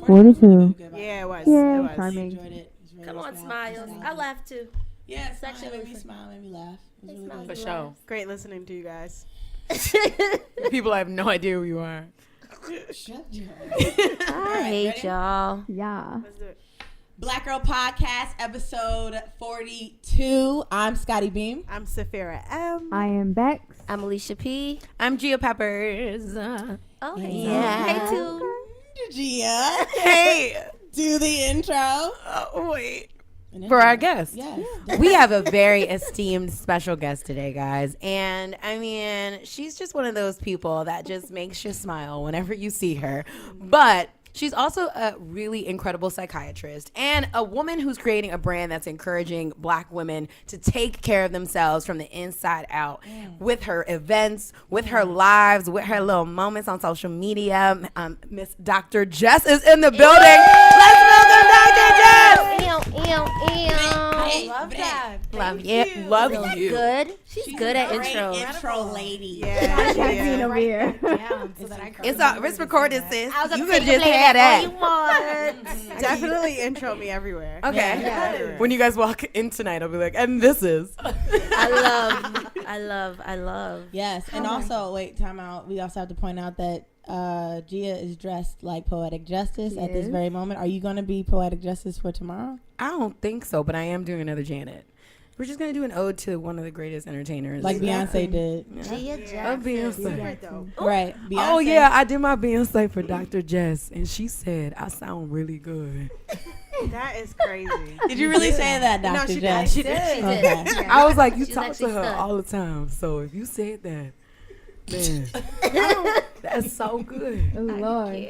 42. Yeah, it was. Yeah, It was. charming. Enjoyed it. It was really Come on, nostalgic. Smiles. I laughed too. Yeah, It's Smiles actually made me fun. smile, made me laugh. It was It really smiles good. For sure. Great listening to you guys. People have no idea who you are. Shut your I hate ready? y'all. Yeah. Let's do it. Black Girl Podcast, episode 42. I'm Scotty Beam. I'm Safira M. I am Bex. I'm Alicia P. I'm Gia Peppers. Oh, Yeah. Hey, too. Gia, Hey. do the intro. Wait. An For our intro. guest. Yes. We have a very esteemed special guest today, guys. And I mean, she's just one of those people that just makes you smile whenever you see her. But she's also a really incredible psychiatrist and a woman who's creating a brand that's encouraging Black women to take care of themselves from the inside out with her events, with her lives, with her little moments on social media. Miss DrJess is in the building. Let's welcome DrJess. Hey, Love Bre- that. Love you. Love Isn't you. that good? She's good at Great intros. intro lady. Yeah, she Caffeine is. over here. It's recorded, sis. I was You gonna could say just play have that all that. you want. Definitely intro me everywhere. Okay. Yeah. When you guys walk in tonight, I'll be like, and this is. I love. Yes, and also, wait, time out. We also have to point out that Gia is dressed like Poetic Justice at this Yes. very moment. Are you going to be Poetic Justice for tomorrow? I don't think so, but I am doing another Janet. We're just gonna do an ode to one of the greatest entertainers. Like Beyonce did. Gia Oh, Jackson. Beyonce. Super dope. Right. Beyonce. Oh yeah, I did my Beyonce for DrJess, and she said I sound really good. That is crazy. Did you really say that, Dr. No, she Jess? did. She did. She did. Okay. Yeah. I was like, you She's talk to actually her stunned. all the time, so if you said that, man, that's so good. Oh, Lord.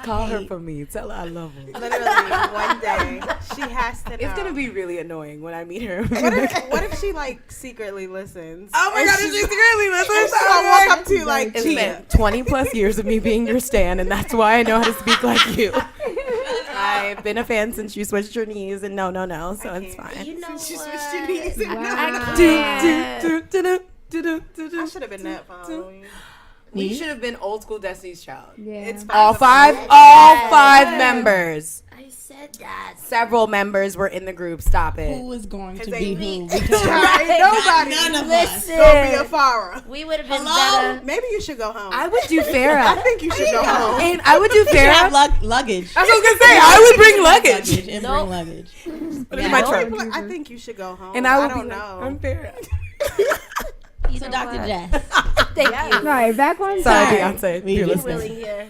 Call her for me. Tell her I love her. Literally, one day she has to know. It's gonna be really annoying when I meet her. What if she like secretly listens? Oh my And god, she's- she's really listening. I'll walk up to you like, It's Gia. been 20 plus years of me being your stan, and that's why I know how to speak like you. I've been a fan since you switched your knees, and no, so it's fine. You know She what? switched your knees. Wow. I should have been that for Halloween. We should have been old school Destiny's Child. Yeah. It's All fine. five members. I said that. Several members were in the group. Stop it. Who is going to Cause be they who? Ain't Because nobody. none of Listen. us. Don't be a Farrah. We would have been Hello? better. Maybe you should go home. I would do I Farrah. think you should go home. And I would do You should have Farrah. luggage. I was gonna say I would bring luggage. And Nope. bring luggage. Put it in my Yeah. trunk. I think you should go home. And I would don't be like, know. I'm Farrah. You So know Dr. what? Jess, Thank Yes. you. All right, back one Sorry, time. Beyonce. We You're just listening. Willie here.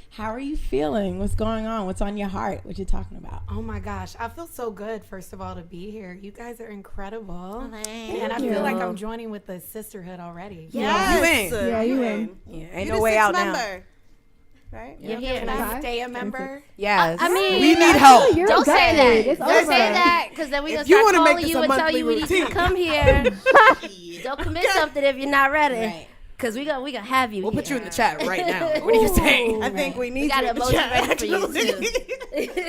how are you feeling? What's going on? What's on your heart? What you talking about? Oh my gosh, I feel so good, first of all, to be here. You guys are incredible. Thank And I you. feel like I'm joining with the sisterhood already. Yes. You ain't. Yeah, you in. Yeah, You're ain't the no way sixth out now. member. Right? You're here Can now. I stay a member? Yes. I mean, we need help. You're Don't say good. that. It's Don't over. say that, because then we're going If to you start wanna calling make this you a and tell monthly you we need you to routine. come here. Don't commit something if you're not ready. Right. Because we gonna have you We'll here. put you in the chat right now. What are you saying? I think we need We got you an in the emoji chat, ready for you, actually.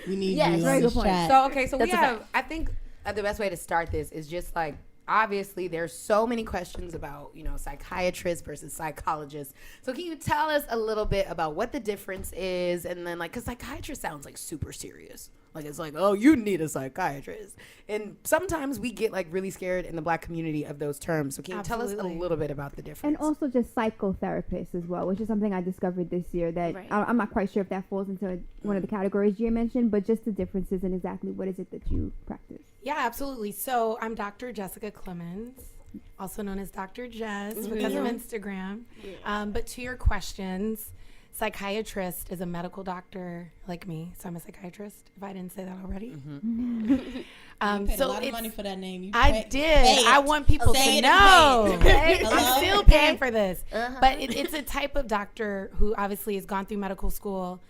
We need Yes. you Very on good this point. chat. So okay, so That's we a have. fact. I think the best way to start this is just like obviously there's so many questions about psychiatrists versus psychologists. So can you tell us a little bit about what the difference is, and then because psychiatrist sounds like super serious. Like it's like, oh, you need a psychiatrist, and sometimes we get like really scared in the Black community of those terms. So can you tell us Absolutely. a little bit about the difference? And also just psychotherapists as well, which is something I discovered this year that Right. I'm not quite sure if that falls into one of the categories Gia mentioned, but just the differences and exactly what is it that you practice. Yeah, absolutely. So I'm Dr. Jessica Clemens, also known as DrJess because of Instagram. But to your questions, psychiatrist is a medical doctor like me. So I'm a psychiatrist, if I didn't say that already. You paid a lot of money for that name. You I pay- did. pay it. I want people Say to it and know. pay it. I'm Hello? still paying for this. Uh-huh. But it's a type of doctor who obviously has gone through medical school,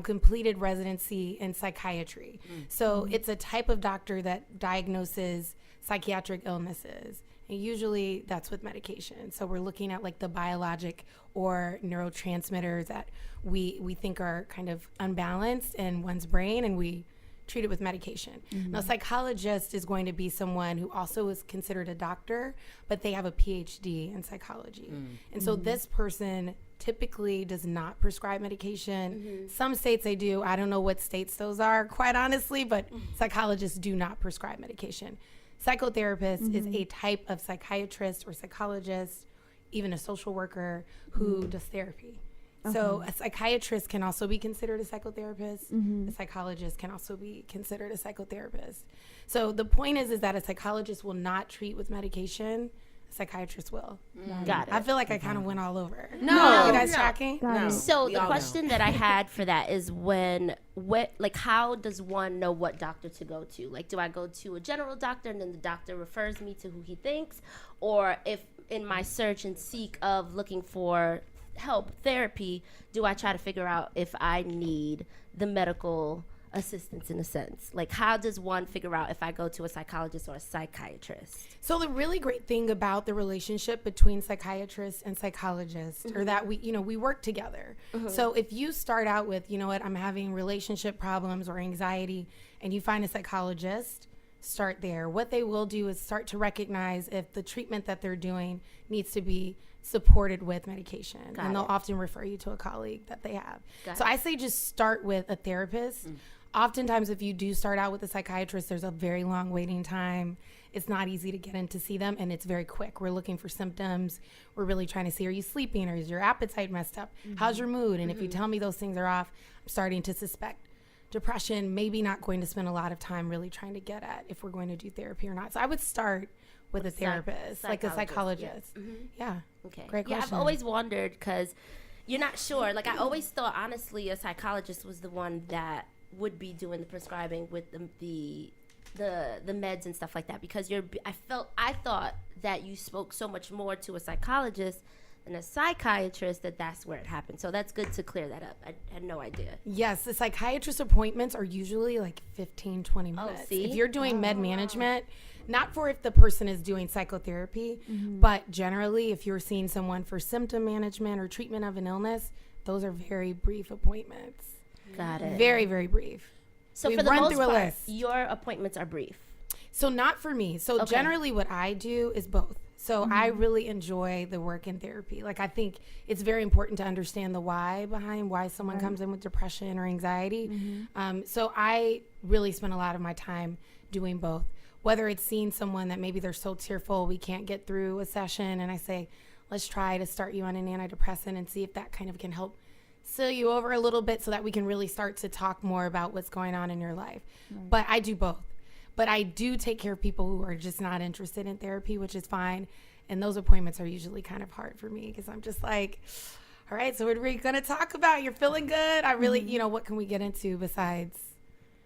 completed residency in psychiatry. So it's a type of doctor that diagnoses psychiatric illnesses. And usually that's with medication. So we're looking at like the biologic or neurotransmitters that we think are kind of unbalanced in one's brain, and we treat it with medication. Now, psychologist is going to be someone who also is considered a doctor, but they have a PhD in psychology. And so this person typically does not prescribe medication. Some states they do. I don't know what states those are, quite honestly, but psychologists do not prescribe medication. Psychotherapist is a type of psychiatrist or psychologist, even a social worker who does therapy. So a psychiatrist can also be considered a psychotherapist. A psychologist can also be considered a psychotherapist. So the point is that a psychologist will not treat with medication. A psychiatrist will. Got it. I feel like I kind of went all over. No. You guys tracking? Got it. So We the all question that I had for that is how does one know what doctor to go to? Like, do I go to a general doctor and then the doctor refers me to who he thinks? Or if in my search and seek of looking for help, therapy, do I try to figure out if I need the medical assistance in a sense? Like, how does one figure out if I go to a psychologist or a psychiatrist? So the really great thing about the relationship between psychiatrists and psychologists are that we work together. So if you start out with, I'm having relationship problems or anxiety, and you find a psychologist, start there. What they will do is start to recognize if the treatment that they're doing needs to be supported with medication. And they'll often refer you to a colleague that they have. So I say just start with a therapist. Oftentimes, if you do start out with a psychiatrist, there's a very long waiting time. It's not easy to get in to see them, and it's very quick. We're looking for symptoms. We're really trying to see, are you sleeping, or is your appetite messed up? How's your mood? And if you tell me those things are off, I'm starting to suspect depression. Maybe not going to spend a lot of time really trying to get at if we're going to do therapy or not. So I would start with a therapist, like a psychologist. Yeah. Okay. Great question. Yeah, I've always wondered because you're not sure. Like, I always thought, honestly, a psychologist was the one that would be doing the prescribing with the meds and stuff like that, because I thought that you spoke so much more to a psychologist than a psychiatrist, that's where it happened. So that's good to clear that up. I had no idea. Yes, the psychiatrist appointments are usually like 15, 20 minutes. See? If you're doing med management, not for if the person is doing psychotherapy, but generally if you're seeing someone for symptom management or treatment of an illness, those are very brief appointments. Got it. Very, very brief. So we for the run most through a part, list. your appointments are brief. So not for me. So Okay. generally what I do is both. So I really enjoy the work in therapy. Like, I think it's very important to understand the why behind why someone comes in with depression or anxiety. So I really spend a lot of my time doing both. Whether it's seeing someone that maybe they're so tearful we can't get through a session, and I say, let's try to start you on an antidepressant and see if that kind of can help seal you over a little bit so that we can really start to talk more about what's going on in your life. But I do both. But I do take care of people who are just not interested in therapy, which is fine. And those appointments are usually kind of hard for me because I'm just like, all right, so what are we going to talk about? You're feeling good? I really, what can we get into besides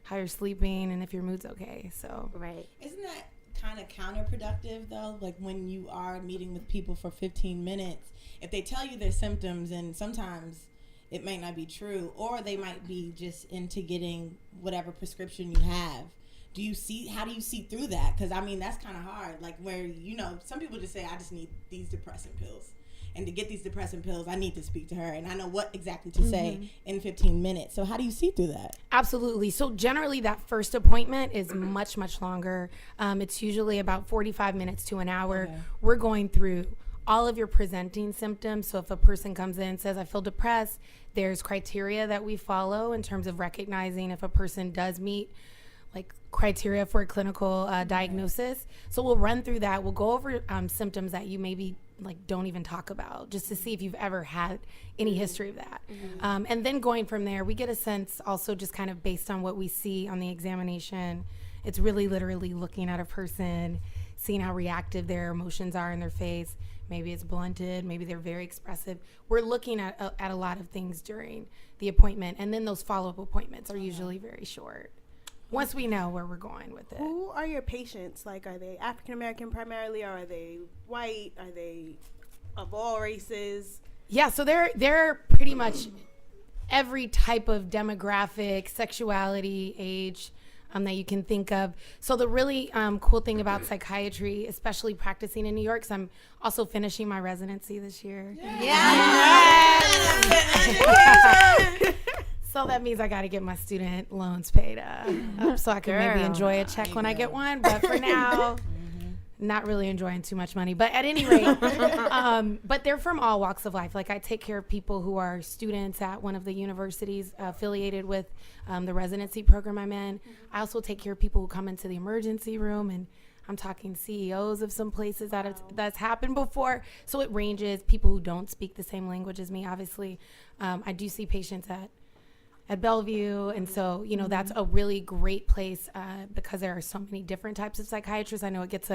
how you're sleeping and if your mood's okay? So Right. Isn't that kind of counterproductive, though? Like, when you are meeting with people for 15 minutes, if they tell you their symptoms, and sometimes it might not be true, or they might be just into getting whatever prescription you have. How do you see through that? Because, I mean, that's kind of hard. Like, where, some people just say, I just need these depressant pills. And to get these depressant pills, I need to speak to her. And I know what exactly to say in 15 minutes. So how do you see through that? absolutely. So generally that first appointment is much, much longer. It's usually about 45 minutes to an hour. Okay. We're going through all of your presenting symptoms. So if a person comes in and says, I feel depressed, there's criteria that we follow in terms of recognizing if a person does meet like criteria for a clinical diagnosis. So we'll run through that. We'll go over symptoms that you maybe like don't even talk about, just to see if you've ever had any history of that. And then going from there, we get a sense also just kind of based on what we see on the examination. It's really literally looking at a person, seeing how reactive their emotions are in their face. Maybe it's blunted, maybe they're very expressive. We're looking at a lot of things during the appointment. And then those follow-up appointments are usually very short, once we know where we're going with it. Who are your patients? Like, are they African American primarily, or are they white? Are they of all races? Yeah, so they're pretty much every type of demographic, sexuality, age that you can think of. So the really cool thing about psychiatry, especially practicing in New York, so I'm also finishing my residency this year. So that means I got to get my student loans paid up so I can maybe enjoy a check when I get one. But for now, not really enjoying too much money, but at any rate, but they're from all walks of life. Like I take care of people who are students at one of the universities affiliated with the residency program I'm in. I also take care of people who come into the emergency room, and I'm talking CEOs of some places that's happened before. So it ranges. People who don't speak the same language as me, obviously. I do see patients at Bellevue, and so that's a really great place because there are so many different types of psychiatrists. I know it gets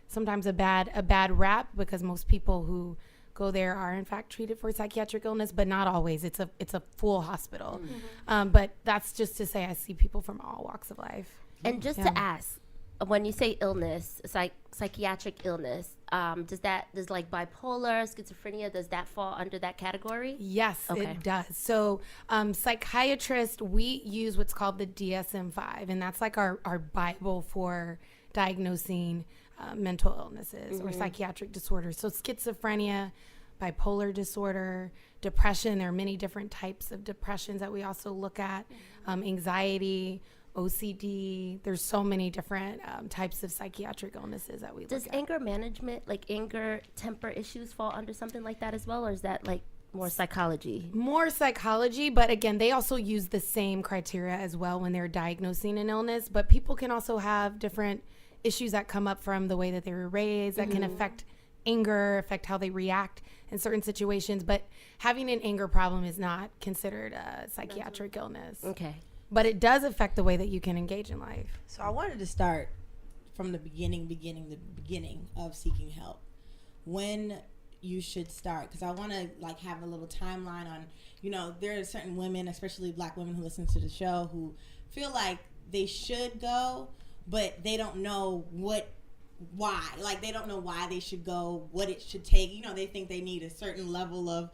sometimes a bad rap because most people who go there are in fact treated for psychiatric illness, but not always. It's a full hospital. But that's just to say I see people from all walks of life. And just to ask, when you say illness, psychiatric illness, does like bipolar, schizophrenia, does that fall under that category? Yes, it does. So psychiatrists, we use what's called the DSM-5, and that's like our Bible for diagnosing mental illnesses or psychiatric disorders. So schizophrenia, bipolar disorder, depression, there are many different types of depressions that we also look at, anxiety, OCD. There's so many different types of psychiatric illnesses that we look at. Does anger management, like anger, temper issues, fall under something like that as well, or is that like more psychology? More psychology, but again, they also use the same criteria as well when they're diagnosing an illness. But people can also have different issues that come up from the way that they were raised that can affect anger, affect how they react in certain situations. But having an anger problem is not considered a psychiatric illness. Okay. But it does affect the way that you can engage in life. So I wanted to start from the beginning of seeking help. When you should start, because I want to like have a little timeline on, there are certain women, especially Black women who listen to the show, who feel like they should go, but they don't know why. Like they don't know why they should go, what it should take. They think they need a certain level of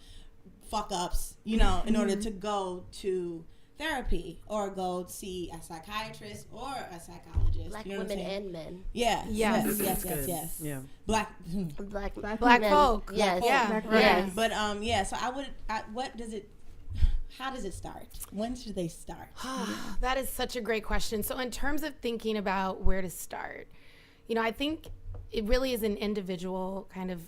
fuck ups, in order to go to therapy or go see a psychiatrist or a psychologist. Black women and men. Yes. Yeah. Black folk. Yes. Yeah. But so how does it start? When should they start? That is such a great question. So in terms of thinking about where to start, I think it really is an individual kind of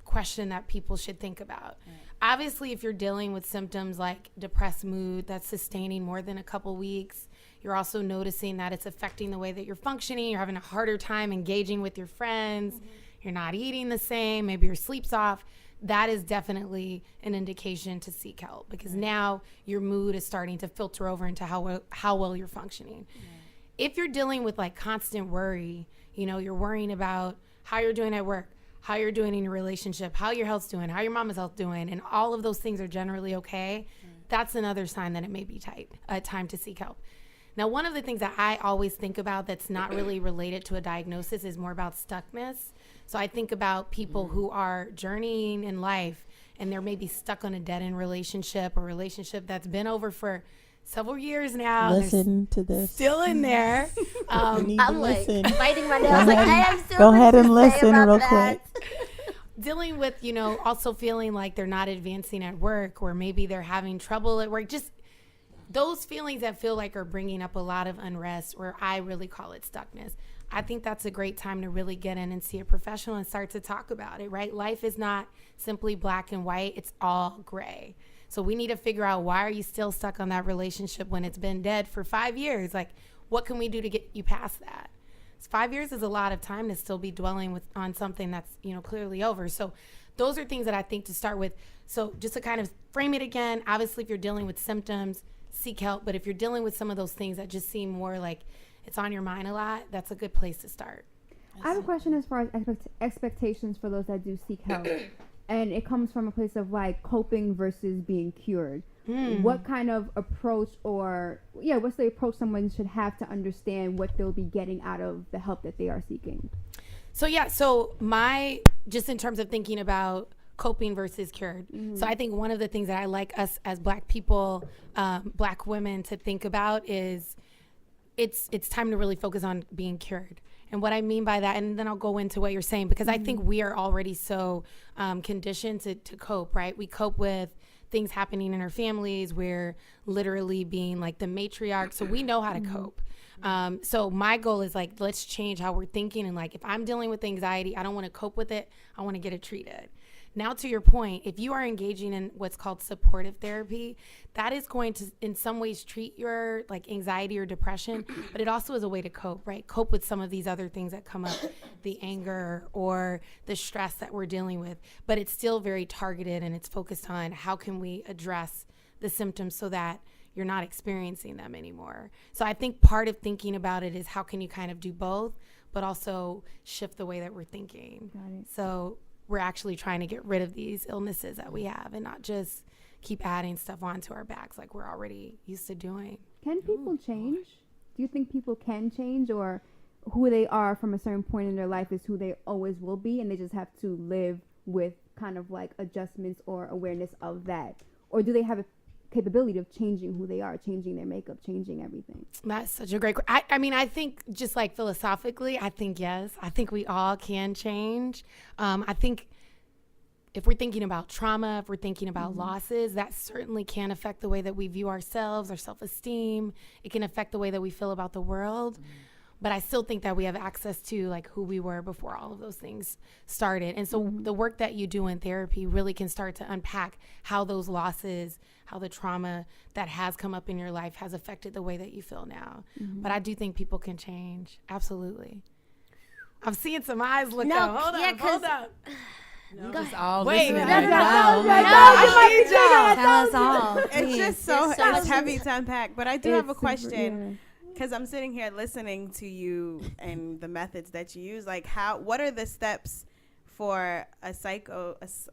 question that people should think about. Right. Obviously, if you're dealing with symptoms like depressed mood that's sustaining more than a couple weeks, you're also noticing that it's affecting the way that you're functioning. You're having a harder time engaging with your friends. You're not eating the same. Maybe your sleep's off. That is definitely an indication to seek help because now your mood is starting to filter over into how well you're functioning. If you're dealing with like constant worry, you're worrying about how you're doing at work, how you're doing in your relationship, how your health's doing, how your mama's health doing, and all of those things are generally okay, that's another sign that it may be time to seek help. Now, one of the things that I always think about that's not really related to a diagnosis is more about stuckness. So I think about people who are journeying in life and they're maybe stuck on a dead-end relationship or relationship that's been over for several years now. Listen to this. Still in there. I'm like biting my nails. Like, I am still. Go ahead and listen real quick. Dealing with, also feeling like they're not advancing at work, or maybe they're having trouble at work. Just those feelings that feel like are bringing up a lot of unrest, or I really call it stuckness. I think that's a great time to really get in and see a professional and start to talk about it, right? Life is not simply black and white. It's all gray. So we need to figure out, why are you still stuck on that relationship when it's been dead for 5 years? Like, what can we do to get you past that? 5 years is a lot of time to still be dwelling on something that's, clearly over. So those are things that I think to start with. So just to kind of frame it again, obviously if you're dealing with symptoms, seek help. But if you're dealing with some of those things that just seem more like it's on your mind a lot, that's a good place to start. I have a question as far as expectations for those that do seek help. And it comes from a place of like coping versus being cured. What kind of approach what's the approach someone should have to understand what they'll be getting out of the help that they are seeking? So just in terms of thinking about coping versus cured. So I think one of the things that I like us as Black people, Black women to think about is it's time to really focus on being cured. And what I mean by that, and then I'll go into what you're saying, because I think we are already so conditioned to cope, right? We cope with things happening in our families. We're literally being like the matriarch, so we know how to cope. So my goal is like, let's change how we're thinking. And like, if I'm dealing with anxiety, I don't want to cope with it. I want to get it treated. Now, to your point, if you are engaging in what's called supportive therapy, that is going to, in some ways, treat your like anxiety or depression, but it also is a way to cope, right? Cope with some of these other things that come up, the anger or the stress that we're dealing with. But it's still very targeted, and it's focused on how can we address the symptoms so that you're not experiencing them anymore. So I think part of thinking about it is how can you kind of do both, but also shift the way that we're thinking. Got it. So we're actually trying to get rid of these illnesses that we have and not just keep adding stuff onto our backs like we're already used to doing. Can people change? Do you think people can change, or who they are from a certain point in their life is who they always will be, and they just have to live with kind of like adjustments or awareness of that? Or do they have a capability of changing who they are, changing their makeup, changing everything? That's such a great question. I mean, I think just like philosophically, I think yes. I think we all can change. I think if we're thinking about trauma, if we're thinking about losses, that certainly can affect the way that we view ourselves, our self-esteem. It can affect the way that we feel about the world. But I still think that we have access to like who we were before all of those things started. And so the work that you do in therapy really can start to unpack how those losses, how the trauma that has come up in your life has affected the way that you feel now. But I do think people can change. Absolutely. I'm seeing some eyes look up. Hold up. Just all Wait, listening. no, Tell us all. It's just so it's heavy to unpack. But I do have a It's question. Because I'm sitting here listening to you and the methods that you use. Like, what are the steps for a psychiatrist?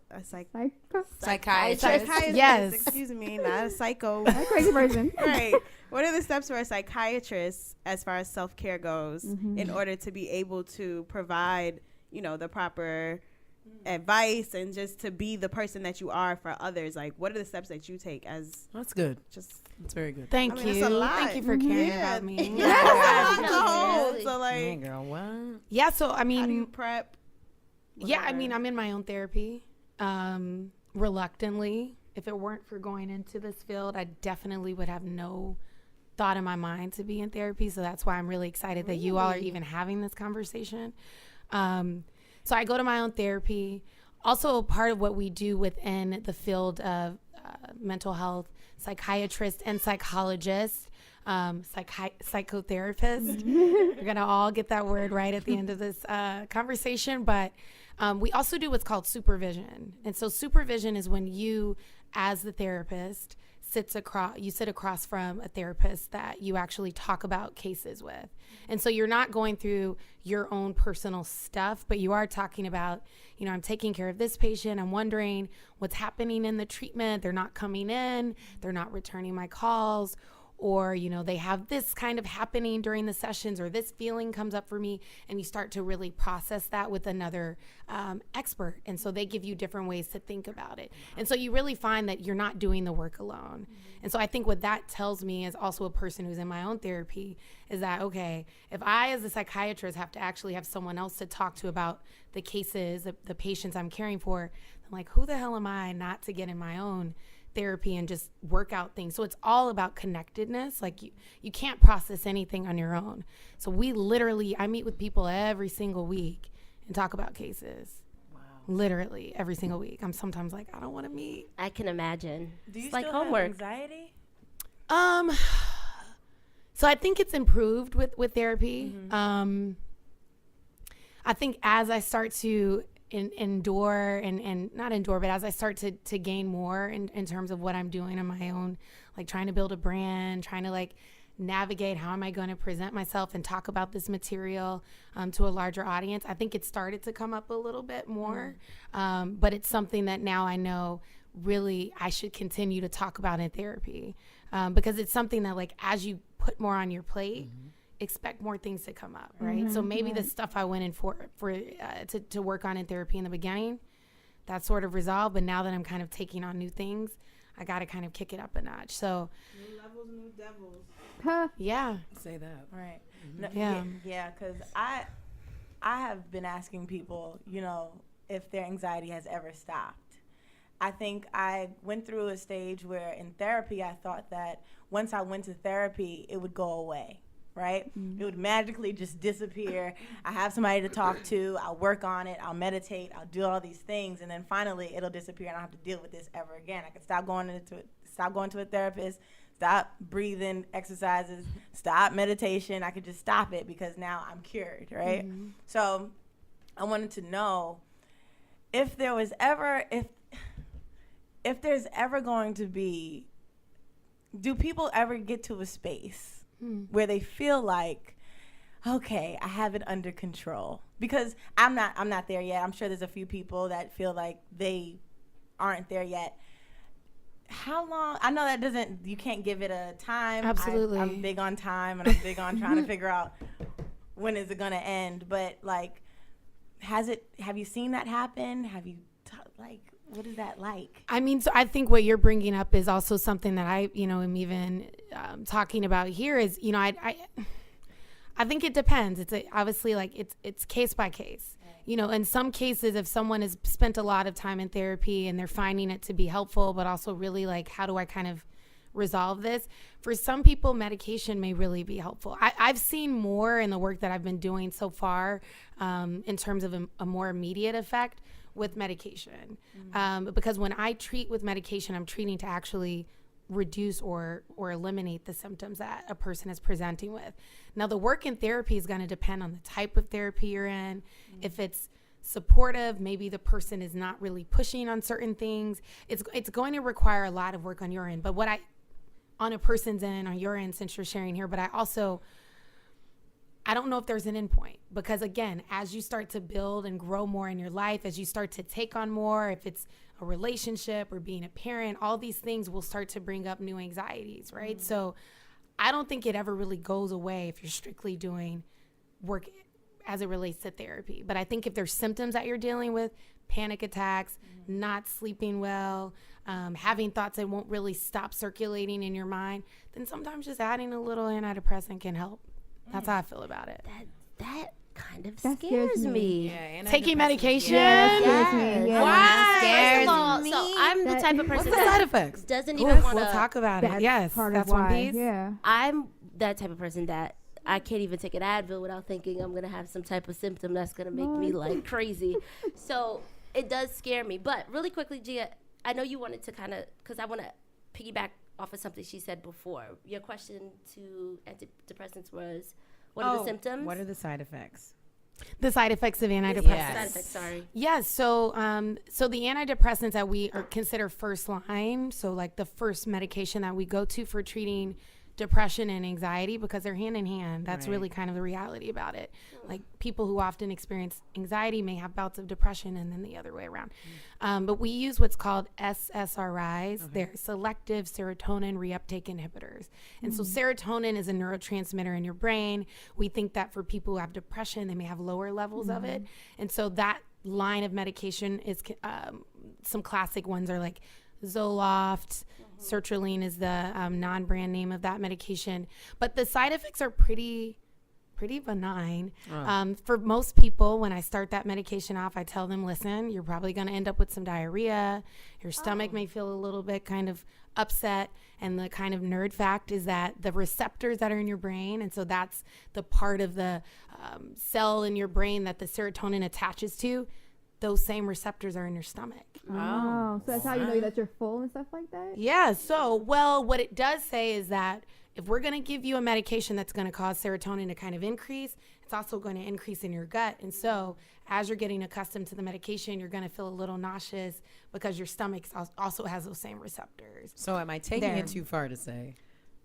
Psychiatrist. Yes. Excuse me, not a psycho. A crazy person. Right. What are the steps for a psychiatrist as far as self-care goes in order to be able to provide, the proper advice and just to be the person that you are for others? Like, what are the steps that you take as That's good. just... That's very good. Thank I mean, you. it's a lot. Thank you for caring about me. So, like, Hey, girl, what? Yeah, so I how do you mean, prep? yeah, I mean, I'm in my own therapy. Reluctantly, if it weren't for going into this field, I definitely would have no thought in my mind to be in therapy. So that's why I'm really excited that you all are even having this conversation. So I go to my own therapy. Also, part of what we do within the field of mental health, psychiatrists and psychologists, psychotherapists. We're going to all get that word right at the end of this conversation. But we also do what's called supervision. And so supervision is when you, as the therapist, sit across from a therapist that you actually talk about cases with. And so you're not going through your own personal stuff, but you are talking about, I'm taking care of this patient. I'm wondering what's happening in the treatment. They're not coming in. They're not returning my calls. Or, they have this kind of happening during the sessions, or this feeling comes up for me, and you start to really process that with another expert. And so they give you different ways to think about it. And so you really find that you're not doing the work alone. And so I think what that tells me as also a person who's in my own therapy is that, okay, if I as a psychiatrist have to actually have someone else to talk to about the cases, the patients I'm caring for, I'm like, who the hell am I not to get in my own therapy and just work out things? So it's all about connectedness. Like you can't process anything on your own. So I meet with people every single week and talk about cases. Wow. Literally every single week. I'm sometimes like, I don't want to meet. I can imagine. Do you It's like still homework. have anxiety? So I think it's improved with therapy. I think as I start to endure and not endure, but as I start to gain more in terms of what I'm doing on my own, like trying to build a brand, trying to like navigate how am I going to present myself and talk about this material to a larger audience. I think it started to come up a little bit more, but it's something that now I know really I should continue to talk about in therapy because it's something that like as you put more on your plate, expect more things to come up, right? So maybe the stuff I went in for to work on in therapy in the beginning, that's sort of resolved. But now that I'm kind of taking on new things, I got to kind of kick it up a notch. So New levels, new devils. yeah, Say that. Right. No, Yeah. yeah, because I have been asking people, if their anxiety has ever stopped. I think I went through a stage where in therapy I thought that once I went to therapy, it would go away, right? It would magically just disappear. I have somebody to talk to. I'll work on it. I'll meditate. I'll do all these things, and then finally it'll disappear, and I don't have to deal with this ever again. I can stop going to a therapist, stop breathing exercises, stop meditation. I could just stop it because now I'm cured, right? So I wanted to know if there's ever going to be, do people ever get to a space where they feel like, okay, I have it under control? Because I'm not there yet. I'm sure there's a few people that feel like they aren't there yet. How long? I know you can't give it a time. Absolutely. I'm big on time, and I'm big on trying to figure out when is it going to end. But like, have you seen that happen? Have you, what is that like? I mean, so I think what you're bringing up is also something that I, am even talking about here is, I think it depends. It's obviously it's case by case. In some cases, if someone has spent a lot of time in therapy and they're finding it to be helpful, but also really how do I kind of resolve this? For some people, medication may really be helpful. I've seen more in the work that I've been doing so far in terms of a more immediate effect with medication. Because when I treat with medication, I'm treating to actually reduce or eliminate the symptoms that a person is presenting with. Now, the work in therapy is going to depend on the type of therapy you're in. If it's supportive, maybe the person is not really pushing on certain things. It's going to require a lot of work on your end. But on a person's end, on your end, since you're sharing here, but I don't know if there's an end point, because again, as you start to build and grow more in your life, as you start to take on more, if it's a relationship or being a parent, all these things will start to bring up new anxieties, right? So I don't think it ever really goes away if you're strictly doing work as it relates to therapy. But I think if there's symptoms that you're dealing with, panic attacks, not sleeping well, having thoughts that won't really stop circulating in your mind, then sometimes just adding a little antidepressant can help. That's how I feel about it. That kind of That scares scares me. Yeah, Taking medication? Yes. Yes. Why? First of all, so I'm the type of What's person the side that effects? doesn't Oof, even want we'll to. talk about it. That's Yes, part that's of one why. piece. Yeah. I'm that type of person that I can't even take an Advil without thinking I'm gonna have some type of symptom that's gonna make me like crazy. So it does scare me. But really quickly, Gia, I know you wanted to kind of, because I want to piggyback off of something she said before. Your question to antidepressants was, what are the symptoms? What are the side effects? The side effects of antidepressants. Yes. Side effects, sorry. Yes. So the antidepressants that we are consider first line, so like the first medication that we go to for treating depression and anxiety, because they're hand in hand. That's Right. really kind of the reality about it. Like people who often experience anxiety may have bouts of depression, and then the other way around. But we use what's called SSRIs. They're selective serotonin reuptake inhibitors. And so serotonin is a neurotransmitter in your brain. We think that for people who have depression, they may have lower levels of it. And so that line of medication is some classic ones are like Zoloft. Sertraline is the non-brand name of that medication. But the side effects are pretty benign. For most people, when I start that medication off, I tell them, listen, you're probably going to end up with some diarrhea. Your stomach may feel a little bit kind of upset. And the kind of nerd fact is that the receptors that are in your brain, and so that's the part of the cell in your brain that the serotonin attaches to, those same receptors are in your stomach. Oh, so that's how you know that you're full and stuff like that? Yeah. So, well, what it does say is that if we're going to give you a medication that's going to cause serotonin to kind of increase, it's also going to increase in your gut. And so as you're getting accustomed to the medication, you're going to feel a little nauseous because your stomach also has those same receptors. So am I taking it too far to say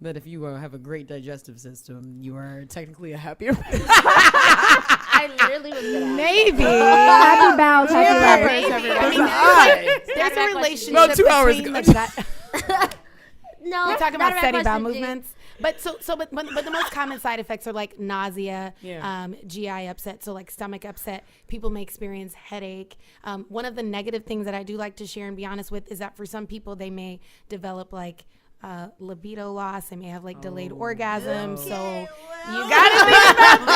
that if you have a great digestive system, you are technically a happier person? I literally was gonna ask Maybe. Happy bowels, happy life. Maybe. I mean, there's a relationship About 2 hours between ago. No, We're talking not about a bad steady bowel question, G. movements. But the most common side effects are like nausea, GI upset, so like stomach upset. People may experience headache. One of the negative things that I do like to share and be honest with is that for some people they may develop like libido loss. They may have like delayed orgasm. So you gotta think about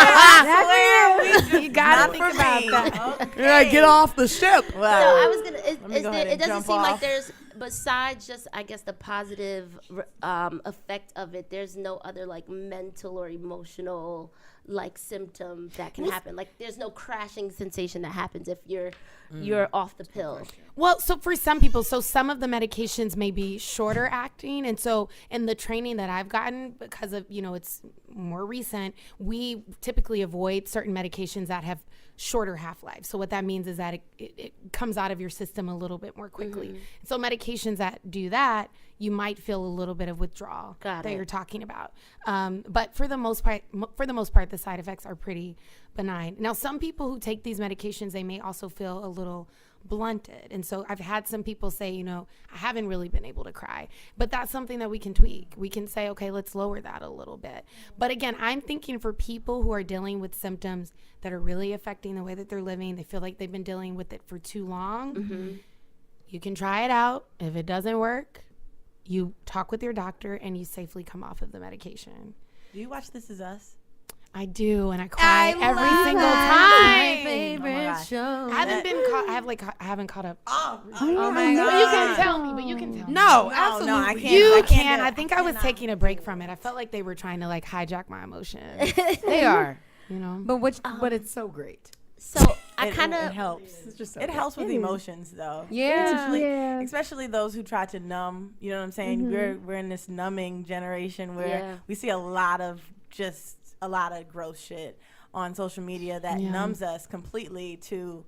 that. You gotta think about that. Yeah, get off the ship. So I was gonna. It doesn't jump seem like off. there's besides just, I guess, the positive effect of it, there's no other like mental or emotional like symptom that can happen. Like there's no crashing sensation that happens if you're off the pill. Well, so for some people, so some of the medications may be shorter acting. And so in the training that I've gotten, because of, it's more recent, we typically avoid certain medications that have shorter half-lives. So what that means is that it comes out of your system a little bit more quickly. So medications that do that, you might feel a little bit of withdrawal you're talking about. But for the most part, the side effects are pretty benign. Now, some people who take these medications, they may also feel a little blunted. And so I've had some people say, I haven't really been able to cry, but that's something that we can tweak. We can say, okay, let's lower that a little bit. But again, I'm thinking for people who are dealing with symptoms that are really affecting the way that they're living, they feel like they've been dealing with it for too long. You can try it out. If it doesn't work, you talk with your doctor and you safely come off of the medication. Do you watch This Is Us? I do, and I cry every single time. My favorite show. I haven't caught up. Oh my You can tell me, but you can tell me. No, absolutely. No, I can't. You I can't can. do it. I think I was taking a break from it. I felt like they were trying to like hijack my emotions. They are. But it's so great. So I kind it of helps. It's just so It helps with emotions, though. Yeah. Especially those who try to numb. You know what I'm saying? We're in this numbing generation where we see a lot of gross shit on social media that numbs us completely to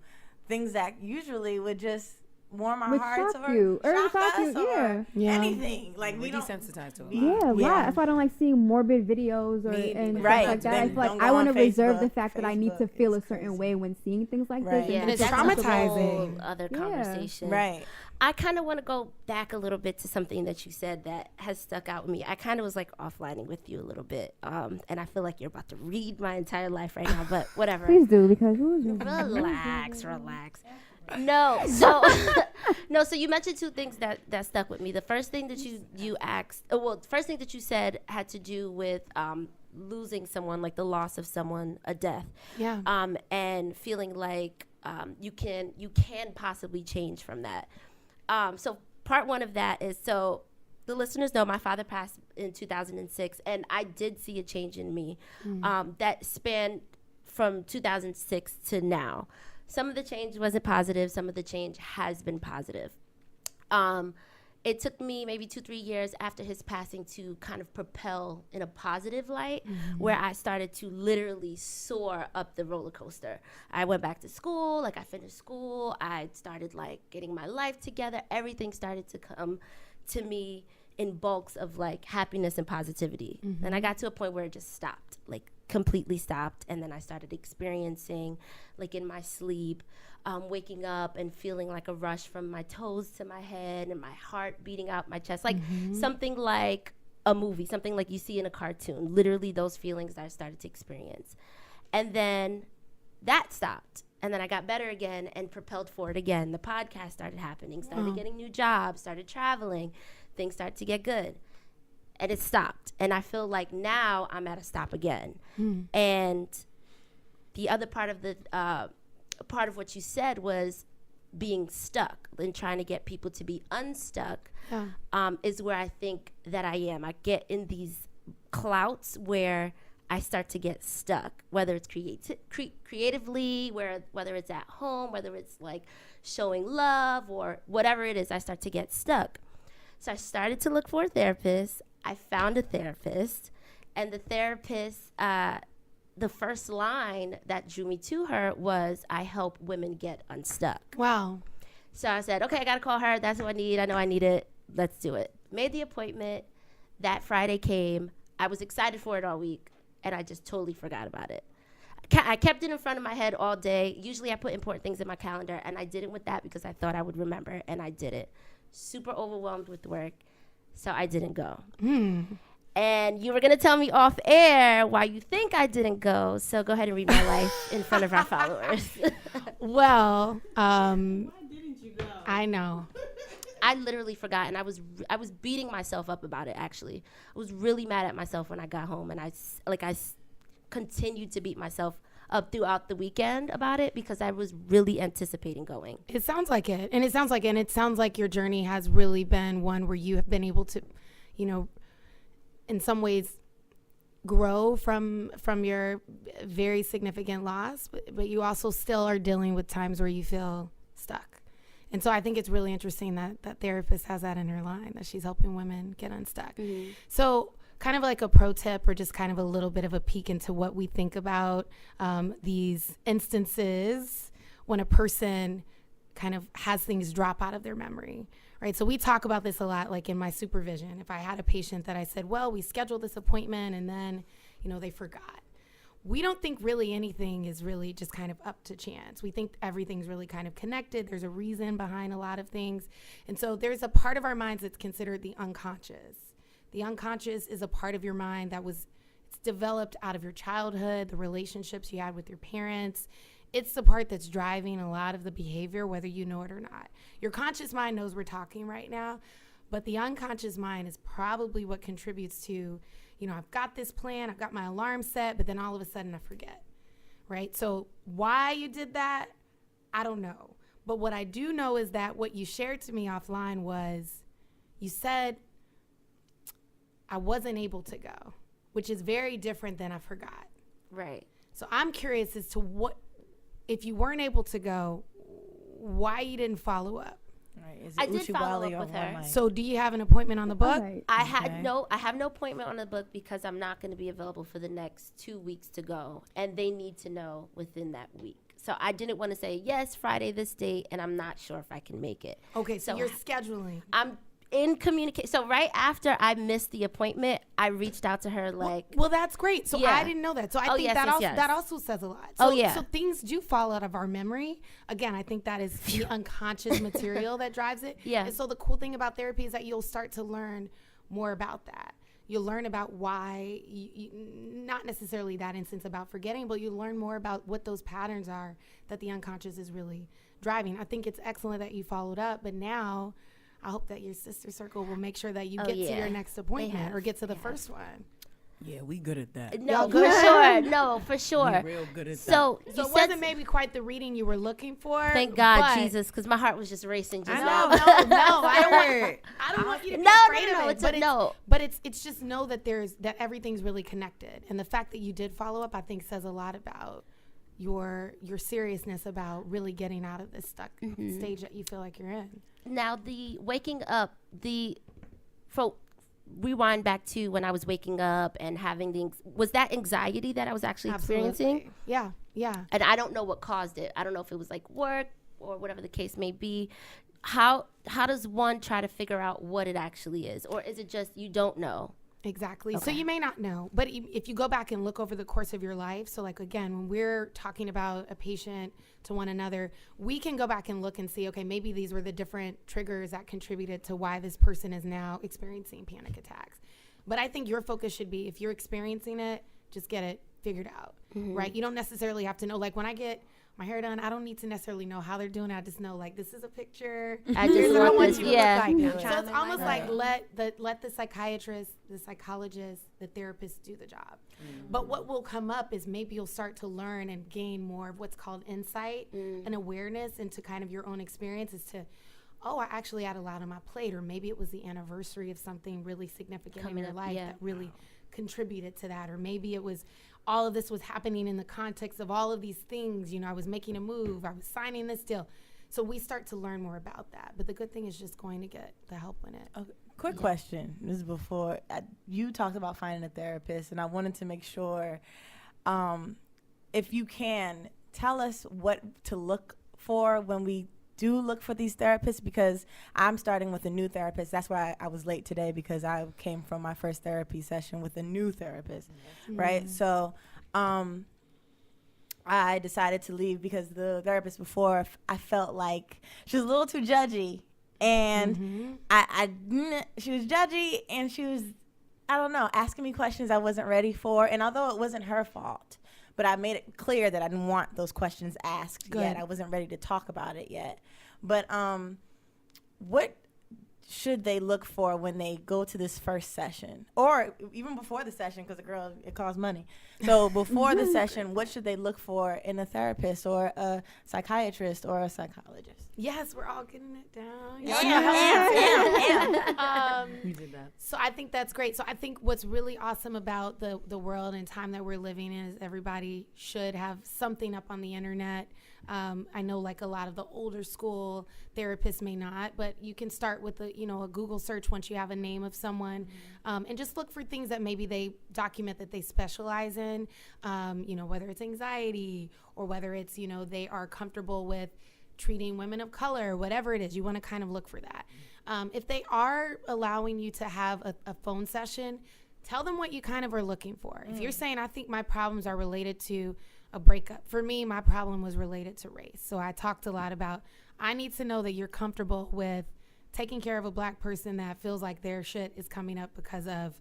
things that usually would just warm our hearts shock you, or shock shock us you, or anything. Like we we don't desensitized to it. Yeah, that's why I don't like seeing morbid videos or and stuff Right. like that. I Then feel like don't go I want to on reserve Facebook. the fact that I need to Facebook feel a is certain crazy. way when seeing things like Right. this. And it's that's a traumatizing. whole other conversation. Right. I kind of want to go back a little bit to something that you said that has stuck out with me. I kind of was like offlining with you a little bit, and I feel like you're about to read my entire life right now, but whatever. Please do, because Relax. No, so so you mentioned two things that stuck with me. The first thing that you asked, the first thing that you said had to do with losing someone, like the loss of someone, a death. Yeah. And feeling like you can possibly change from that. So part one of that is, so the listeners know my father passed in 2006, and I did see a change in me that spanned from 2006 to now. Some of the change wasn't positive. Some of the change has been positive. It took me maybe 2-3 years after his passing to kind of propel in a positive light, where I started to literally soar up the roller coaster. I went back to school, I finished school. I started getting my life together. Everything started to come to me in bulks of happiness and positivity. And I got to a point where it just stopped, completely stopped. And then I started experiencing, in my sleep, waking up and feeling like a rush from my toes to my head and my heart beating out my chest, something like a movie, something like you see in a cartoon. Literally those feelings that I started to experience. And then that stopped. And then I got better again and propelled forward again. The podcast started happening, started getting new jobs, started traveling. Things started to get good. And it stopped. And I feel like now I'm at a stop again. And the other part of what you said was being stuck and trying to get people to be unstuck is where I think that I am. I get in these clouts where I start to get stuck, whether it's creatively, whether it's at home, whether it's showing love or whatever it is, I start to get stuck. So I started to look for a therapist. I found a therapist, and the therapist, the first line that drew me to her was, I help women get unstuck. Wow. So I said, okay, I got to call her. That's what I need. I know I need it. Let's do it. Made the appointment. That Friday came. I was excited for it all week, and I just totally forgot about it. I kept it in front of my head all day. Usually I put important things in my calendar, and I didn't with that because I thought I would remember, and I didn't. Super overwhelmed with work, so I didn't go. And you were going to tell me off air why you think I didn't go, so go ahead and read my life in front of our followers. Well, why didn't you go? I know. I literally forgot, and I was beating myself up about it, actually. I was really mad at myself when I got home, and I continued to beat myself throughout the weekend about it because I was really anticipating going. It sounds like it. And it sounds like your journey has really been one where you have been able to, in some ways grow from your very significant loss, but you also still are dealing with times where you feel stuck. And so I think it's really interesting that therapist has that in her line, that she's helping women get unstuck. Mm-hmm. So kind of like a pro tip or just kind of a little bit of a peek into what we think about these instances when a person kind of has things drop out of their memory, right? So we talk about this a lot, like in my supervision. If I had a patient that I said, well, we scheduled this appointment and then, they forgot. We don't think really anything is really just kind of up to chance. We think everything's really kind of connected. There's a reason behind a lot of things. And so there's a part of our minds that's considered the unconscious. The unconscious is a part of your mind it's developed out of your childhood, the relationships you had with your parents. It's the part that's driving a lot of the behavior, whether you know it or not. Your conscious mind knows we're talking right now, but the unconscious mind is probably what contributes to, I've got this plan, I've got my alarm set, but then all of a sudden I forget, right? So why you did that, I don't know. But what I do know is that what you shared to me offline was you said, I wasn't able to go, which is very different than I forgot. Right. So I'm curious as to if you weren't able to go, why you didn't follow up. Right. Is it I did follow Uchiwali up with or her. One Mic? So do you have an appointment on the book? Right. I have no appointment on the book because I'm not going to be available for the next 2 weeks to go, and they need to know within that week. So I didn't want to say, yes, Friday this date, and I'm not sure if I can make it. Okay, so you're scheduling. I'm in communication. So right after I missed the appointment, I reached out to her Well, that's great. So Yeah. I didn't know that. So I think that also says a lot. So, So things do fall out of our memory. Again, I think that is the unconscious material that drives it. Yeah. And so the cool thing about therapy is that you'll start to learn more about that. You'll learn about why, not necessarily that instance about forgetting, but you learn more about what those patterns are that the unconscious is really driving. I think it's excellent that you followed up, but now I hope that your sister circle will make sure that you get to your next appointment or get to the first one. Yeah, we good at that. No, for sure. No, for sure. We real good at that. So it wasn't maybe quite the reading you were looking for. Thank God, Jesus, because my heart was just racing just now. No, I don't want you to be afraid of it. But it's just know that that everything's really connected, and the fact that you did follow up, I think, says a lot about your seriousness about really getting out of this stuck stage that you feel like you're in. Now, the waking up, rewind back to when I was waking up and having was that anxiety that I was actually experiencing? Yeah. And I don't know what caused it. I don't know if it was like work or whatever the case may be. How does one try to figure out what it actually is? Or is it just you don't know? Exactly. Okay. So you may not know, but if you go back and look over the course of your life, so like again, when we're talking about a patient to one another, we can go back and look and see, okay, maybe these were the different triggers that contributed to why this person is now experiencing panic attacks. But I think your focus should be, if you're experiencing it, just get it figured out, right? You don't necessarily have to know, like when I get my hair done, I don't need to necessarily know how they're doing it. I just know, like, this is a picture. I just want this, So it's almost like let the psychiatrist, the psychologist, the therapist do the job. But what will come up is maybe you'll start to learn and gain more of what's called insight and awareness into kind of your own experience as to, I actually had a lot on my plate, or maybe it was the anniversary of something really significant in your life that really contributed to that, or maybe it was all of this was happening in the context of all of these things. I was making a move, I was signing this deal. So we start to learn more about that. But the good thing is just going to get the help in it. Okay. Quick question. This is before you talked about finding a therapist, and I wanted to make sure, if you can, tell us what to look for when we do look for these therapists, because I'm starting with a new therapist. That's why I was late today, because I came from my first therapy session with a new therapist, right? So I decided to leave because the therapist before, I felt like she was a little too judgy, and she was judgy, and she was, I don't know, asking me questions I wasn't ready for. And although it wasn't her fault, but I made it clear that I didn't want those questions asked yet. I wasn't ready to talk about it yet. But what should they look for when they go to this first session, or even before the session, because it costs money. So before the session, what should they look for in a therapist or a psychiatrist or a psychologist? Yes, we're all getting it down. We did that. So I think that's great. So I think what's really awesome about the world and time that we're living in is everybody should have something up on the internet. I know like a lot of the older school therapists may not, but you can start with a Google search once you have a name of someone, and just look for things that maybe they document that they specialize in, whether it's anxiety or whether it's, they are comfortable with treating women of color, whatever it is, you want to kind of look for that. If they are allowing you to have a phone session, tell them what you kind of are looking for. If you're saying, I think my problems are related to a breakup. For me, my problem was related to race. So I talked a lot about, I need to know that you're comfortable with taking care of a black person that feels like their shit is coming up because of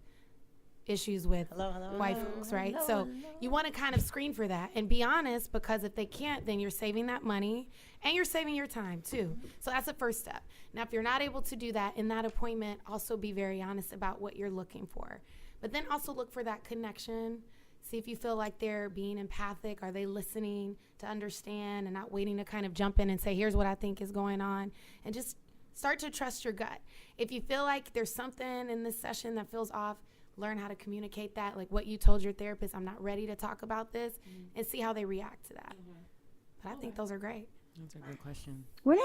issues with white folks, right? So you want to kind of screen for that and be honest, because if they can't, then you're saving that money and you're saving your time too. So that's the first step. Now, if you're not able to do that in that appointment, also be very honest about what you're looking for. But then also look for that connection. See if you feel like they're being empathic. Are they listening to understand and not waiting to kind of jump in and say, here's what I think is going on? And just start to trust your gut. If you feel like there's something in this session that feels off, learn how to communicate that, like what you told your therapist, I'm not ready to talk about this, and see how they react to that. But I think those are great. That's a good question. We're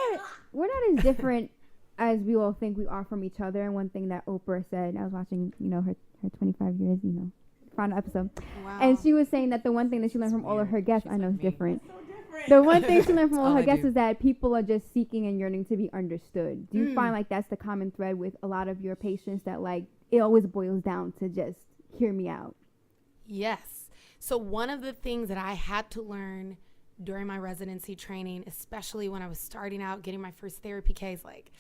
not as different as we all think we are from each other. And one thing that Oprah said, I was watching, her 25 years, final episode. Wow. And she was saying that the one thing that she learned from all of her guests, I know it's different. The one thing she learned from all her guests is that people are just seeking and yearning to be understood. Do you find like that's the common thread with a lot of your patients, that like it always boils down to just hear me out? Yes. So one of the things that I had to learn during my residency training, especially when I was starting out getting my first therapy case, like,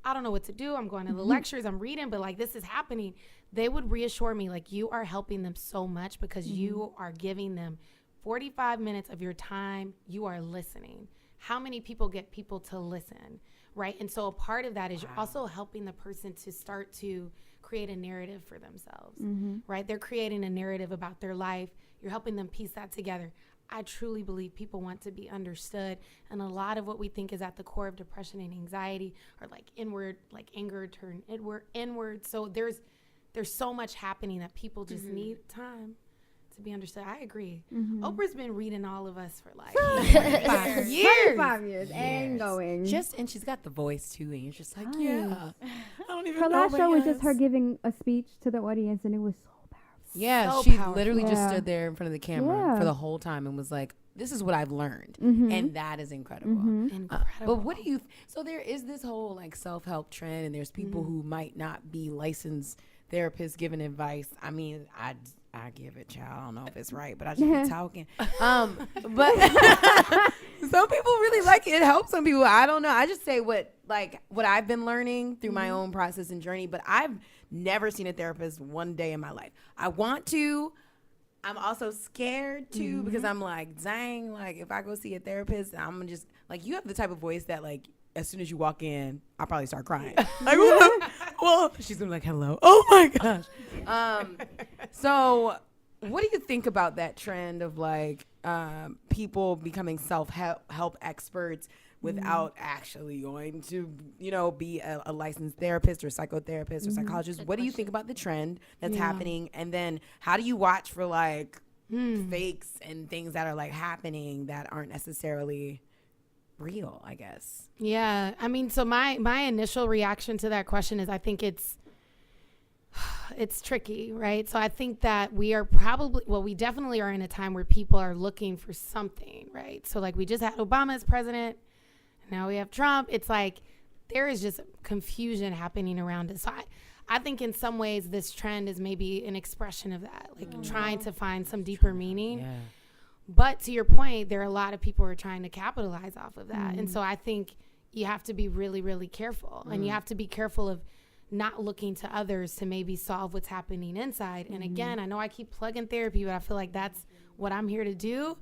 I don't know what to do. I'm going to the lectures, I'm reading, but like this is happening. They would reassure me, like, you are helping them so much because you are giving them 45 minutes of your time. You are listening. How many people get people to listen, right? And so a part of that is you're also helping the person to start to create a narrative for themselves, right? They're creating a narrative about their life. You're helping them piece that together. I truly believe people want to be understood. And a lot of what we think is at the core of depression and anxiety are like inward, like anger turned inward. So there's so much happening that people just need time to be understood. I agree. Oprah's been reading all of us for like 25 years. 5 years and going. And she's got the voice too, and you're just like, yeah. I don't even Her know. last show was just her giving a speech to the audience, and it was so powerful. Yeah, So she powerful. literally just Yeah. stood there in front of the camera Yeah. for the whole time and was like, this is what I've learned. And that is incredible. Incredible. But what do you, so there is this whole like self-help trend, and there's people who might not be licensed therapists giving advice. I mean, I give it, child. I don't know if it's right, but I just be talking. But some people really like it. It helps some people. I don't know. I just say what I've been learning through my own process and journey, but I've never seen a therapist one day in my life. I want to. I'm also scared too, because I'm like, dang, like if I go see a therapist, I'm just like, you have the type of voice that like, as soon as you walk in, I'll probably start crying. Like, well, she's gonna be like, hello. Oh my gosh. So what do you think about that trend of like people becoming self-help experts without actually going to, be a licensed therapist or psychotherapist or psychologist? What do you think about the trend that's happening? And then how do you watch for like fakes and things that are like happening that aren't necessarily real, I guess? Yeah. I mean, so my initial reaction to that question is I think it's tricky, right? So I think that we definitely are in a time where people are looking for something, right? So like we just had Obama as president. Now we have Trump. It's like there is just confusion happening around us. So I think in some ways this trend is maybe an expression of that, like trying to find some deeper meaning. Yeah. But to your point, there are a lot of people who are trying to capitalize off of that. And so I think you have to be really, really careful. And you have to be careful of not looking to others to maybe solve what's happening inside. And again, I know I keep plugging therapy, but I feel like that's what I'm here to do.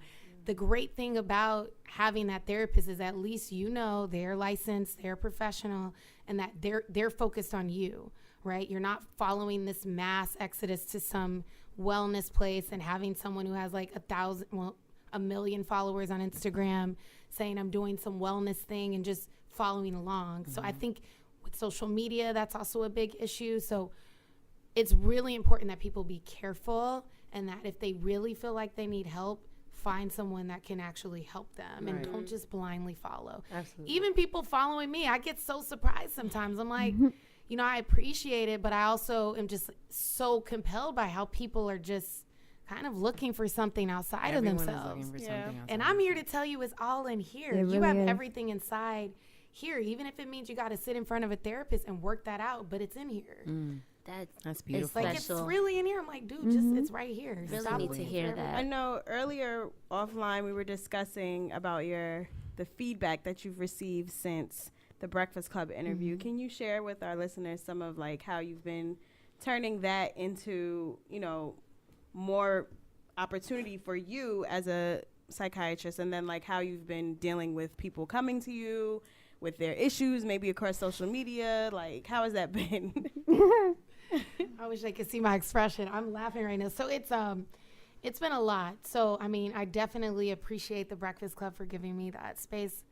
the great thing about having that therapist is at least you know they're licensed, they're professional, and that they're focused on you, right? You're not following this mass exodus to some wellness place and having someone who has like 1 million followers on Instagram saying I'm doing some wellness thing and just following along. So I think with social media, that's also a big issue. So it's really important that people be careful, and that if they really feel like they need help, find someone that can actually help them, and don't just blindly follow. Absolutely. Even people following me, I get so surprised sometimes. I'm like, you know, I appreciate it, but I also am just so compelled by how people are just kind of looking for something outside Everyone of is themselves. looking for something else. And I'm here to tell you it's all in here. It You really have is. everything inside here, even if it means you got to sit in front of a therapist and work that out, but it's in here. That's beautiful. Like, it's special. really in here. I'm like, dude, just it's right here. Really Stop need to looking hear for that. I know earlier offline we were discussing about the feedback that you've received since the Breakfast Club interview. Can you share with our listeners some of like how you've been turning that into, you know, more opportunity for you as a psychiatrist, and then like how you've been dealing with people coming to you with their issues, maybe across social media? Like, how has that been? I wish I could see my expression. I'm laughing right now. So it's been a lot. So I mean, I definitely appreciate the Breakfast Club for giving me that space.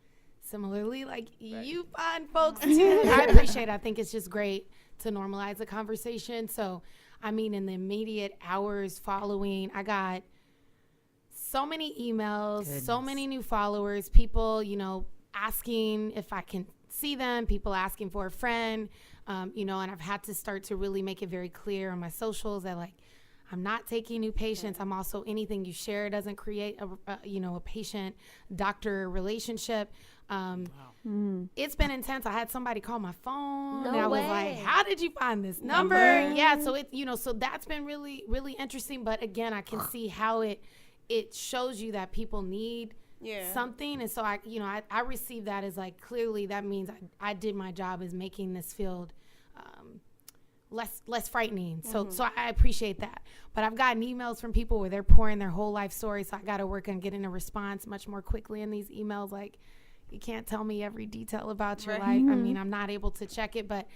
Similarly, like you fine folks too. I appreciate it. I think it's just great to normalize the conversation. So I mean, in the immediate hours following, I got so many emails, so many new followers, people, you know, asking if I can see them, people asking for a friend, you know, and I've had to start to really make it very clear on my socials that like, I'm not taking new patients. I'm also, anything you share doesn't create a patient doctor relationship. It's been intense. I had somebody call my phone and I was like, how did you find this number? Yeah. So it, you know, so that's been really, really interesting. But again, I can see how it shows you that people need something. And so I receive that as like, clearly that means I did my job as making this field less frightening. So I appreciate that. But I've gotten emails from people where they're pouring their whole life story. So I got to work on getting a response much more quickly in these emails. Like, you can't tell me every detail about your life. I mean, I'm not able to check it, but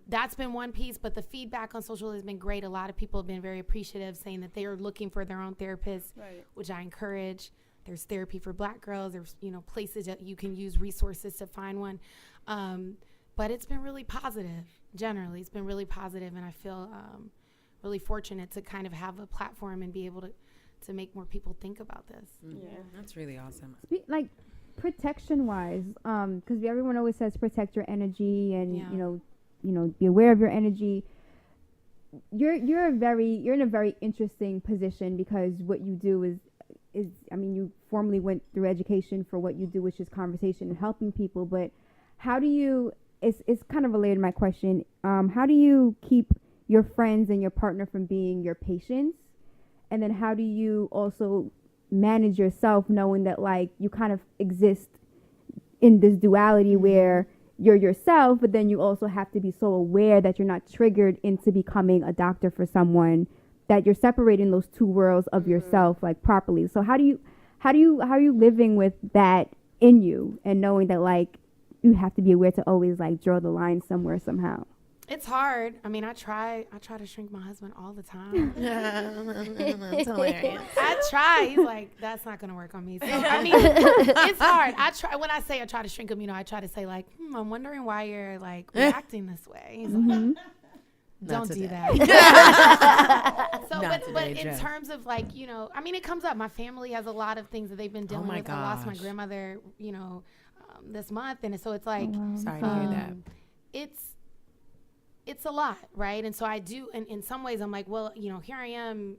that's been one piece. But the feedback on social has been great. A lot of people have been very appreciative, saying that they are looking for their own therapist, which I encourage. There's therapy for Black girls. There's, you know, places that you can use resources to find one. But it's been really positive. Generally, it's been really positive, and I feel really fortunate to kind of have a platform and be able to make more people think about this. That's really awesome. Like, protection wise, because everyone always says protect your energy and you know be aware of your energy. You're in a very interesting position, because what you do is I mean, you formally went through education for what you do, which is conversation and helping people. But how do you? It's kind of related to my question. How do you keep your friends and your partner from being your patients, and then how do you also manage yourself, knowing that like you kind of exist in this duality where you're yourself, but then you also have to be so aware that you're not triggered into becoming a doctor for someone, that you're separating those two worlds of yourself like properly. So how are you living with that in you, and knowing that like you have to be aware to always like draw the line somewhere somehow? It's hard. I mean, I try to shrink my husband all the time. That's hilarious. I try. He's like, that's not going to work on me. So, I mean, it's hard. When I say I try to shrink him, you know, I try to say like, I'm wondering why you're like reacting this way. He's like, don't do that. So, but in terms of like, you know, I mean, it comes up. My family has a lot of things that they've been dealing with. I lost my grandmother, you know, this month. And so it's like, sorry to hear that. It's a lot, right? And so I do, and in some ways I'm like, well, you know, here I am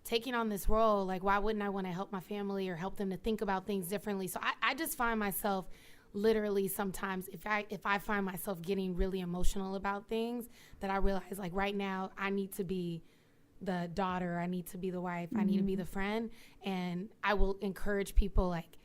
taking on this role. Like, why wouldn't I want to help my family or help them to think about things differently? So I just find myself literally sometimes, if I find myself getting really emotional about things, that I realize like right now I need to be the daughter, I need to be the wife, I need to be the friend. And I will encourage people like,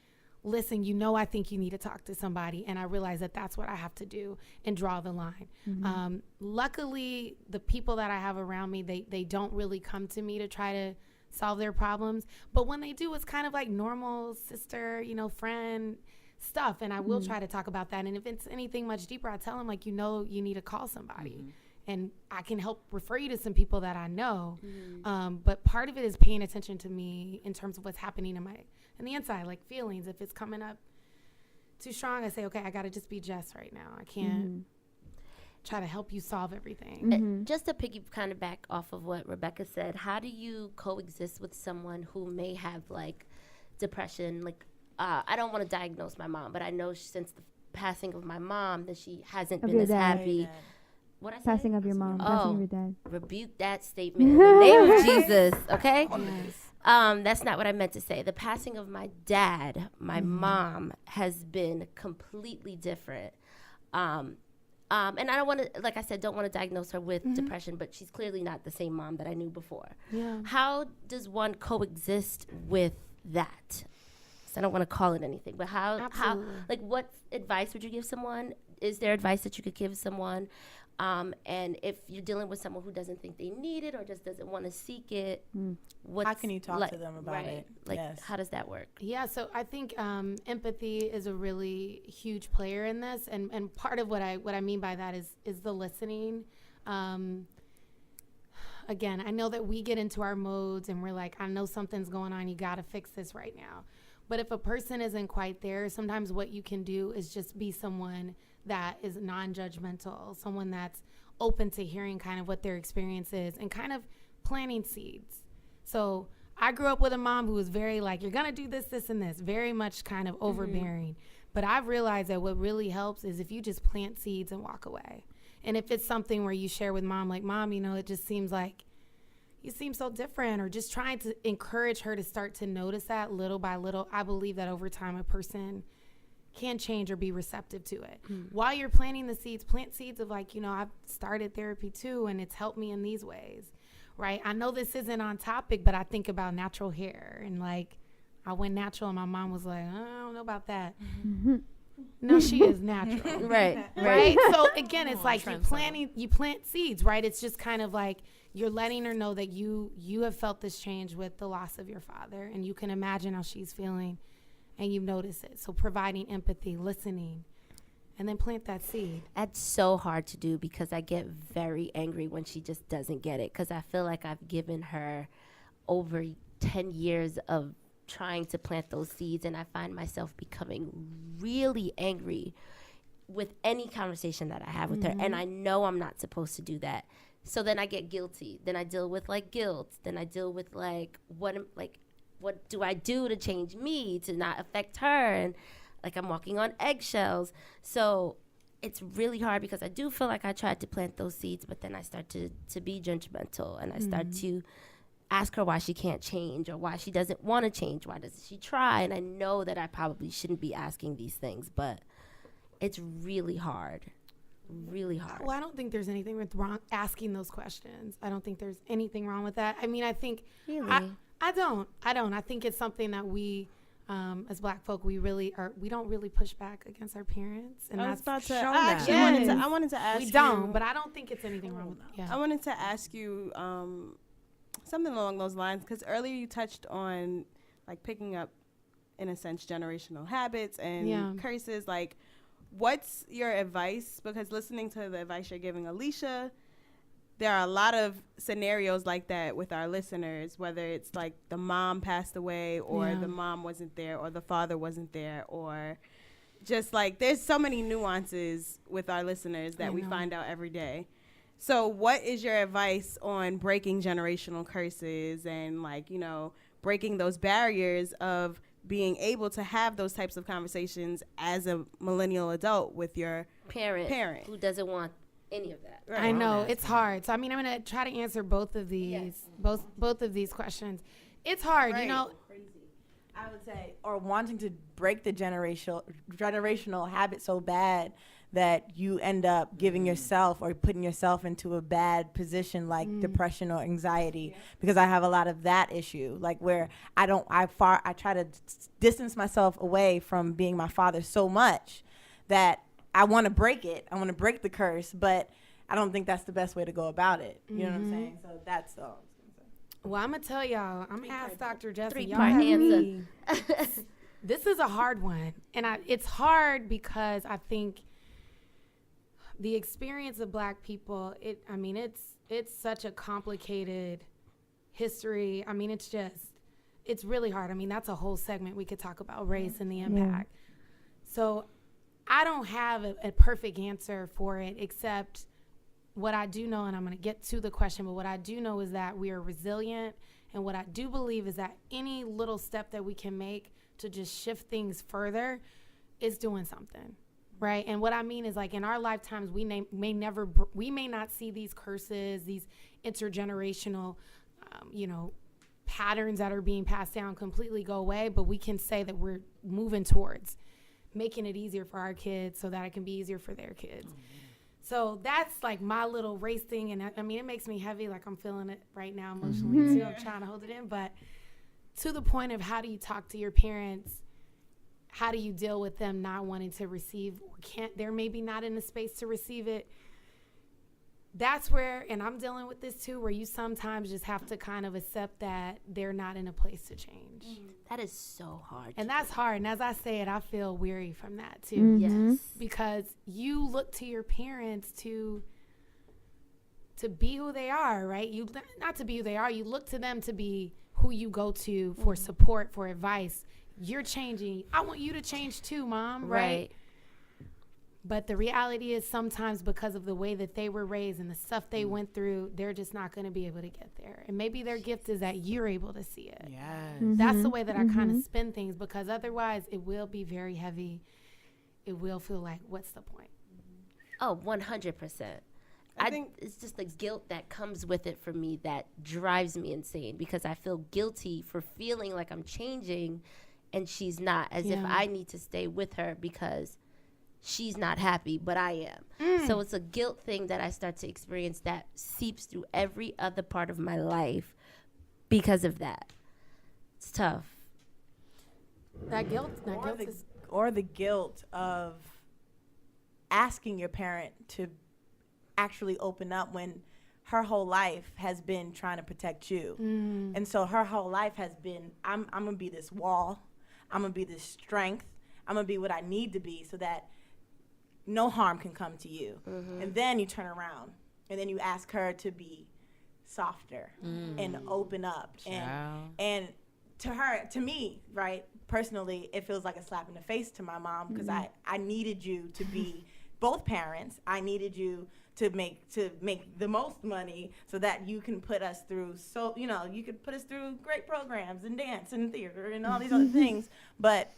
listen, you know, I think you need to talk to somebody. And I realize that that's what I have to do and draw the line. Luckily, the people that I have around me, they don't really come to me to try to solve their problems. But when they do, it's kind of like normal sister, friend stuff. And I will try to talk about that. And if it's anything much deeper, I tell them, like, you need to call somebody. And I can help refer you to some people that I know. But part of it is paying attention to me in terms of what's happening in the inside, like feelings. If it's coming up too strong, I say, okay, I got to just be Jess right now. I can't try to help you solve everything. Just to kind of back off of what Rebecca said, how do you coexist with someone who may have like depression? Like, I don't want to diagnose my mom, but I know since the passing of my mom that she hasn't been as happy. What I say? Passing of your mom. Passing of your dad. Rebuke that statement in the name of Jesus, okay? That's not what I meant to say. The passing of my dad, my mom, has been completely different. And I don't want to, like I said, don't want to diagnose her with depression, but she's clearly not the same mom that I knew before. Yeah. How does one coexist with that? So I don't want to call it anything, but how, like, what advice would you give someone? Is there advice that you could give someone? And if you're dealing with someone who doesn't think they need it or just doesn't want to seek it, how can you talk to them about it? Like, how does that work? Yeah, so I think empathy is a really huge player in this, and part of what I mean by that is the listening. Again, I know that we get into our modes and we're like, I know something's going on, you got to fix this right now. But if a person isn't quite there, sometimes what you can do is just be someone that is non-judgmental, someone that's open to hearing kind of what their experience is and kind of planting seeds. So I grew up with a mom who was very like, you're going to do this, this, and this, very much kind of overbearing. But I've realized that what really helps is if you just plant seeds and walk away. And if it's something where you share with mom, like, Mom, it just seems like you seem so different, or just trying to encourage her to start to notice that little by little. I believe that over time a person can change or be receptive to it. While you're planting the seeds, plant seeds of like, I've started therapy too, and it's helped me in these ways, right? I know this isn't on topic, but I think about natural hair, and like I went natural and my mom was like, I don't know about that. No, she is natural. Right. So again, it's like you plant seeds, right? It's just kind of like you're letting her know that you have felt this change with the loss of your father, and you can imagine how she's feeling, and you notice it. So providing empathy, listening, and then plant that seed. That's so hard to do because I get very angry when she just doesn't get it, because I feel like I've given her over 10 years of trying to plant those seeds, and I find myself becoming really angry with any conversation that I have with her, and I know I'm not supposed to do that. So then I get guilty. Then I deal with like guilt. Then I deal with like what do I do to change me to not affect her, and like I'm walking on eggshells. So it's really hard because I do feel like I tried to plant those seeds, but then I start to be judgmental, and I start to ask her why she can't change or why she doesn't want to change. Why doesn't she try? And I know that I probably shouldn't be asking these things, but it's really hard. Really hard. Well, I don't think there's anything wrong asking those questions. I don't think there's anything wrong with that. I mean, I think really? I don't. I think it's something that we as Black folk, we don't really push back against our parents, and I was that's about to. shown I that. actually I wanted to ask. We don't, but I don't think it's anything wrong with that. Yeah. I wanted to ask you something along those lines, because earlier you touched on like picking up, in a sense, generational habits and curses. Like, what's your advice? Because listening to the advice you're giving Alicia, there are a lot of scenarios like that with our listeners, whether it's like the mom passed away, or the mom wasn't there, or the father wasn't there, or just like there's so many nuances with our listeners that we find out every day. So what is your advice on breaking generational curses and like, breaking those barriers of being able to have those types of conversations as a millennial adult with your parent who doesn't want any of that? Right. I know it's hard. So I mean, I'm gonna try to answer both of these, both of these questions. It's hard, Crazy. I would say, or wanting to break the generational habit so bad that you end up giving yourself or putting yourself into a bad position, like depression or anxiety, because I have a lot of that issue, like where I try to distance myself away from being my father so much that I want to break it. I want to break the curse, but I don't think that's the best way to go about it. You know what I'm saying? So that's all I was going to say. Well, I'm going to tell y'all, I'm going to ask Dr. Jess. Y'all Three-part have answer. me. This is a hard one. And it's hard because I think the experience of Black people, it's such a complicated history. I mean, it's really hard. I mean, that's a whole segment we could talk about race and the impact. So I don't have a perfect answer for it, except what I do know, and I'm going to get to the question, but what I do know is that we are resilient. And what I do believe is that any little step that we can make to just shift things further is doing something. Right. And what I mean is, like, in our lifetimes, we may not see these curses, these intergenerational, patterns that are being passed down completely go away. But we can say that we're moving towards making it easier for our kids so that it can be easier for their kids. So that's like my little race thing. And I mean, it makes me heavy. Like, I'm feeling it right now emotionally too. I'm trying to hold it in. But to the point of, how do you talk to your parents? How do you deal with them not wanting to receive, or they're maybe not in the space to receive it? That's where, and I'm dealing with this too, where you sometimes just have to kind of accept that they're not in a place to change. That is so hard. And that's hard. And as I say it, I feel weary from that too. Yes. Because you look to your parents to be who they are, right? Not to be who they are. You look to them to be who you go to for support, for advice. You're changing. I want you to change too, Mom, right? But the reality is, sometimes because of the way that they were raised and the stuff they went through, they're just not going to be able to get there. And maybe their gift is that you're able to see it. Yes. That's the way that I kind of spin things, because otherwise it will be very heavy. It will feel like, what's the point? Oh, 100%. I think it's just the guilt that comes with it for me that drives me insane, because I feel guilty for feeling like I'm changing and she's not, as if I need to stay with her because she's not happy, but I am. So it's a guilt thing that I start to experience that seeps through every other part of my life because of that. It's tough. That guilt Or the guilt of asking your parent to actually open up when her whole life has been trying to protect you. And so her whole life has been, I'm going to be this wall. I'm going to be this strength. I'm going to be what I need to be so that no harm can come to you. And then you turn around and then you ask her to be softer and open up. And to me, right, personally, it feels like a slap in the face to my mom, because I needed you to be both parents. I needed you to make the most money so that you can put us through, you could put us through great programs and dance and theater and all these other things. But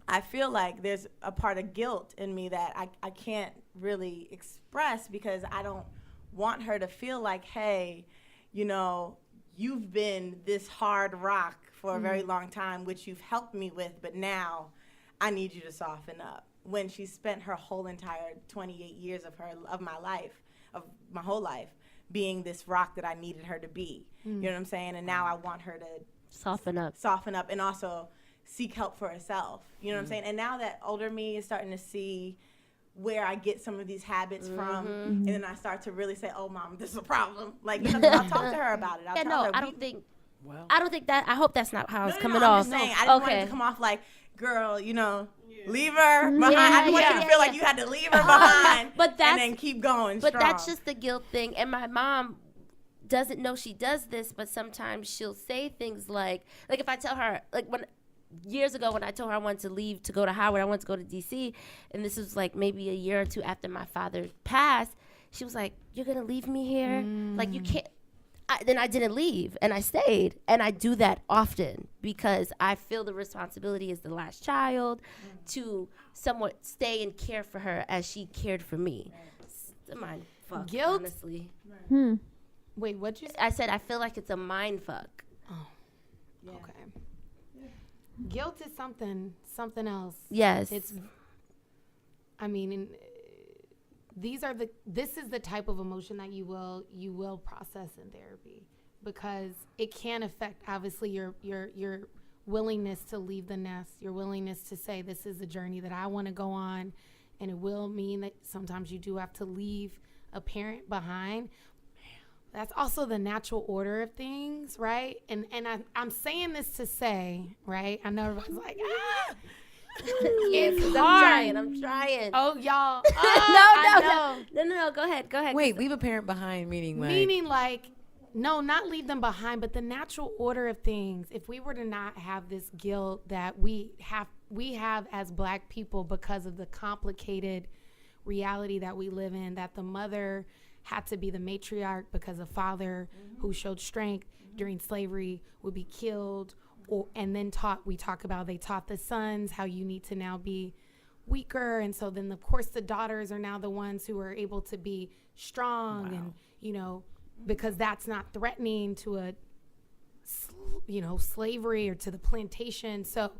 I feel like there's a part of guilt in me that I can't really express, because I don't want her to feel like, hey, you've been this hard rock for a very long time, which you've helped me with, but now I need you to soften up. When she spent her whole entire 28 years of my whole life, being this rock that I needed her to be. You know what I'm saying? And now I want her to Soften up and also seek help for herself. You know what I'm saying? And now that older me is starting to see where I get some of these habits from, and then I start to really say, "Oh, Mom, this is a problem." Like, I'll talk to her about it. I don't think that. I hope that's not how it's coming I'm off. just saying, I didn't want it to come off like, girl, leave her behind. I didn't want you to feel like you had to leave her behind, and then keep going. But that's just the guilt thing. And my mom doesn't know she does this, but sometimes she'll say things like if I tell her, like, years ago when I told her I wanted to leave to go to Howard, I wanted to go to DC, and this was like maybe a year or two after my father passed, she was like, "You're gonna leave me here? Like, you can't." Then I didn't leave, and I stayed, and I do that often because I feel the responsibility as the last child to somewhat stay and care for her as she cared for me. It's a mind fuck, Guilt? honestly. Wait, what'd you say? I said I feel like it's a mind fuck. Okay. Guilt is something else. Yes. This is the type of emotion that you will process in therapy, because it can affect, obviously, your willingness to leave the nest, your willingness to say, this is a journey that I want to go on, and it will mean that sometimes you do have to leave a parent behind. That's also the natural order of things, right? And I'm saying this to say, right? I know everybody's like, ah, it's hard. I'm trying. Oh, y'all. Oh, No. Go ahead. Wait, leave a parent behind, meaning like. Meaning like, no, not leave them behind, but the natural order of things. If we were to not have this guilt that we have as Black people because of the complicated reality that we live in, that the mother had to be the matriarch because a father who showed strength during slavery would be killed, and then they taught the sons how you need to now be weaker, and so then of course the daughters are now the ones who are able to be strong. Wow. And because that's not threatening to a slavery or to the plantation. So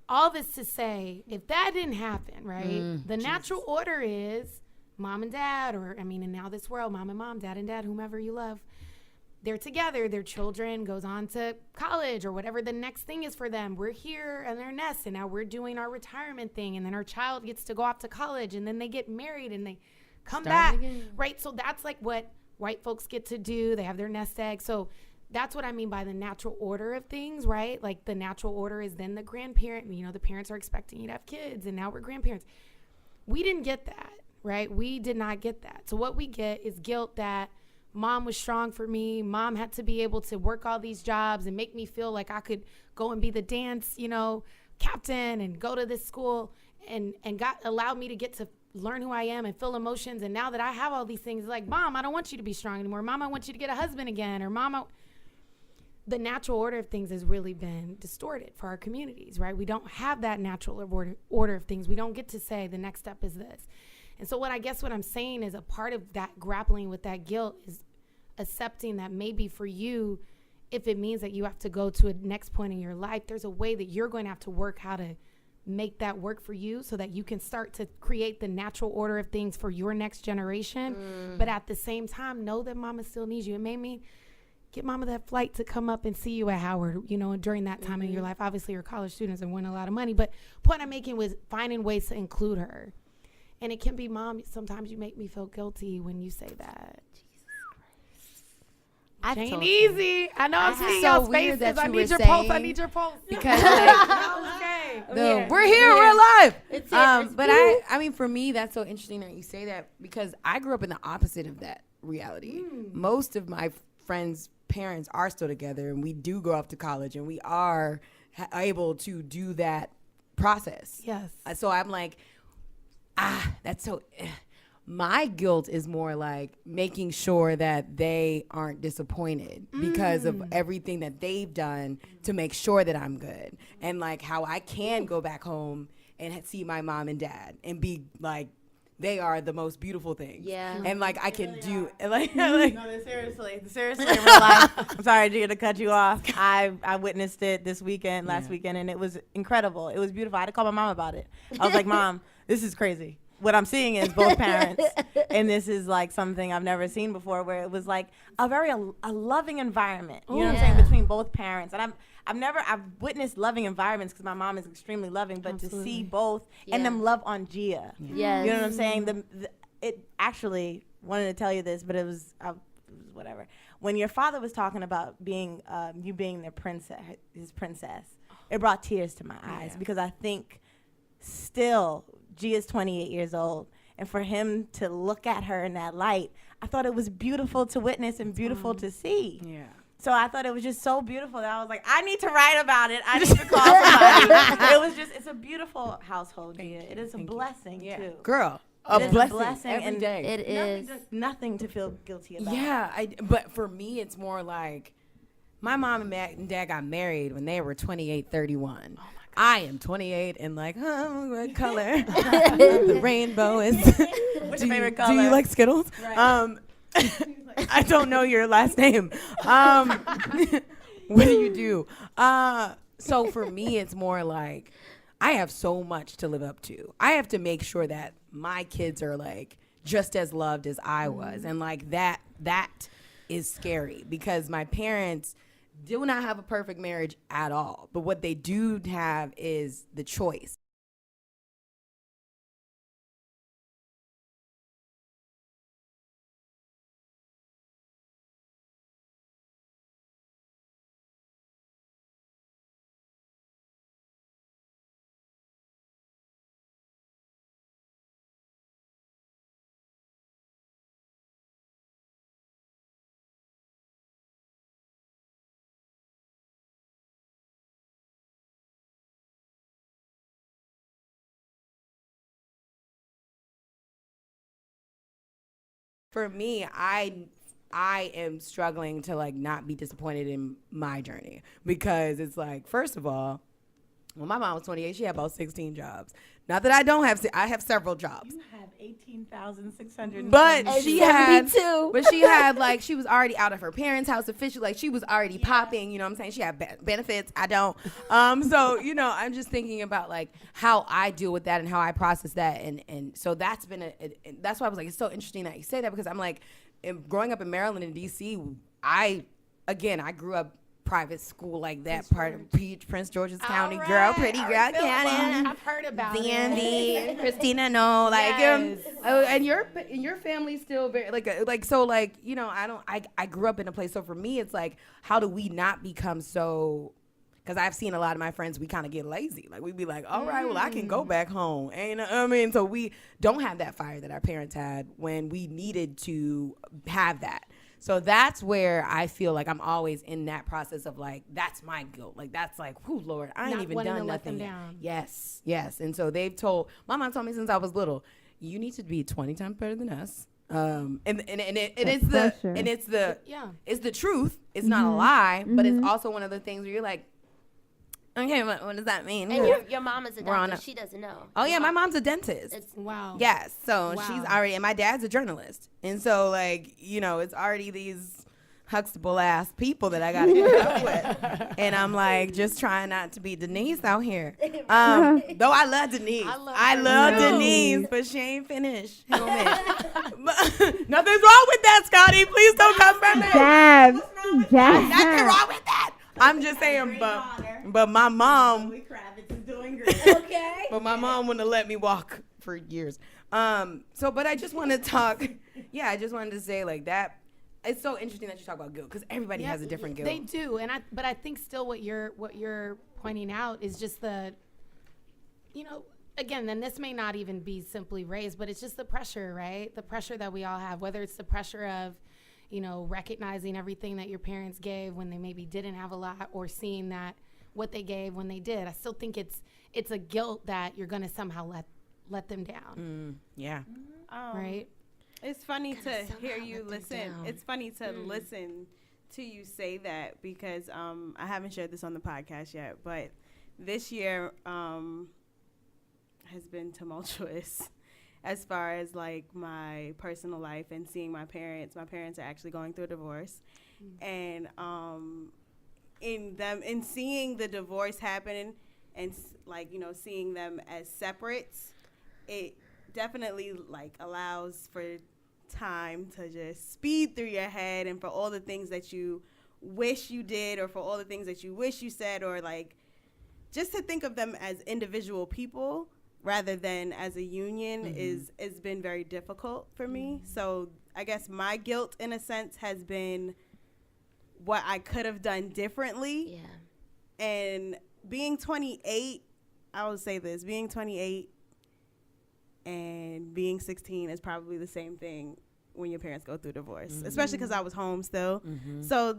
all this to say, if that didn't happen, right, the natural order is mom and dad, in now this world, mom and mom, dad and dad, whomever you love, they're together, their children goes on to college or whatever the next thing is for them. We're here in their nest, and now we're doing our retirement thing, and then our child gets to go off to college, and then they get married and they come back again. Right? So that's like what white folks get to do. They have their nest egg. So that's what I mean by the natural order of things, right? Like the natural order is then the grandparent, the parents are expecting you to have kids, and now we're grandparents. We didn't get that, right? We did not get that. So what we get is guilt that mom was strong for me. Mom had to be able to work all these jobs and make me feel like I could go and be the dance, captain and go to this school and allowed me to get to learn who I am and feel emotions. And now that I have all these things, like, Mom, I don't want you to be strong anymore. Mom, I want you to get a husband again. Or Mom, the natural order of things has really been distorted for our communities, right? We don't have that natural order of things. We don't get to say the next step is this. And so what I'm saying is a part of that grappling with that guilt is accepting that maybe for you, if it means that you have to go to a next point in your life, there's a way that you're going to have to work how to make that work for you so that you can start to create the natural order of things for your next generation. But at the same time, know that mama still needs you. It made me get mama that flight to come up and see you at Howard, during that time in your life. Obviously, you're college students and win a lot of money. But point I'm making was finding ways to include her. And it can be, Mom, sometimes you make me feel guilty when you say that. Ain't easy. I know I'm seeing y'all's faces. I need your pulse. Because we're here, we're alive. But for me, that's so interesting that you say that, because I grew up in the opposite of that reality. Most of my friends' parents are still together, and we do go off to college, and we are able to do that process. Yes. So I'm like, that's so. My guilt is more like making sure that they aren't disappointed because of everything that they've done to make sure that I'm good, and like how I can go back home and see my mom and dad and be like, they are the most beautiful things. Yeah. And like I can do no, seriously in real life. I'm sorry, Gia, to cut you off. I witnessed it this weekend, last weekend, and it was incredible. It was beautiful. I had to call my mom about it. I was like, Mom, this is crazy. What I'm seeing is both parents, and this is like something I've never seen before, where it was like a loving environment. You know what I'm saying, between both parents. And I've witnessed loving environments because my mom is extremely loving, but to see both and them love on Gia. Yes. You know what I'm saying? It actually wanted to tell you this, but it was whatever. When your father was talking about being you being their princess, his princess, it brought tears to my eyes because I think still Gia's 28 years old, and for him to look at her in that light, I thought it was beautiful to witness and beautiful to see. Yeah. So I thought it was just so beautiful that I was like, I need to write about it. I need to call somebody. It's a beautiful household, Gia. It is a blessing, too. Girl, a blessing every day. It is. Nothing to feel guilty about. Yeah, but for me, it's more like my mom and dad got married when they were 28, 31. Oh, I am 28 and like, what color? The rainbow is. What's your favorite color? Do you like Skittles? Right. I don't know your last name. What do you do? So for me, it's more like I have so much to live up to. I have to make sure that my kids are like just as loved as I was. And like that is scary because my parents do not have a perfect marriage at all. But what they do have is the choice. For me, I am struggling to like not be disappointed in my journey because it's like, first of all, when my mom was 28, she had about 16 jobs. Not that I don't have, I have several jobs. You have 18,600. But she had, 72. but she had like, she was already out of her parents' house officially. Like she was already popping, you know what I'm saying? She had benefits. I don't. So, you know, I'm just thinking about like how I deal with that and how I process that. And so that's been, that's why I was like, it's so interesting that you say that because I'm like, growing up in Maryland and DC, I grew up private school like that part of Prince George's County, girl, pretty girl, County. I've heard about Dandy, it. Christina, no, like, Yes. and your family's still very like so like you know I grew up in a place, so for me it's like how do we not become so. Because I've seen a lot of my friends, we kind of get lazy. Like, we'd be like, all right, well, I can go back home. And I mean, so we don't have that fire that our parents had when we needed to have that. So that's where I feel like I'm always in that process of like, that's my guilt. Like, that's like, whew, Lord, I ain't Not even wanting done to let them nothing yet. down. Yes. And so my mom told me since I was little, you need to be 20 times better than us. It's the truth. It's not a lie, but it's also one of the things where you're like, okay, what does that mean? And your mom is a We're on doctor. She doesn't know. Oh yeah, my mom's a dentist. Wow. Yes, so Wow. she's already, and my dad's a journalist, and so like you know, it's already these Huxtable ass people that I got to put up with, and I'm like just trying not to be Denise out here. Though I love Denise, I love Denise, but she ain't finished. But nothing's wrong with that, Scotty. Please don't come from me. Jab. Nothing wrong with that. I'm just saying, but my mom. Kravitz is doing great. Okay. But my mom wouldn't have let me walk for years. But I just want to talk. Yeah, I just wanted to say like that. It's so interesting that you talk about guilt because everybody has a different guilt. They do, but I think still what you're pointing out is just the, you know, again, then this may not even be simply raised, but it's just the pressure, right? The pressure that we all have, whether it's the pressure of, you know, recognizing everything that your parents gave when they maybe didn't have a lot, or seeing that what they gave when they did. I still think it's a guilt that you're gonna somehow let them down. Yeah. Right. It's funny to hear somehow you let them listen. down. It's funny to listen to you say that because I haven't shared this on the podcast yet, but this year has been tumultuous as far as like my personal life and seeing my parents. My parents are actually going through a divorce, and in seeing the divorce happen and like you know seeing them as separates, it definitely like allows for time to just speed through your head and for all the things that you wish you did or for all the things that you wish you said, or like just to think of them as individual people rather than as a union is been very difficult for me. So I guess my guilt in a sense has been what I could have done differently. Yeah. And being 28, I will say this, being 28 and being 16 is probably the same thing when your parents go through divorce, especially because I was home still. So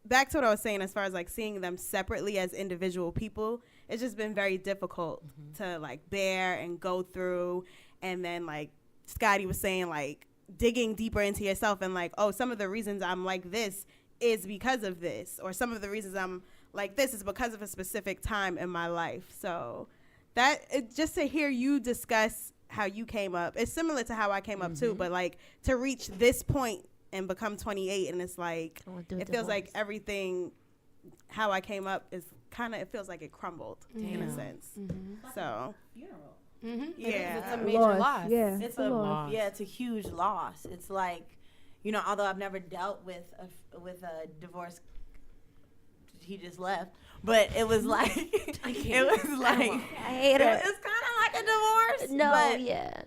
back to what I was saying, as far as like seeing them separately as individual people, it's just been very difficult to like bear and go through. And then like Scotty was saying, like digging deeper into yourself and like, oh, some of the reasons I'm like this is because of this, or some of the reasons I'm like this is because of a specific time in my life. So that just to hear you discuss how you came up, it's similar to how I came up too, but like to reach this point and become 28 and it's like it feels like everything how I came up is kind of, it feels like it crumbled in a sense. So Funeral. yeah, It's a major loss. Yeah, It's a a loss. yeah, it's a huge loss. It's like, you know, although I've never dealt with a divorce, he just left, but it was like it was like I hate her. it's kind of like a divorce. No, but, yeah.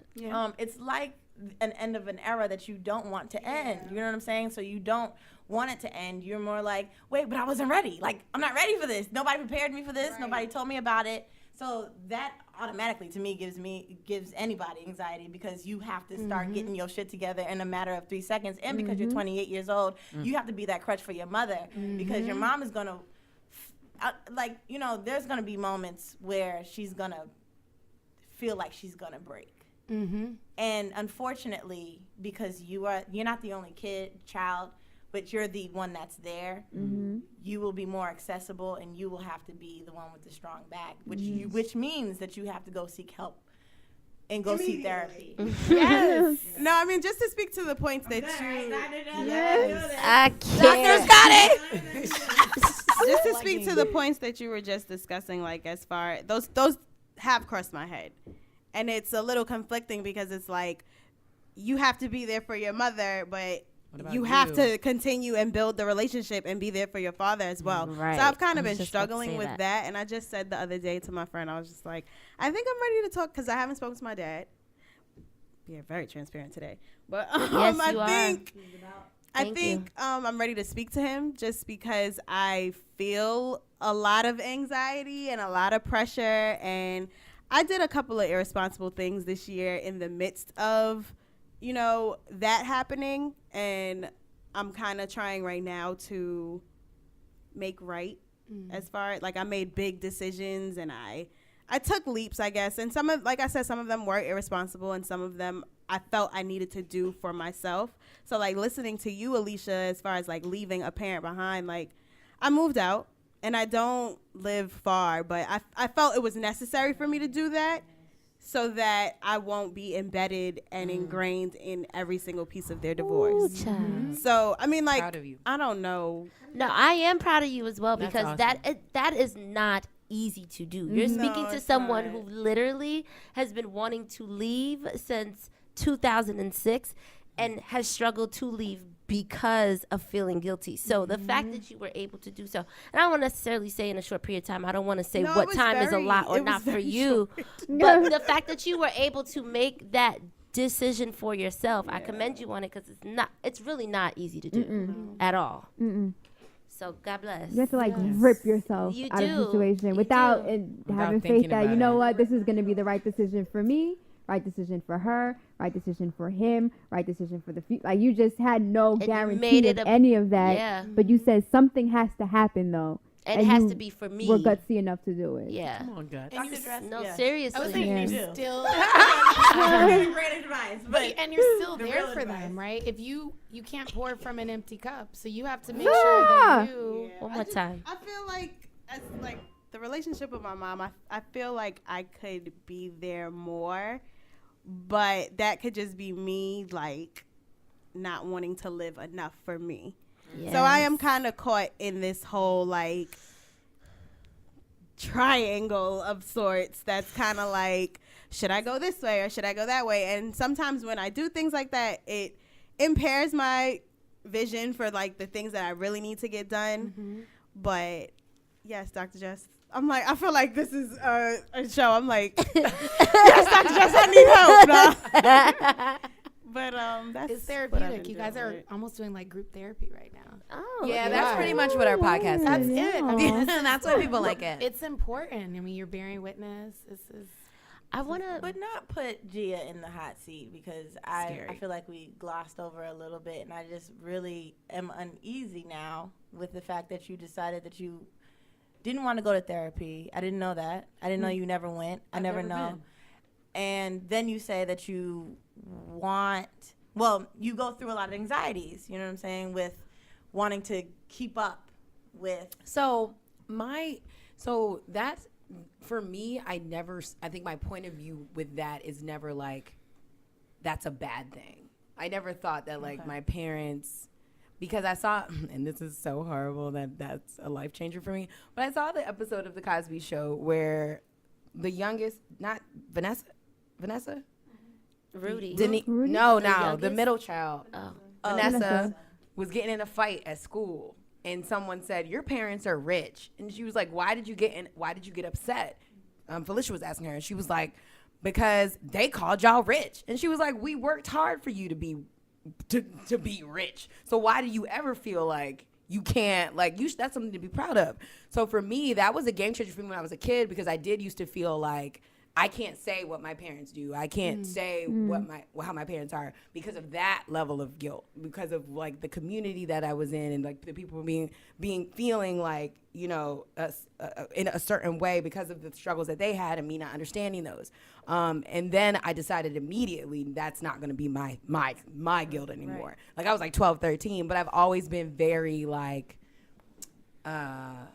it's like an end of an era that you don't want to end. You know what I'm saying? So you don't want it to end. You're more like, wait, but I wasn't ready. Like, I'm not ready for this. Nobody prepared me for this. Nobody told me about it. So that automatically to me gives anybody anxiety, because you have to start getting your shit together in a matter of 3 seconds. And because you're 28 years old, you have to be that crutch for your mother, because your mom is going to like, you know, there's going to be moments where she's going to feel like she's going to break. And unfortunately, because you're not the only child, but you're the one that's there, you will be more accessible, and you will have to be the one with the strong back, which means that you have to go seek help and go seek therapy. Yes. No, I mean, just to speak to the points that you... I can't. Just to speak to the points that you were just discussing, like, as far... Those have crossed my head. And it's a little conflicting because it's like, you have to be there for your mother, but... You have to continue and build the relationship and be there for your father as well. Right. So I've kind of been struggling with that. And I just said the other day to my friend, I was just like, I think I'm ready to talk because I haven't spoken to my dad. Yeah, very transparent today. But yes, I think I'm ready to speak to him just because I feel a lot of anxiety and a lot of pressure. And I did a couple of irresponsible things this year in the midst of that happening, and I'm kind of trying right now to make right as far like I made big decisions and I took leaps, I guess, and some of them were irresponsible and some of them I felt I needed to do for myself. So like listening to you, Alicia, as far as like leaving a parent behind, like I moved out and I don't live far, but I felt it was necessary for me to do that. So that I won't be embedded and ingrained in every single piece of their divorce. So, I mean, like, proud of you. I don't know. No, I am proud of you as well because awesome. that is not easy to do. You're speaking to someone who literally has been wanting to leave since 2006 and has struggled to leave because of feeling guilty. So the fact that you were able to do so, and I don't want to necessarily say in a short period of time, I don't want to say what time is a lot or not for you, but the fact that you were able to make that decision for yourself, I commend you on it because it's really not easy to do at all. So God bless. You have to like rip yourself out of the situation without having faith that, you know what, this is going to be the right decision for me. Right decision for her, right decision for him, right decision for the future. Like you just had no guarantee of any of that. Yeah. But you said something has to happen though. And it has to be for me. We're gutsy enough to do it. Yeah. Come on, guts. No, seriously. I was thinking you're still great advice, but and you're still there for them, right? If you can't pour from an empty cup, so you have to make sure that you. One more time. I feel like as like the relationship with my mom, I feel like I could be there more. But that could just be me, like, not wanting to live enough for me. Yes. So I am kind of caught in this whole, like, triangle of sorts that's kind of like, should I go this way or should I go that way? And sometimes when I do things like that, it impairs my vision for, like, the things that I really need to get done. But, yes, DrJess. I'm like, I feel like this is a show. I'm like, yes, DrJess, I need help. No. But that's it's therapeutic. You guys are almost doing like group therapy right now. Oh, yeah, that's pretty much what our podcast is. That's it. I mean, that's why people like it. It's important. I mean, you're bearing witness. This is. I want to, but not put Gia in the hot seat because I feel like we glossed over a little bit, and I just really am uneasy now with the fact that you decided that you didn't want to go to therapy. I didn't know that. I didn't know you never went. I never know. And then you say that you you go through a lot of anxieties, you know what I'm saying, with wanting to keep up with. So that's, for me, I think my point of view with that is never like, that's a bad thing. I never thought that like my parents, because I saw, and this is so horrible that's a life changer for me, but I saw the episode of The Cosby Show where the youngest, not Vanessa? Rudy. No, the middle child, Vanessa, was getting in a fight at school, and someone said, "Your parents are rich," and she was like, "Why did you get upset?" Felicia was asking her, and she was like, "Because they called y'all rich," and she was like, "We worked hard for you to be rich. So why do you ever feel like you can't, like, that's something to be proud of?" So for me, that was a game changer for me when I was a kid, because I did used to feel like I can't say what my parents do. I can't say how my parents are because of that level of guilt, because of like the community that I was in and like the people feeling like, you know, in a certain way because of the struggles that they had and me not understanding those. And then I decided immediately that's not going to be my guilt anymore. Right. Like I was like 12, 13, but I've always been very like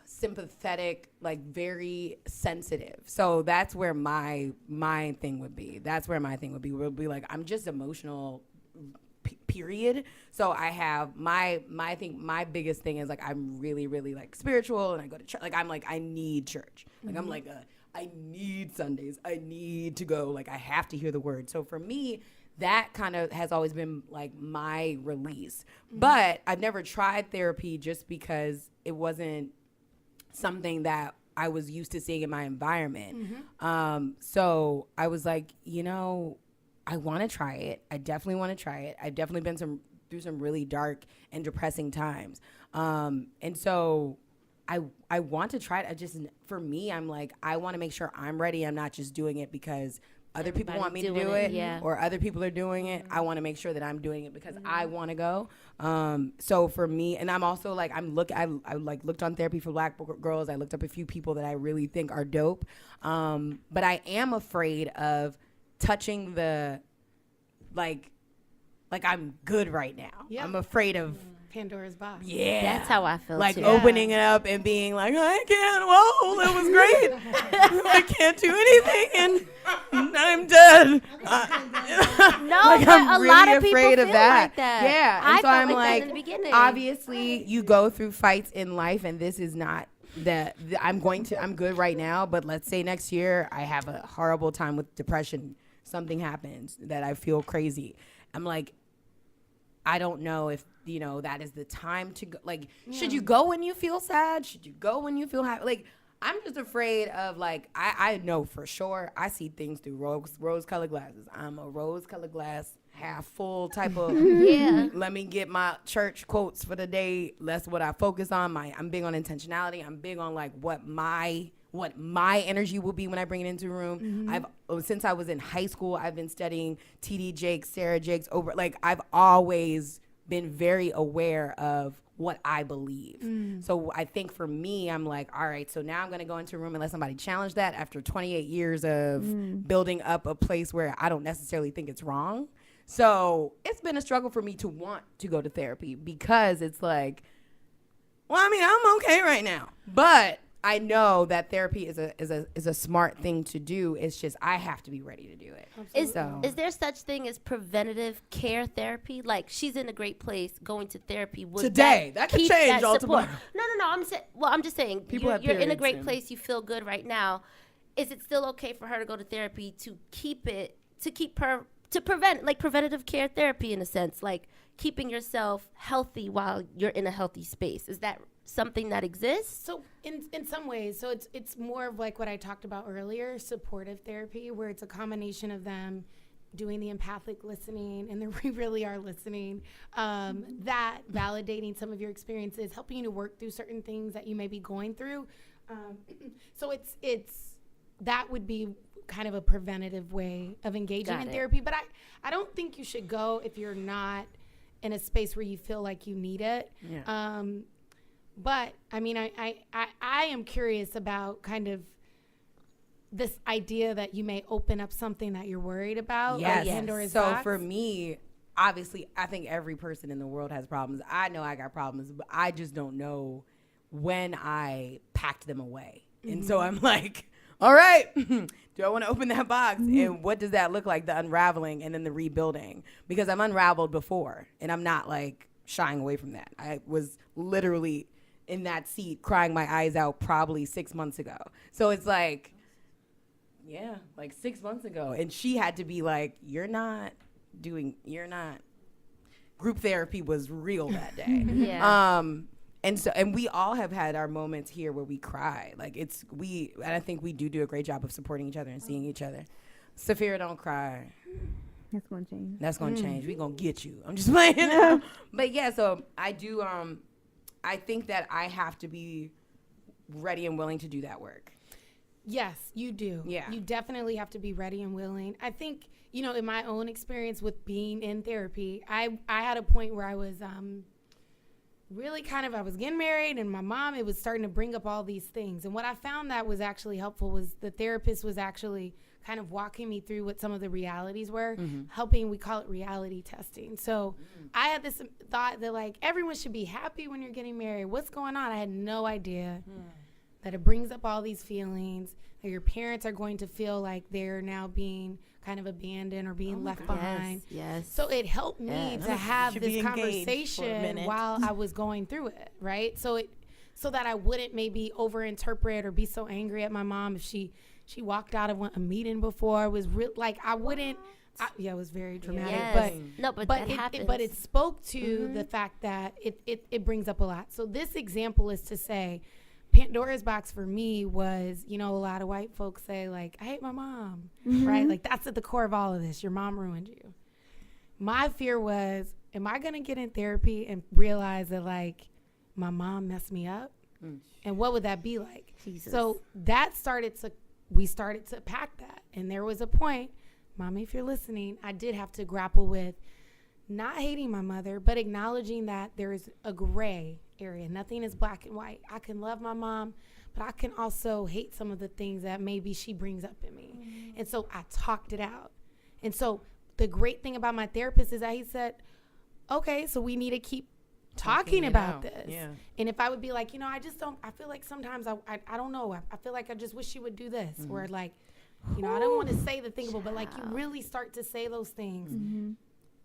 sympathetic, like very sensitive. So that's where my thing would be. That's where my thing would be. Would be like I'm just emotional. Period. So I have my thing. My biggest thing is like I'm really like spiritual, and I go to church. Like I'm like I need church. Like I'm like I need Sundays. I need to go. Like I have to hear the word. So for me, that kind of has always been like my release. But I've never tried therapy just because it wasn't something that I was used to seeing in my environment. So I was like, you know, I want to try it. I definitely want to try it. I've definitely been through some really dark and depressing times. And so I want to try it. I just, for me, I'm like, I want to make sure I'm ready. I'm not just doing it because other people want me to do it or other people are doing it. I want to make sure that I'm doing it because I want to go. So for me, and I'm also like, I like looked on Therapy for Black Girls. I looked up a few people that I really think are dope. But I am afraid of touching the, like I'm good right now. Yep. I'm afraid of Pandora's box. Yeah. That's how I feel like too. opening it up and being like, I can't, whoa, that was great. I can't do anything and I'm dead. No, like, but I'm a really lot of people afraid feel of that. like that. Yeah. I And so felt I'm like that like, in the beginning. obviously you go through fights in life and this is not I'm good right now, but let's say next year I have a horrible time with depression. Something happens that I feel crazy. I'm like, I don't know if, you know, that is the time to go. Like, should you go when you feel sad? Should you go when you feel happy? Like, I'm just afraid of, like, I know for sure I see things through rose-colored glasses. I'm a rose-colored glass, half full type of, let me get my church quotes for the day. That's what I focus on. I'm big on intentionality. I'm big on, like, what my energy will be when I bring it into a room. Since I was in high school, I've been studying T.D. Jakes, Sarah Jakes I've always been very aware of what I believe. So I think for me, I'm like, all right, so now I'm going to go into a room and let somebody challenge that after 28 years of building up a place where I don't necessarily think it's wrong. So it's been a struggle for me to want to go to therapy because it's like, well, I mean, I'm okay right now, but I know that therapy is a smart thing to do. It's just I have to be ready to do it. Is there such thing as preventative care therapy? Like she's in a great place going to therapy. Today that could change all tomorrow. No. I'm just saying you're in a great place. You feel good right now. Is it still okay for her to go to therapy to prevent like preventative care therapy in a sense, like keeping yourself healthy while you're in a healthy space? Is that something that exists? So in some ways, so it's more of like what I talked about earlier, supportive therapy, where it's a combination of them doing the empathic listening and we really are listening, that validating some of your experiences, helping you to work through certain things that you may be going through. So it's that would be kind of a preventative way of engaging in therapy. But I don't think you should go if you're not in a space where you feel like you need it. Yeah. But I mean, I am curious about kind of this idea that you may open up something that you're worried about. Yes. Like Pandora's so box. For me, obviously, I think every person in the world has problems. I know I got problems, but I just don't know when I packed them away. And so I'm like, all right, do I want to open that box? And what does that look like, the unraveling and then the rebuilding? Because I'm unraveled before, and I'm not like shying away from that. I was literally in that seat crying my eyes out probably 6 months ago. So it's like, yeah, like 6 months ago. And she had to be like, you're not. Group therapy was real that day. And we all have had our moments here where we cry. Like and I think we do a great job of supporting each other and seeing each other. Saphira, don't cry. That's going to change. That's going to change. We're going to get you. I'm just playing. But yeah, so I do, I think that I have to be ready and willing to do that work. Yes, you do. Yeah. You definitely have to be ready and willing. I think, you know, in my own experience with being in therapy, I had a point where I was really I was getting married, and my mom, it was starting to bring up all these things. And what I found that was actually helpful was the therapist was actually kind of walking me through what some of the realities were, helping, we call it reality testing. So I had this thought that like everyone should be happy when you're getting married. What's going on? I had no idea that it brings up all these feelings, that your parents are going to feel like they're now being kind of abandoned or being left behind. Yes. So it helped me to have Should this be engaged for a conversation minute. while I was going through it, right? So that I wouldn't maybe overinterpret or be so angry at my mom if she walked out of a meeting before. It was real, like I wouldn't. It was very dramatic, Yes. No, but that happens. But it spoke to the fact that it brings up a lot. So this example is to say, Pandora's box for me was, you know, a lot of white folks say like, I hate my mom, right? Like that's at the core of all of this. Your mom ruined you. My fear was, am I going to get in therapy and realize that like my mom messed me up? And what would that be like? Jesus. So we started to pack that. And there was a point, Mommy, if you're listening, I did have to grapple with not hating my mother, but acknowledging that there is a gray area. Nothing is black and white. I can love my mom, but I can also hate some of the things that maybe she brings up in me. And so I talked it out. And so the great thing about my therapist is that he said, okay, so we need to keep talking about this. Yeah. And if I would be like, you know, I just don't, I feel like sometimes I don't know. I feel like I just wish she would do this. Or like, you know, I don't want to say the thing, but like you really start to say those things.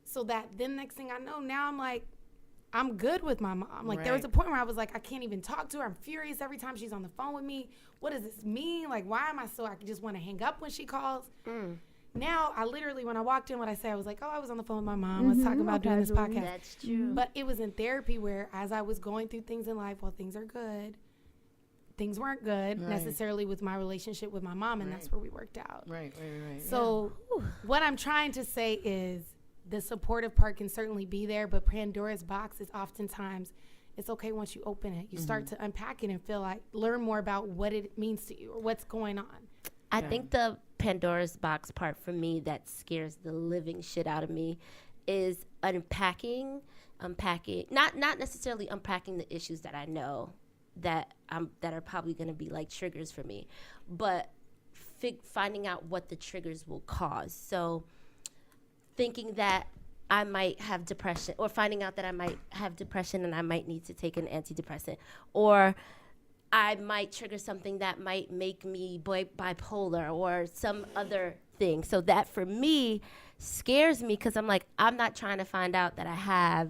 So that then next thing I know, now I'm like, I'm good with my mom. Like there was a point where I was like, I can't even talk to her. I'm furious every time she's on the phone with me. What does this mean? Like, why am I so, I just want to hang up when she calls? Now, I literally, when I walked in, what I said, I was like, oh, I was on the phone with my mom. Let's talk about doing this podcast. That's true. But it was in therapy where as I was going through things in life, well, things are good. Things weren't good necessarily with my relationship with my mom, and that's where we worked out. Right. So what I'm trying to say is the supportive part can certainly be there, but Pandora's box is oftentimes, it's okay once you open it. You start to unpack it and feel like, learn more about what it means to you or what's going on. I think the Pandora's box part for me that scares the living shit out of me is unpacking, not necessarily unpacking the issues that I know that are probably going to be like triggers for me, but finding out what the triggers will cause. So thinking that I might have depression, or finding out that I might have depression and I might need to take an antidepressant, or I might trigger something that might make me bipolar or some other thing. So that for me scares me because I'm like, I'm not trying to find out that I have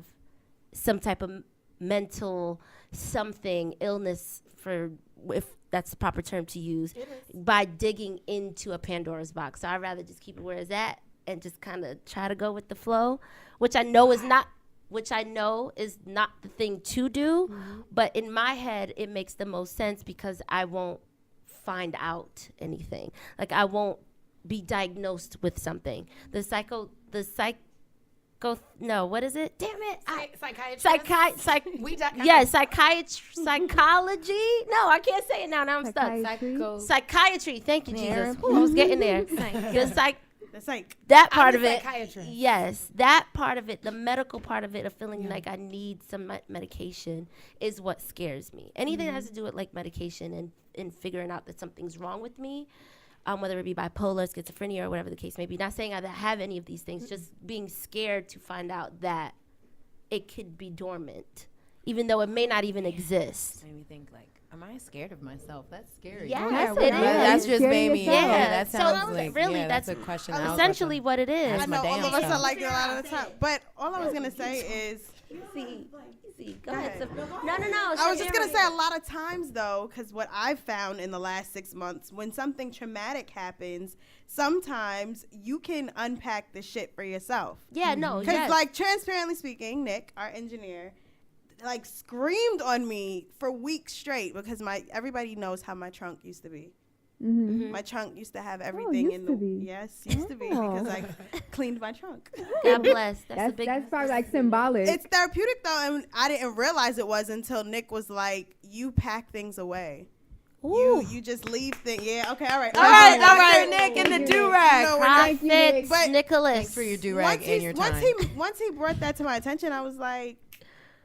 some type of mental something, illness, for if that's the proper term to use, by digging into a Pandora's box. So I'd rather just keep it where it's at and just kind of try to go with the flow, which I know is not the thing to do, but in my head, it makes the most sense because I won't find out anything. Like I won't be diagnosed with something. What is it? Damn it. Psychology. No, I can't say it now. Now I'm stuck. Psychiatry. Thank you, Jesus. I was getting there. That part of it. Yes, that part of it, the medical part of it, of feeling like I need some medication is what scares me. Anything that has to do with like medication and figuring out that something's wrong with me, whether it be bipolar, schizophrenia, or whatever the case may be. Not saying I have any of these things, just being scared to find out that it could be dormant, even though it may not even exist. Made me think like, am I scared of myself? That's scary. Yes, it is. That's just made me. yourself. That sounds so like really that's a question. Essentially what it is. I know all of us are like that a lot of the time, but all I was gonna say is, Go ahead. No. I was just gonna say a lot of times though, because what I've found in the last 6 months, when something traumatic happens, sometimes you can unpack the shit for yourself. Yeah, no. Because like transparently speaking, Nick, our engineer, like screamed on me for weeks straight because everybody knows how my trunk used to be. My trunk used to have everything used to be because I cleaned my trunk. God bless. That's probably like symbolic. It's therapeutic though, and I didn't realize it was until Nick was like, "You pack things away." You just leave things. Yeah. Okay. All right. All right, Nick and the do-rag. No, Profit But- Nicholas. Thanks for your do-rag and your time. Once he brought that to my attention, I was like,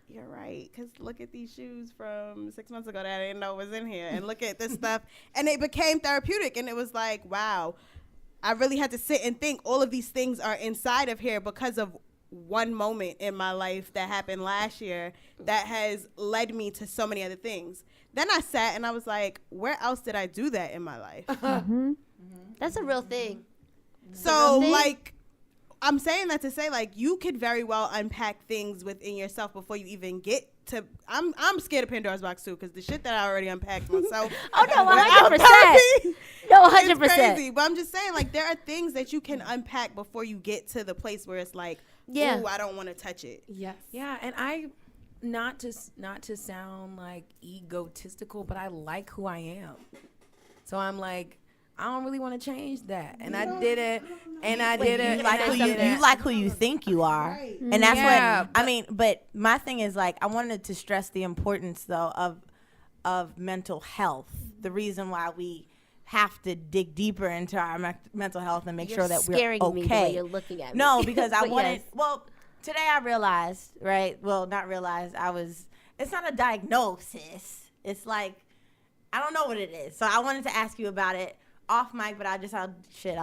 you're right. Because look at these shoes from 6 months ago that I didn't know was in here. And look at this stuff. And it became therapeutic. And it was like, wow, I really had to sit and think all of these things are inside of here because of one moment in my life that happened last year that has led me to so many other things. Then I sat and I was like, where else did I do that in my life? That's a real thing. So, like, I'm saying that to say, like, you could very well unpack things within yourself before you even get to. I'm scared of Pandora's box too, because the shit that I already unpacked myself. Oh no, without 100%. therapy, No, it's 100%. crazy. But I'm just saying, like, there are things that you can unpack before you get to the place where it's like, Yeah. ooh, I don't want to touch it. Yes. Yeah, and I, not to sound like egotistical, but I like who I am. So I'm like, I don't really want to change that, and I did it, and I did it. You like who you like who you think you are, Right. and that's Yeah, what I mean. But my thing is, like, I wanted to stress the importance though of mental health. The reason why we have to dig deeper into our mental health and make You're sure that we're scaring me the way okay. you're looking at me. No, because I But wanted. yes. Well, today I realized, right? Well, not realized. It's not a diagnosis. It's like, I don't know what it is. So I wanted to ask you about it off mic, but I'll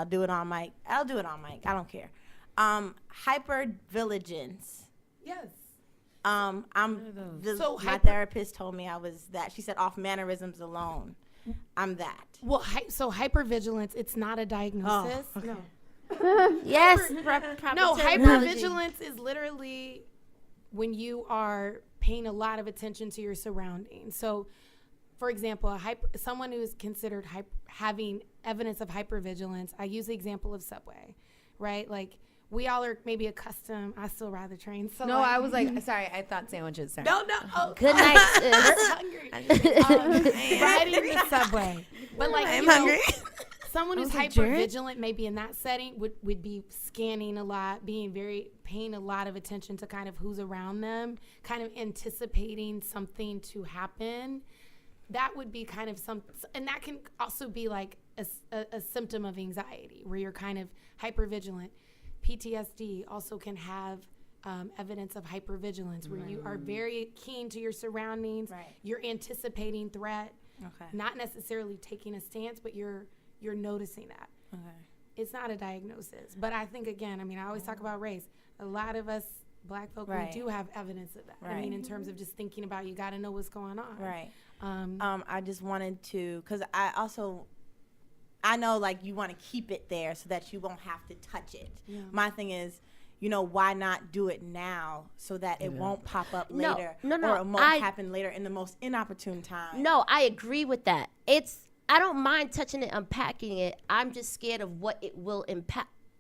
do it on mic. I'll do it on mic. I don't care. Hypervigilance. Yes. My therapist told me I was that. She said off mannerisms alone, I'm that. Well, so hypervigilance, it's not a diagnosis. Oh, okay. No. Yes. No, hypervigilance is literally when you are paying a lot of attention to your surroundings. So, for example, someone who is considered having evidence of hypervigilance, I use the example of Subway, right? Like, we all are maybe accustomed. I still rather train. So No, I was like, sorry, I thought sandwiches. Sorry. no. Oh, Good night, I'm sis. hungry. Riding the Subway. But like, I'm you know, hungry. someone who's like, hyper Jared? vigilant, maybe in that setting, would be scanning a lot, paying a lot of attention to kind of who's around them, kind of anticipating something to happen. That would be kind of and that can also be like a symptom of anxiety, where you're kind of hyper vigilant. PTSD also can have evidence of hypervigilance, where you are very keen to your surroundings. Right. You're anticipating threat, Okay. not necessarily taking a stance, but you're noticing that. Okay. It's not a diagnosis, but I think, again, I mean, I always talk about race. A lot of us Black folk, Right. we do have evidence of that. I Right. mean, in terms of just thinking about, you got to know what's going on. Right. I just wanted to, because I know, like, you want to keep it there so that you won't have to touch it. Yeah. My thing is, why not do it now so that it won't pop up No, later, no, or it won't happen later in the most inopportune time. No, I agree with that. I don't mind touching it, unpacking it. I'm just scared of what it will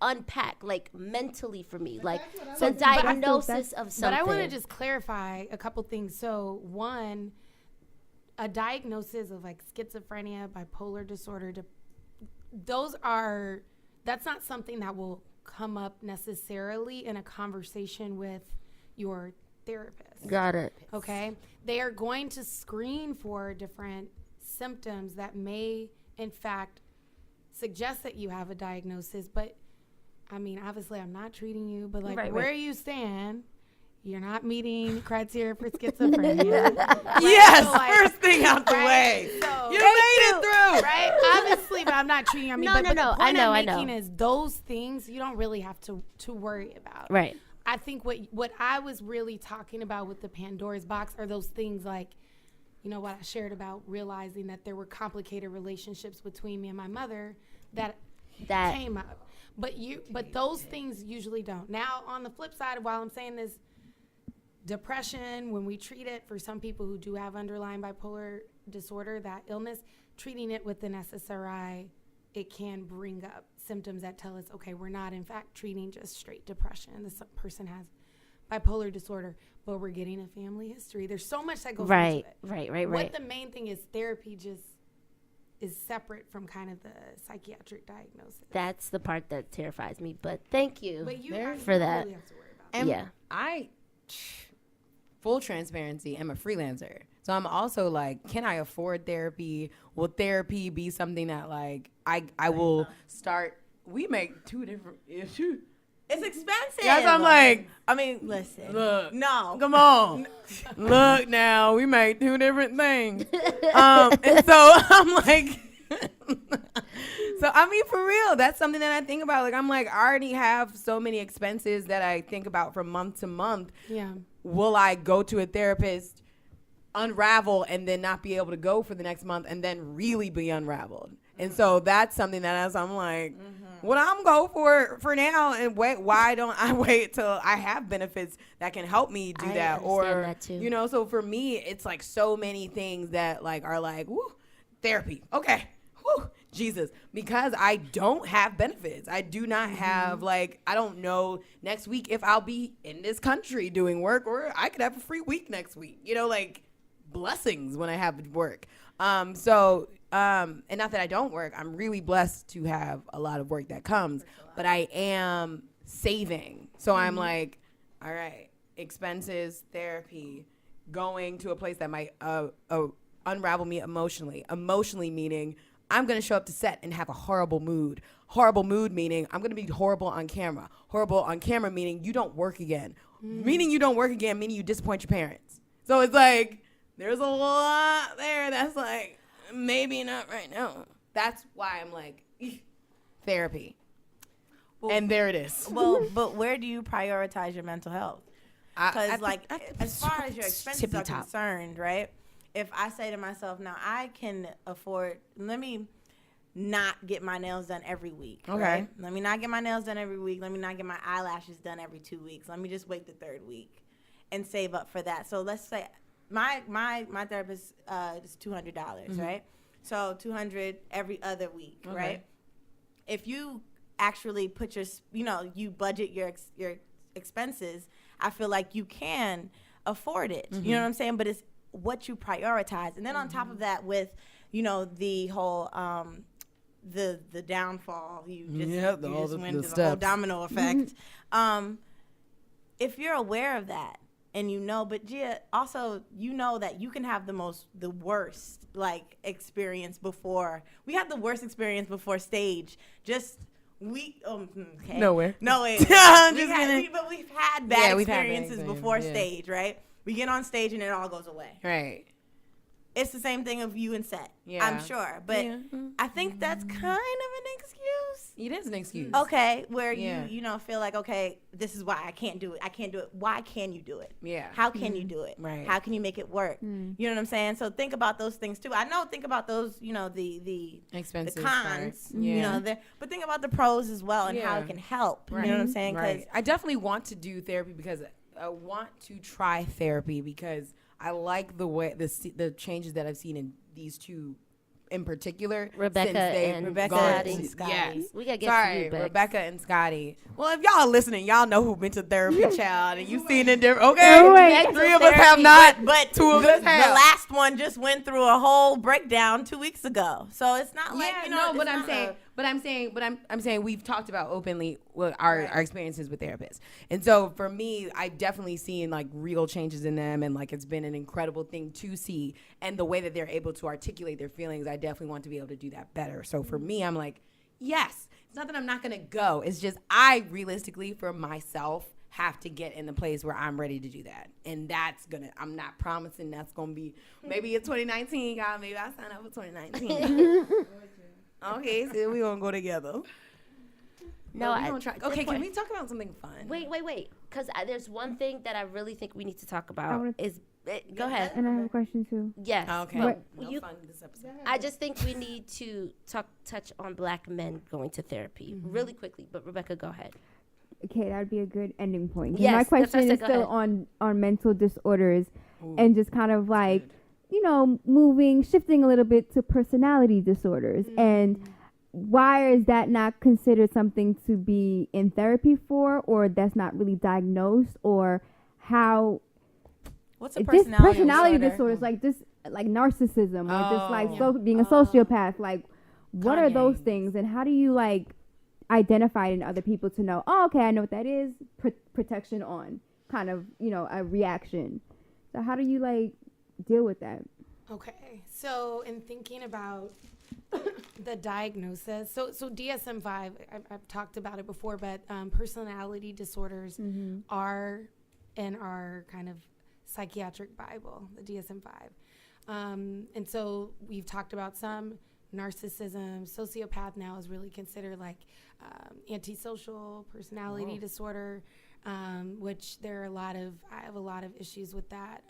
unpack, like, mentally for me, like the diagnosis of something. But I want to just clarify a couple things. So, one, a diagnosis of like schizophrenia, bipolar disorder, that's not something that will come up necessarily in a conversation with your therapist. Got it. Okay? They are going to screen for different symptoms that may, in fact, suggest that you have a diagnosis. But, I mean, obviously, I'm not treating you, but, like, where you stand, you're not meeting criteria for schizophrenia. Right? Yes, So, like, first thing out the right? way. So, You made it through. right? Obviously, but I'm not treating you. I mean, No, but no, the point I I'm know. making is those things you don't really have to worry about. Right. I think what I was really talking about with the Pandora's box are those things like, what I shared about realizing that there were complicated relationships between me and my mother that came up. But those things usually don't. Now, on the flip side, while I'm saying this, depression, when we treat it, for some people who do have underlying bipolar disorder, that illness, treating it with an SSRI, it can bring up symptoms that tell us, okay, we're not in fact treating just straight depression. This person has bipolar disorder, but we're getting a family history. There's so much that goes into it. Right. What the main thing is, therapy just is separate from kind of the psychiatric diagnosis. That's the part that terrifies me. But thank you But you for that. really have to worry about And Yeah. I, full transparency, am a freelancer. So I'm also like, can I afford therapy? Will therapy be something that like I will start? We make two different issues. It's expensive. Yes, I'm like, I mean, listen. look, No. come on, look now, we make two different things. And so I'm like, so I mean, for real, that's something that I think about. Like, I'm like, I already have so many expenses that I think about from month to month. Yeah. Will I go to a therapist, unravel, and then not be able to go for the next month, and then really be unraveled? And so that's something that as I'm like, what I'm go for now, and wait, why don't I wait till I have benefits that can help me do I that? understand Or that too. you know, so for me, it's like so many things that like are like, woo, therapy, okay, woo, Jesus, because I don't have benefits. I do not have like, I don't know next week if I'll be in this country doing work, or I could have a free week next week. You know, like blessings when I have work. And not that I don't work, I'm really blessed to have a lot of work that comes, but I am saving. So I'm like, all right, expenses, therapy, going to a place that might unravel me emotionally. Emotionally meaning I'm going to show up to set and have a horrible mood. Horrible mood meaning I'm going to be horrible on camera. Horrible on camera meaning you don't work again. Meaning you don't work again, meaning you disappoint your parents. So it's like, there's a lot there that's like, maybe not right now. That's why I'm like, therapy. Well, and there it is. Well, but where do you prioritize your mental health? Because, like, as far as your expenses tippy are top. concerned, right? If I say to myself, now I can afford, let me not get my nails done every week. Okay. Right? Let me not get my nails done every week. Let me not get my eyelashes done every 2 weeks. Let me just wait the third week and save up for that. So let's say my therapist is $200, right? So $200 every other week, right? If you actually put your, you budget your expenses, I feel like you can afford it. You know what I'm saying? But it's what you prioritize. And then on top of that, with, the whole the downfall, you just went to the whole domino effect. If you're aware of that, and but Gia, also, that you can have the worst like experience before. We had the worst experience before stage. Nowhere. No way. But we've had bad experiences before stage, right? We get on stage and it all goes away. Right. It's the same thing of you and set. Yeah. I'm sure. But I think that's kind of an excuse. It is an excuse. Okay, where you feel like, okay, this is why I can't do it. I can't do it. Why can you do it? Yeah. How can you do it? Right. How can you make it work? You know what I'm saying? So think about those things too. Think about those, the expenses, the cons, right. but think about the pros as well and how it can help. Right. You know what I'm saying? Right. I definitely want to do therapy because I want to try therapy because I like the way the changes that I've seen in these two in particular. Rebecca and Scotty. Yes. We gotta get to you, Bex. Rebecca and Scotty. Well, if y'all listening, y'all know who been to therapy, child, and you've seen it different. Okay, three of us have not, but two of us have. The last one just went through a whole breakdown 2 weeks ago, so it's not like I'm saying we've talked about openly our experiences with therapists, and so for me, I've definitely seen like real changes in them, and like it's been an incredible thing to see, and the way that they're able to articulate their feelings, I definitely want to be able to do that better. So for me, I'm like, yes, it's not that I'm not gonna go. It's just I realistically for myself have to get in the place where I'm ready to do that, and I'm not promising that's gonna be maybe it's 2019, y'all. Maybe I sign up for 2019. Okay, so we gonna go together. No, we gonna try. Okay, can we talk about something fun? Wait. Because there's one thing that I really think we need to talk about. Go ahead. And I have a question too. Yes. Okay. But No fun this episode. I just think we need to touch on Black men going to therapy really quickly. But Rebecca, go ahead. Okay, that would be a good ending point. Yes, my question is go still ahead. on mental disorders and just kind of like, shifting a little bit to personality disorders. And why is that not considered something to be in therapy for, or that's not really diagnosed, or how? What's a personality disorder is like just like narcissism or just like being a sociopath. Like, what are those things, and how do you like identify it in other people to know? Oh, okay, I know what that is. Protection on kind of a reaction. So how do you like deal with that? Okay, so in thinking about the diagnosis, so DSM-5, I've talked about it before, but personality disorders are in our kind of psychiatric Bible, the DSM-5. And so we've talked about some narcissism. Sociopath now is really considered like antisocial personality disorder, which there are I have a lot of issues with that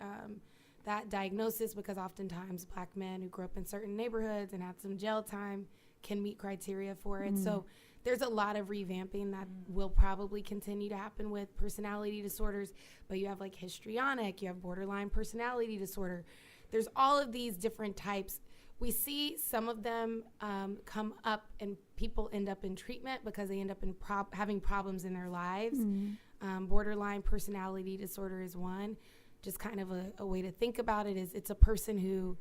diagnosis, because oftentimes Black men who grew up in certain neighborhoods and had some jail time can meet criteria for it. So there's a lot of revamping that will probably continue to happen with personality disorders, but you have like histrionic, you have borderline personality disorder. There's all of these different types. We see some of them come up and people end up in treatment because they end up in having problems in their lives. Borderline personality disorder is one. Just kind of a way to think about it is it's a person who,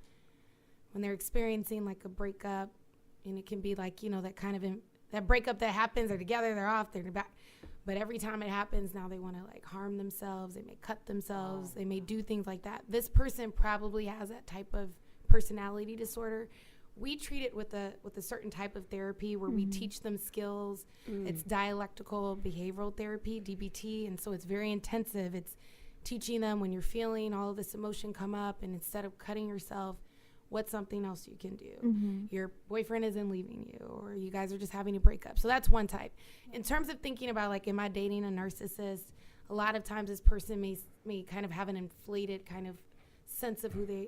when they're experiencing like a breakup, and it can be like, that kind of that breakup that happens, they're together, they're off, they're back. But every time it happens, now they want to like harm themselves. They may cut themselves. They may do things like that. This person probably has that type of personality disorder. We treat it with a certain type of therapy where we teach them skills. It's dialectical behavioral therapy, DBT, and so it's very intensive. It's teaching them when you're feeling all of this emotion come up, and instead of cutting yourself, what's something else you can do? Your boyfriend isn't leaving you, or you guys are just having a breakup. So that's one type. In terms of thinking about like, am I dating a narcissist? A lot of times this person may kind of have an inflated kind of sense of who they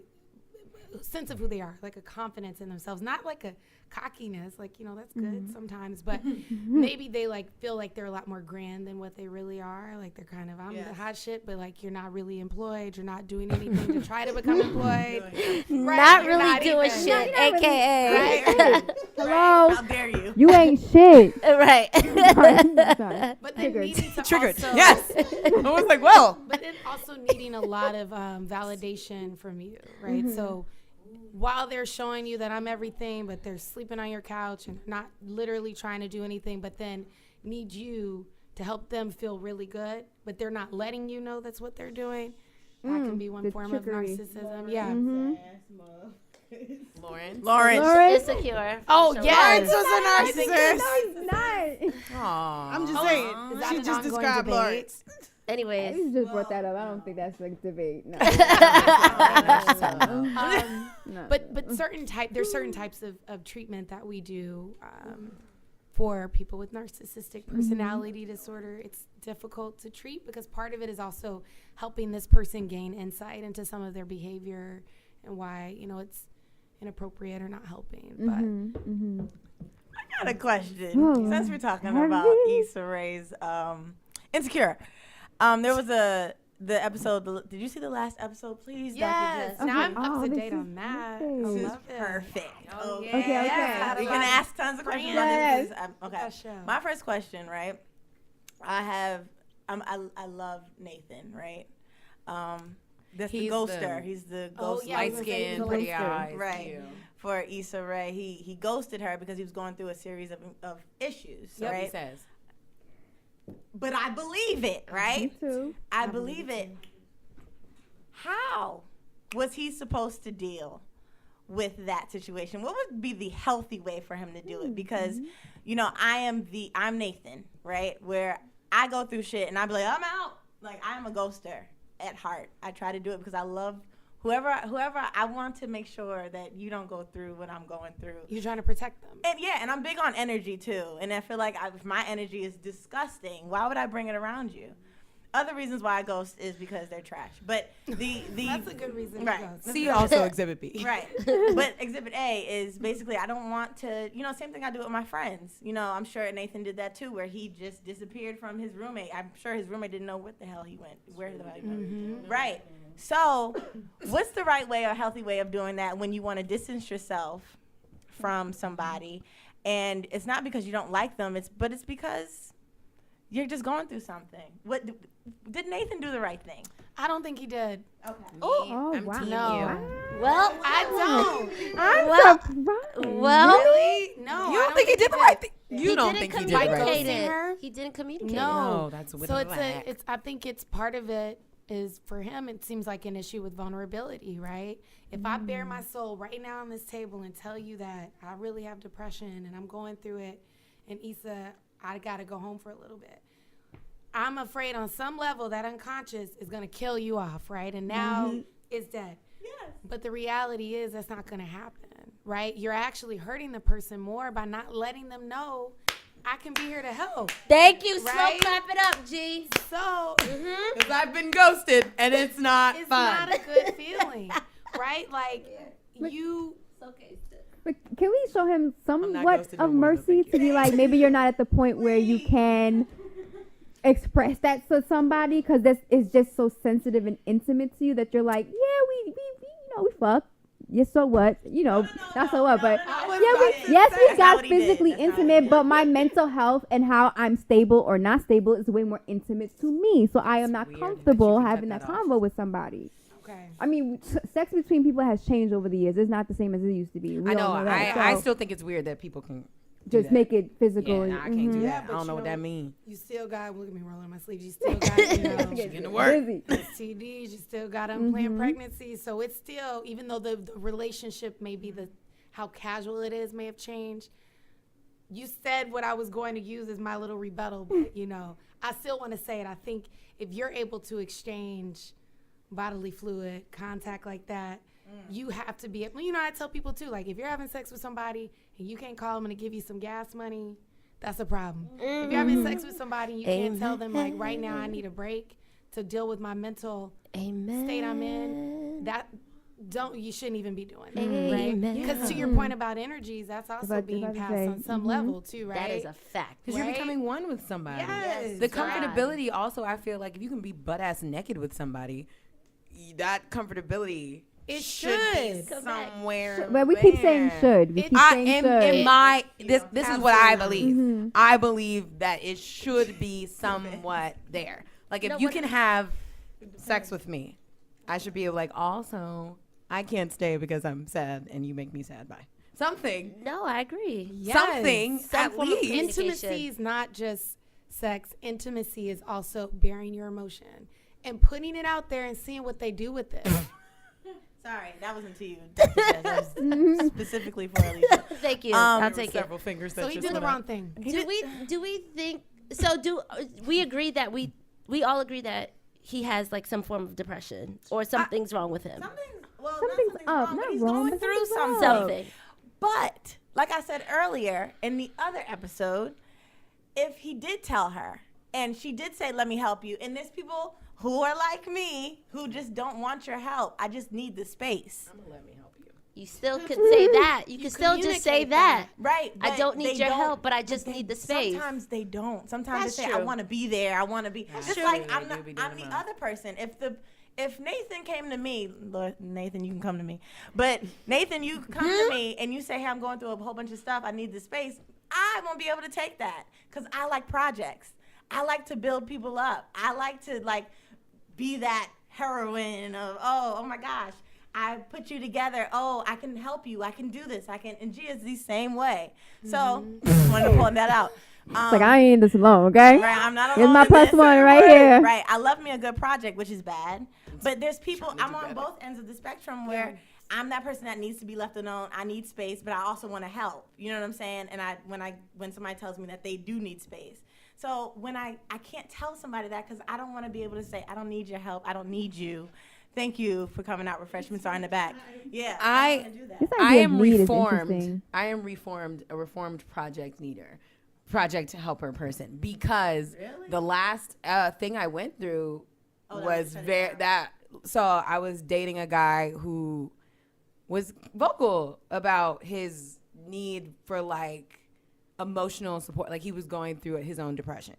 are, like a confidence in themselves, not like a cockiness, like, that's good sometimes, but maybe they like feel like they're a lot more grand than what they really are. Like they're kind of, I'm the hot shit, but like you're not really employed. You're not doing anything to try to become employed. Not really doing shit, AKA. Right. Hello. How dare you? You ain't shit. Right. Sorry. But then needing to Triggered. also, Yes. I was like, well. but then also needing a lot of validation from you, right? So while they're showing you that I'm everything, but they're sleeping on your couch and not literally trying to do anything, but then need you to help them feel really good, but they're not letting you know that's what they're doing. That can be one form trickery. of narcissism. Yeah. Lawrence. Insecure. Oh, Sure. yes. Lawrence was a narcissist. No, he's not. Aw. I'm just Is saying. that She an just ongoing described debate? Lawrence. Anyways. You just brought that up. I don't think that's like debate. No. No. But there's certain types of treatment that we do for people with narcissistic personality disorder. It's difficult to treat because part of it is also helping this person gain insight into some of their behavior and why it's inappropriate or not helping. I got a question. Oh, Since we're talking heavy. about Issa Rae's Insecure, there was the episode. Did you see the last episode? Please, Yes. Dr. Jess. Now I'm Oh, up to this date is on that. perfect. I This is love it. perfect. Okay. We're gonna ask tons of questions. Yes. Okay. That show. My first question, right? I love Nathan, right? That's the He's ghoster. the- He's the Oh, ghost. yeah, I was Light gonna say he's skin, the pretty ghoster. eyes. Right. cute. For Issa Rae. He ghosted her because he was going through a series of issues, Yep, he right? says. But I believe it, Me right? too. I believe it. How was he supposed to deal with that situation? What would be the healthy way for him to do it? Because, I'm Nathan, right? Where I go through shit and I be like, I'm out. Like, I'm a ghoster at heart. I try to do it because I love whoever I want to make sure that you don't go through what I'm going through. You're trying to protect them. And I'm big on energy too. And I feel like if my energy is disgusting, why would I bring it around you? Other reasons why I ghost is because they're trash. But the That's a good reason right. to ghost. See also Exhibit B. Right. But Exhibit A is basically I don't want to, same thing I do with my friends. I'm sure Nathan did that too, where he just disappeared from his roommate. I'm sure his roommate didn't know what the hell he went, where the hell he went. Right. So what's the right way or healthy way of doing that when you want to distance yourself from somebody? And it's not because you don't like them, but it's because you're just going through something. Did Nathan do the right thing? I don't think he did. Okay. Oh, I'm wow. team No. you. Well, I don't. I'm Well- surprised. well, Really? No. You I don't think he did the right thing? You don't think he did the right communicate thing? her? He didn't communicate. No. No, that's what So it's like. I think it's part of it. is for him, it seems like an issue with vulnerability, right? If I bare my soul right now on this table and tell you that I really have depression and I'm going through it, and Issa, I got to go home for a little bit. I'm afraid on some level that unconscious is going to kill you off, right? And now it's dead. Yes. But the reality is that's not going to happen, right? You're actually hurting the person more by not letting them know I can be here to help. Thank you. Right? Slow clap it up, G. So Because I've been ghosted and it's not it's fun. not a good feeling, right? Like you. But can we show him not somewhat ghosted no of more, though, mercy thank to be like, maybe you're not at the point where you can express that to somebody because this is just so sensitive and intimate to you that you're like, yeah, we fuck. Yes, so what? Not so what, but we That's got not what he did. physically That's not what he intimate, did. but my mental health and how I'm stable or not stable is way more intimate to me. So I am not weird that comfortable you can having cut that that off. convo with somebody. Okay. I mean, sex between people has changed over the years. It's not the same as it used to be. We I all know. that. I So still think it's weird that people can do just that. make it physical. Yeah, nah, I can't do Mhm. Yeah, that. I but don't you know what know- that means. You still got, look at me rolling my sleeves. You still got, Getting to work. Busy. STDs. You still got unplanned pregnancies. So it's still, even though the relationship may be how casual it is may have changed. You said what I was going to use as my little rebuttal, but I still want to say it. I think if you're able to exchange bodily fluid, contact like that, you have to be, I tell people too, like if you're having sex with somebody and you can't call them and give you some gas money, that's a problem. If you're having sex with somebody and you can't tell them like right now I need a break to deal with my mental state I'm in, you shouldn't even be doing that, right? Because to your point about energies, that's also being passed on some level too, right? That is a fact. Because you're becoming one with somebody. Yes. The God. comfortability also, I feel like if you can be butt ass naked with somebody, that comfortability It should be should. somewhere. But we keep saying there. should. We keep saying should. This is what I believe. I believe that it should be somewhat there. Like if you can have sex with me, I should be like, also, I can't stay because I'm sad and you make me sad. Bye. Something. No, I agree. Something Some at form of least. communication. Intimacy is not just sex. Intimacy is also bearing your emotion and putting it out there and seeing what they do with it. Sorry, that wasn't to you, Dr. Jess. That was specifically for Alicia. Thank you. I'll take it. Several fingers that So he just did the went up. wrong thing. Do we think so? Do we agree that we all agree that he has like some form of depression or something's wrong with him? Something's up, but not he's wrong, going but through something's something. Something. But like I said earlier in the other episode, if he did tell her and she did say, "Let me help you," and there's people who are like me who just don't want your help. I just need the space. Let me help you. You still could say that. You could still just say communicate that. Right. I but don't need they your don't- help, but I but just they- need the space. Sometimes they don't. Sometimes That's they say, true. "I want to be there. I want to be." Just true. like They I'm do not. be doing I'm the them. other person. If Nathan came to me, Lord, Nathan, you can come to me. But Nathan, you come to me and you say, "Hey, I'm going through a whole bunch of stuff. I need the space." I won't be able to take that because I like projects. I like to build people up. I like to be that heroine of oh my gosh. I put you together. Oh, I can help you. I can do this. I can. And Gia's the same way. So, just wanted to point that out. It's like I ain't in this alone, okay? Right, I'm not alone. Here's my in plus this. one right here. Right, I love me a good project, which is bad. But there's people. I'm on both ends of the spectrum where I'm that person that needs to be left alone. I need space, but I also want to help. You know what I'm saying? And when somebody tells me that they do need space. So when I can't tell somebody that because I don't want to be able to say I don't need your help. I don't need you. Thank you for coming out. Refreshments are in the back. Yeah, I don't wanna do that. This I idea am of need is reformed. interesting. I am a reformed project helper person because the last thing I went through was so I was dating a guy who was vocal about his need for like emotional support. Like he was going through his own depression.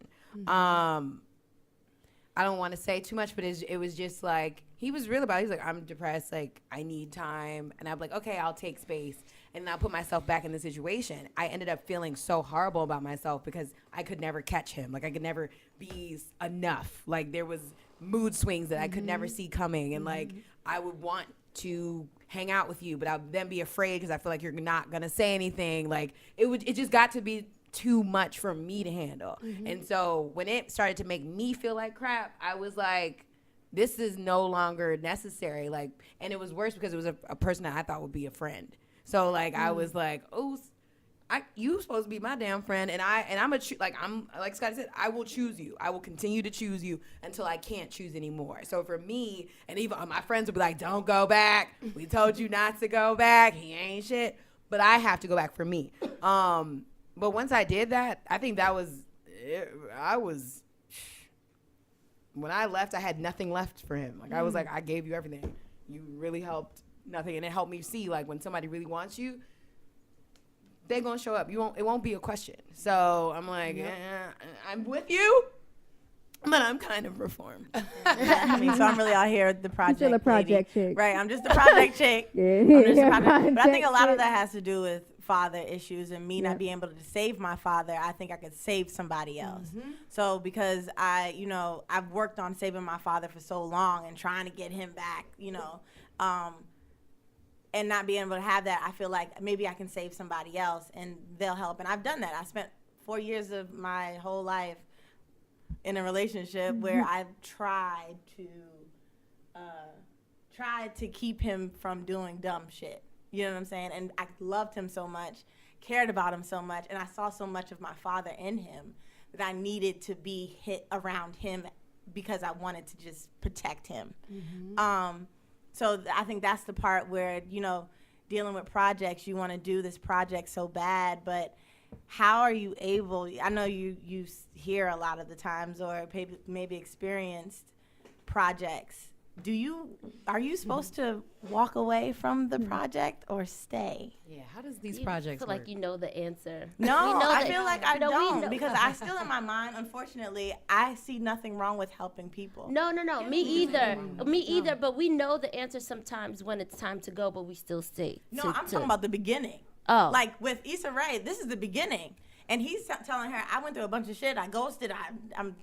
I don't want to say too much, but it was just like, he was real about it. He was like, I'm depressed, like, I need time. And I'm like, okay, I'll take space. And I'll put myself back in the situation. I ended up feeling so horrible about myself because I could never catch him. Like, I could never be enough. Like, there was mood swings that I could never see coming. And, like, I would want to hang out with you, but I'd then be afraid because I feel like you're not going to say anything. Like, it just got to be too much for me to handle. And so when it started to make me feel like crap, I was like, this is no longer necessary. Like, and it was worse because it was a person that I thought would be a friend. So like I was like, oh, you supposed to be my damn friend, and I'm like Scott said, I will choose you. I will continue to choose you until I can't choose anymore. So for me, and even my friends would be like, don't go back. We told you not to go back. He ain't shit. But I have to go back for me. But once I did that, I think that was it. When I left, I had nothing left for him. Like I was like, I gave you everything. You really helped nothing, and it helped me see like when somebody really wants you, they're gonna show up. It won't be a question. So I'm like, I'm with you, but I'm kind of reformed. I mean, so I'm really out here the project. You're the project lady. chick. Right? I'm just the project chick. Yeah. I'm just the project. But I think a lot Project of that has to do with father issues and me not being able to save my father. I think I could save somebody else. So because I've worked on saving my father for so long and trying to get him back, and not being able to have that, I feel like maybe I can save somebody else and they'll help. And I've done that. I spent 4 years of my whole life in a relationship where I've tried to keep him from doing dumb shit. You know what I'm saying? And I loved him so much, cared about him so much, and I saw so much of my father in him that I needed to be hit around him because I wanted to just protect him. So I think that's the part where, dealing with projects, you want to do this project so bad, but how are you able, I know you hear a lot of the times or maybe experienced projects. Are you supposed to walk away from the project or stay? Yeah, how does these You projects feel work? like you know the answer. No, I feel like I No, we don't know. because I still in my mind, unfortunately, I see nothing wrong with helping people. No, me either. Me either, but we know the answer sometimes when it's time to go, but we still stay. No, I'm talking about the beginning. Oh. Like with Issa Rae, this is the beginning. And he's telling her, I went through a bunch of shit. I ghosted. I'm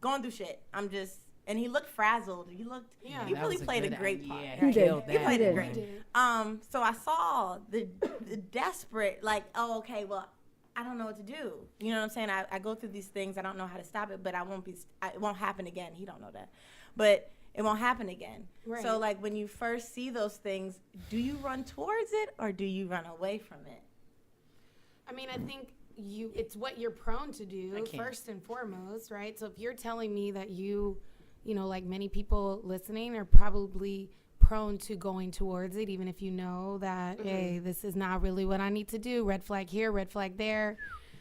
going through shit. And he looked frazzled. He really played a great part. Yeah, Right? he killed He that. played it He great. did. So I saw the desperate, like, oh, okay, well, I don't know what to do. You know what I'm saying? I go through these things. I don't know how to stop it, but it won't happen again. He don't know that. But it won't happen again. Right. So, like, when you first see those things, do you run towards it or do you run away from it? I mean, I think it's what you're prone to do I can't. first and foremost, right? So if you're telling me that you like many people listening are probably prone to going towards it, even if you know that, hey, this is not really what I need to do. Red flag here, red flag there.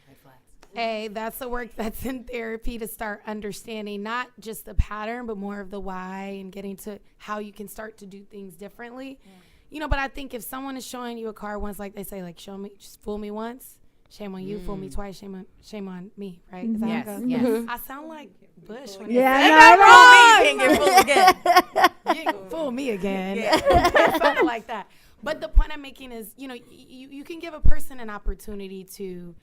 Red flags. Hey, that's the work that's in therapy to start understanding not just the pattern, but more of the why and getting to how you can start to do things differently. But I think if someone is showing you a car once, like they say, like, show me, just fool me once, shame on you, fool me twice, shame on me, right? Is that how it goes? Yes. I sound like Bush when You can't get fooled again. you can fool me again. Something like that. But the point I'm making is, you can give a person an opportunity to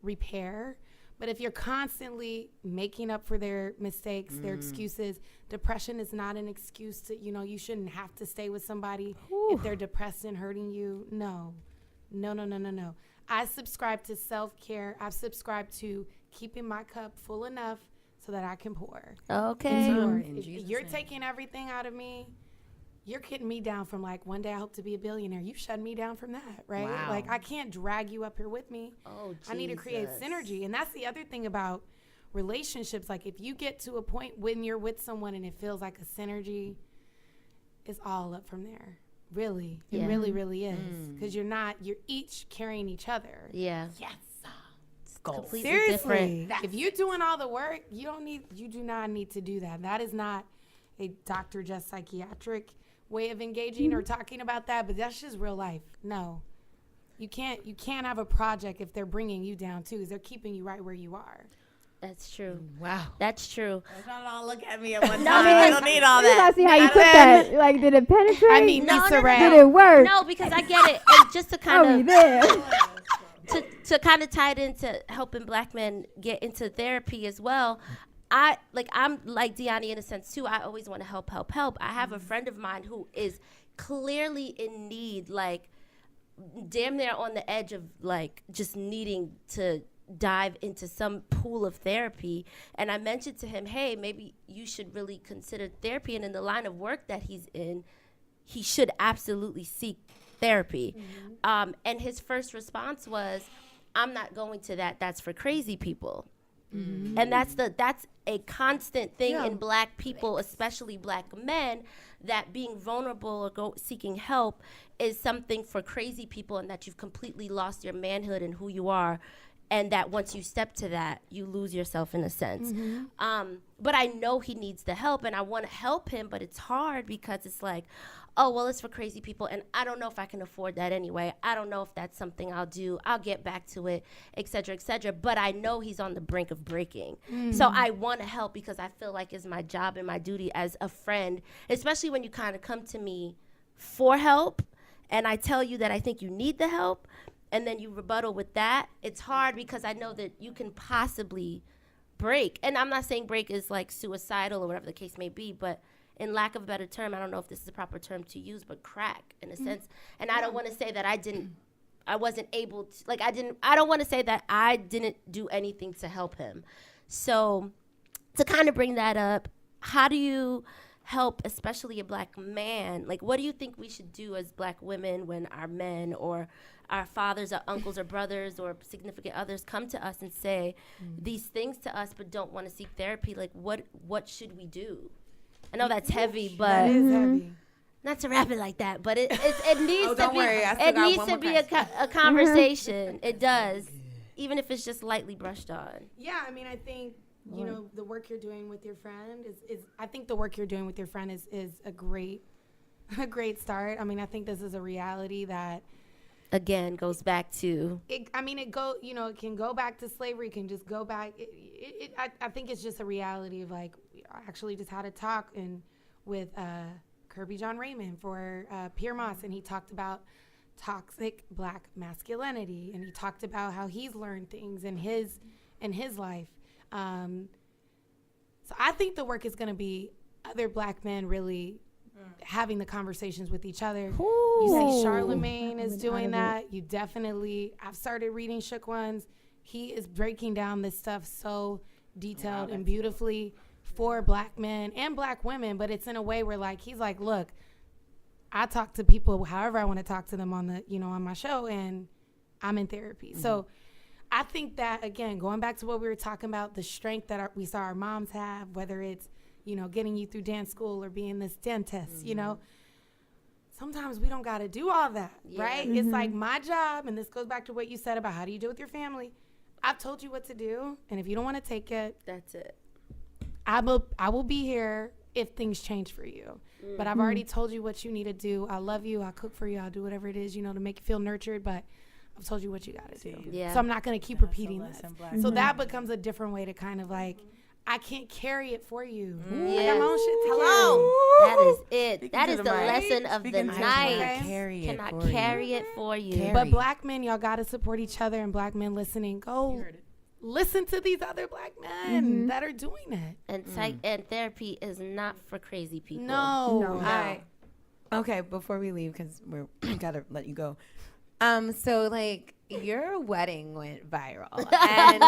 repair. But if you're constantly making up for their mistakes, their excuses, depression is not an excuse to, you shouldn't have to stay with somebody if they're depressed and hurting you. No. I subscribe to self-care. I've subscribed to keeping my cup full enough so that I can pour. Okay. If you're taking everything out of me, you're getting me down from like, one day I hope to be a billionaire. You shut me down from that, right? Wow. Like, I can't drag you up here with me. Oh, Jesus. I need to create synergy. And that's the other thing about relationships. Like, if you get to a point when you're with someone and it feels like a synergy, it's all up from there. Really. It really, really is. Because you're each carrying each other. Yeah. Yes. Completely Seriously. different. If you're doing all the work, you do not need to do that. That is not a DrJess psychiatric way of engaging or talking about that, but that's just real life. No. You can't have a project if they're bringing you down too, because they're keeping you right where you are. That's true. Wow. That's true. Let's not all look at me at one time. I don't need all You that. gotta see how you took that. Like, did it penetrate? I mean, No, Issa no, Rae. did it work? No, because I get it. And just to Are we kind of there? to kind of tie it into helping Black men get into therapy as well. I'm like Deani in a sense too. I always want to help. I have a friend of mine who is clearly in need, like damn near on the edge of like just needing to dive into some pool of therapy. And I mentioned to him, hey, maybe you should really consider therapy. And in the line of work that he's in, he should absolutely seek therapy. And his first response was, I'm not going to that. That's for crazy people. And that's a constant thing in Black people, especially Black men, that being vulnerable or seeking help is something for crazy people, and that you've completely lost your manhood and who you are, and that once you step to that, you lose yourself in a sense. But I know he needs the help, and I want to help him, but it's hard because it's like, oh, well, it's for crazy people, and I don't know if I can afford that anyway. I don't know if that's something I'll do. I'll get back to it, et cetera, et cetera. But I know he's on the brink of breaking. So I want to help because I feel like it's my job and my duty as a friend, especially when you kind of come to me for help, and I tell you that I think you need the help, and then you rebuttal with that. It's hard because I know that you can possibly break. And I'm not saying break is like suicidal or whatever the case may be, but in lack of a better term, I don't know if this is the proper term to use, but crack in a sense. And I don't want to say that I wasn't able to, I don't want to say that I didn't do anything to help him. So to kind of bring that up, how do you help, especially a Black man? Like, what do you think we should do as Black women when our men or our fathers or uncles or brothers or significant others come to us and say these things to us but don't want to seek therapy? Like, what should we do? I know that's heavy, but That is heavy. not to wrap it like that, but it needs to don't be worry, I still it got needs one to more be a conversation. It does, even if it's just lightly brushed on. Yeah, I mean, I think you know the work you're doing with your friend is I think the work you're doing with your friend is a great start. I mean, I think this is a reality that Again, goes back to it can go back to slavery. It can just go back. I think it's just a reality of like, I actually just had a talk with Kirby John Raymond for Pierre Moss, and he talked about toxic Black masculinity, and he talked about how he's learned things in his life. So I think the work is going to be other Black men really having the conversations with each other. You see Charlemagne is doing that. I've started reading Shook Ones. He is breaking down this stuff so detailed and beautifully for Black men and Black women, but it's in a way where like, he's like, look, I talk to people however I want to talk to them on my show, and I'm in therapy. So I think that, again, going back to what we were talking about, the strength that we saw our moms have, whether it's, getting you through dance school or being this dentist, sometimes we don't got to do all that, right? It's like my job, and this goes back to what you said about how do you deal with your family. I've told you what to do, and if you don't want to take it, that's it. I will be here if things change for you. But I've already told you what you need to do. I love you. I'll cook for you. I'll do whatever it is, to make you feel nurtured. But I've told you what you got to do. Yeah. So I'm not going to keep repeating this. So that becomes a different way to kind of like, I can't carry it for you. I got my own shit to carry. That is it. That is the lesson of the night. Cannot carry it for you. But Black men, y'all got to support each other, and Black men listening, go listen to these other Black men that are doing it. And therapy is not for crazy people. No. Okay, before we leave, because we gotta let you go. So like your wedding went viral, and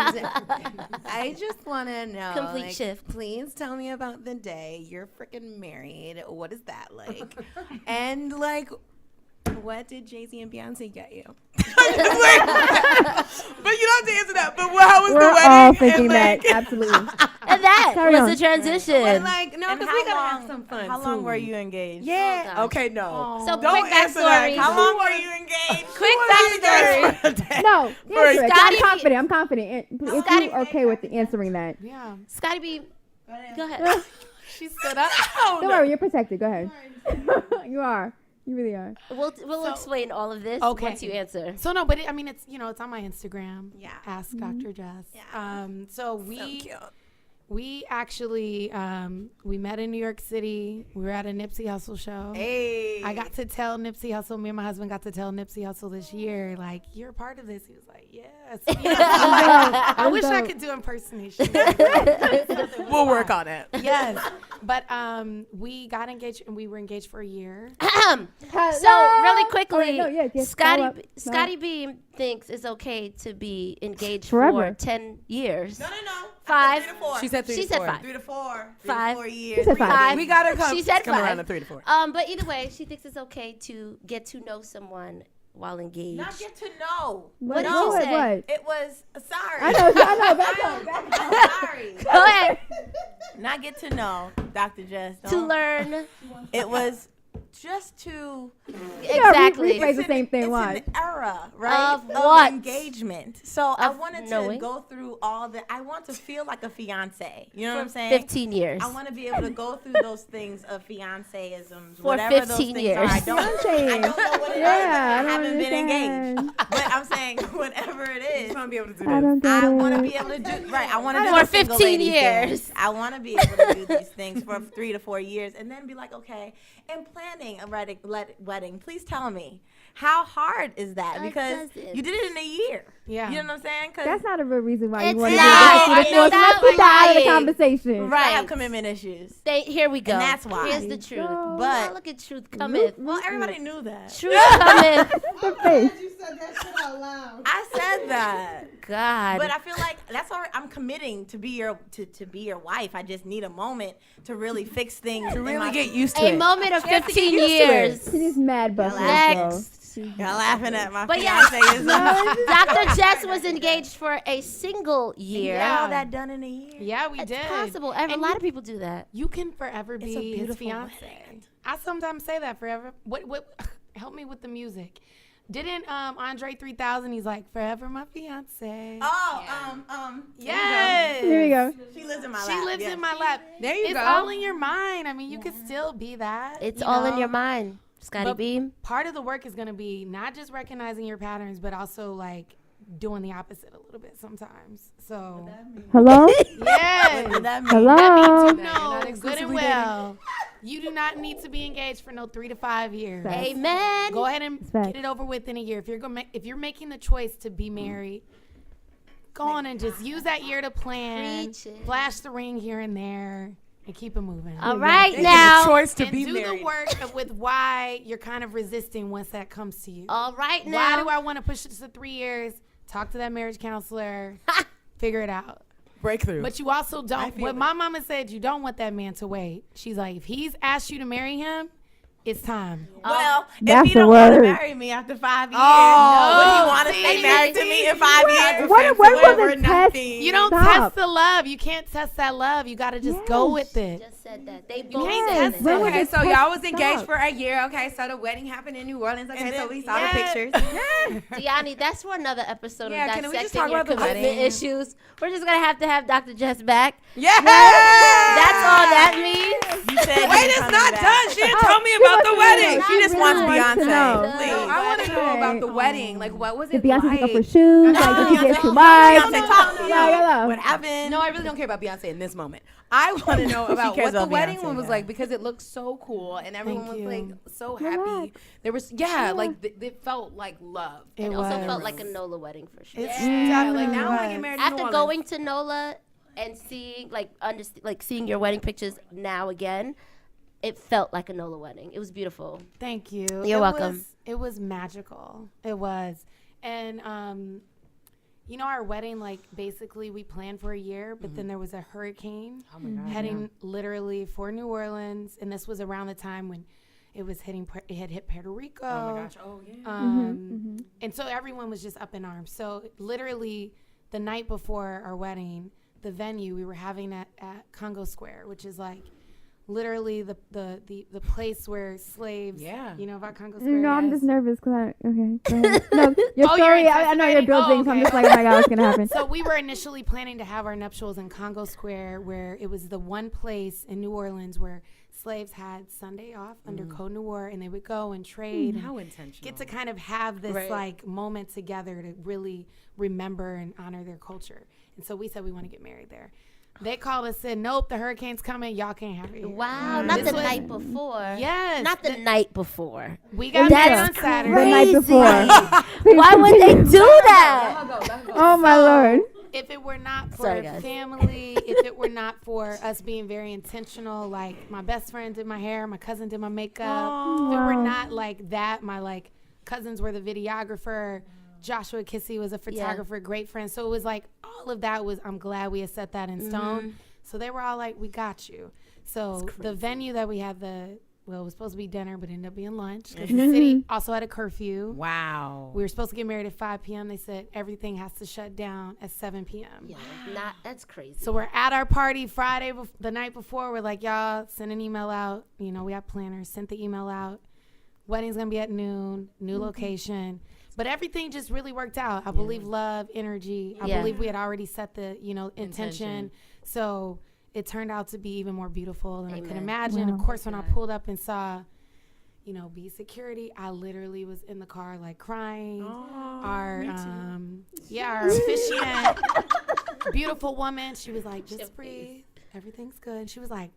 I just want to know, Complete shift. Please tell me about the day you're freaking married. What is that like? And like, what did Jay-Z and Beyonce get you? But you don't have to answer that. But how was the wedding? We're all thinking that, absolutely. And that Carry was on. the transition. But like, no, And because we gotta how have some fun. How long too. were you engaged? Yeah. Oh, Okay. No. So Don't quick answer that. backstory. How long were you engaged? Quick backstory. No, answer it. Scotty I'm confident. If Scotty- you're okay with answering that. Yeah. Scotty B, go ahead. She stood up. Don't worry, you're protected. Go ahead. You are. You really are. We'll explain all of this Okay. once you answer. So no, but it's on my Instagram. Yeah. Ask DrJess. Yeah. So we cute. We actually we met in New York City. We were at a Nipsey Hussle show. Hey. I got to tell Nipsey Hussle, me and my husband got to tell Nipsey Hussle this year, like, you're a part of this. He was like, yes. You know, I wish I could do impersonation. We'll work on it. Yes. But we got engaged and we were engaged for a year. So really quickly, follow up. Scotty B thinks it's okay to be engaged Forever. for 10 years. No. 5. 3 to 4. She said 3 She to said 4. 5. 3 to 4. 3 5. to 4 years. She said 5. We gotta come. She said come 5. around to 3 to 4. But either way, she thinks it's okay to get to know someone while engaged. Not get to know. What did No. she say? What? It was sorry. I know. Back up. I'm sorry. Go ahead. Not get to know, Dr. Jess. To Don't- learn. It was just to Exactly. rephrase the same thing. It's Why? an era, right? Of what? Engagement. So I Of wanted to knowing? go through all the. I want to feel like a fiance. You know what I'm For saying? 15 years. I want to be able to go through those things of fiancé-isms, For whatever 15 those things years. are. I don't know what it is. Yeah, I haven't been understand. engaged, but I'm saying whatever it is. want to be able to do I don't get I it. want to be able to do right. I want to do For the single 15 ladies years. dance. I want to be able to do these things for 3 to 4 years, and then be like, okay. And planning a wedding. Please tell me, how hard is that? It Because doesn't. you did it in a year. Yeah. You know what I'm saying? 'Cause That's not a real reason why It's you want to not. do I that. know Let's that put that out of the lying. conversation. I Right. have commitment issues. Here we go. And that's why. Here's the truth. go. But- Oh, look at truth cometh. Well, everybody knew that. Truth cometh. The face. You said that shit out loud. I said that. God. But I feel like that's all right. I'm committing to be your to be your wife. I just need a moment to really fix things. To in really my- get used to a it. moment of She has to get 15 used to it. years. She's mad busted. Next. Y'all laughing at my But yes, fiance. Dr. Jess was engaged for a single year. Yeah, all that done in a year. Yeah, we It's did. possible. A lot of people do that. You can forever It's be a his beautiful fiance. wedding. I sometimes say that forever. What help me with the music. Didn't Andre 3000, he's like, forever my fiance. Oh, Yes. Here we go. She lives in my lap. She lives yes. in my lap. There you It's go. all in your mind. I mean, you could still be that. It's you all in know? your mind, Scotty But B. Part of the work is going to be not just recognizing your patterns, but also like doing the opposite a little bit sometimes. So, Hello? yes. What did that mean? Hello? That means you You're know not good and exclusively well. You do not need to be engaged for no 3 to 5 years. Facts. Amen. Go ahead and Facts. get it over with in a year. If you're making the choice to be married, go on and just use that year to plan. Preach it. Flash the ring here and there, and keep it moving. All right They now. get the choice to And be do married. the work with why you're kind of resisting once that comes to you. All right Why now. do I want to push it to 3 years? Talk to that marriage counselor. Figure it out. Breakthrough. But you also don't. feel What it. my mama said, you don't want that man to wait. She's like, if he's asked you to marry him, it's time. Well, That's if the you don't want to word. marry me after 5 years, Oh, would you want to see, stay married to me in 5 years? What was the test? You don't Stop. test the love. You can't test that love. You got to just go with it. Just said that. They both can't said test it. When was Okay, the so test y'all was engaged stop? for a year. Okay, so the wedding happened in New Orleans. Okay, And so then- we saw the yeah. pictures. Gianni, that's for another episode Yeah, of can we just dissecting talk your about the commitment wedding? issues. We're just gonna have Dr. Jess back. Yeah. That's all that means. You said Wait, you it's coming not back. done. She didn't tell me she about wants the to wedding. know. She just really wants wants to Beyonce. know. Please. No, I want to know Okay. about the wedding. Like, what was Did it Beyonce like? pick up her shoes? Like, did she get too much? Beyonce, talk to Yeah. What happened? No, I really don't care about Beyonce in this moment. I want to know about cares what the about wedding Beyonce, one was yeah. like because it looked so cool and everyone Thank was you. like so happy. Relax. There was like it felt like love. It It also was. felt like a NOLA wedding for sure. It's Yeah, like definitely now I want to was. get married in New After Orleans. going to NOLA and seeing seeing your wedding pictures now again, it felt like a NOLA wedding. It was beautiful. Thank you. You're welcome. It was magical. It was. And, you know, our wedding, like, basically we planned for a year, but then there was a hurricane Oh my God. heading literally for New Orleans. And this was around the time when it was it had hit Puerto Rico. Oh my gosh. Oh yeah. And so everyone was just up in arms. So literally the night before our wedding, the venue we were having at Congo Square, which is like literally the place where slaves, Yeah. you know about Congo Square? No, I'm Yes. just nervous because okay. Go ahead. No, your Oh, you're story. I know you're anticipating? building, Oh, so I'm okay. just like, oh my god, what's gonna happen? So we were initially planning to have our nuptials in Congo Square, where it was the one place in New Orleans where slaves had Sunday off under Code Noir, and they would go and trade. and How intentional. get to kind of have this Right. like moment together to really remember and honor their culture. And so we said we want to get married there. They called and said, nope, the hurricane's coming. Y'all can't have it here. Wow, not This the was- night before. Yes. Not the night before. We got married on That's Saturday. The night before. Please Why would they continue. do that? Oh my lord. If it were not for Sorry, guys. family, if it were not for us being very intentional, like my best friend did my hair, my cousin did my makeup. If it were not like that, my like cousins were the videographer. Joshua Kissy was a photographer, great friend. So it was like all of that was, I'm glad we had set that in stone. So they were all like, we got you. So the venue that we had it was supposed to be dinner, but ended up being lunch because the city also had a curfew. Wow. We were supposed to get married at 5 p.m. They said everything has to shut down at 7 p.m. Yeah, that's crazy. So we're at our party Friday, the night before. We're like, y'all, send an email out. You know, we have planners. Sent the email out. Wedding's going to be at noon, new location. But everything just really worked out. I believe love, energy. I believe we had already set the, intention. So it turned out to be even more beautiful than I could imagine. Wow. Of course, when I pulled up and saw, be security, I literally was in the car like crying. Our officiant, beautiful woman, she was like, just breathe. Everything's good. She was like,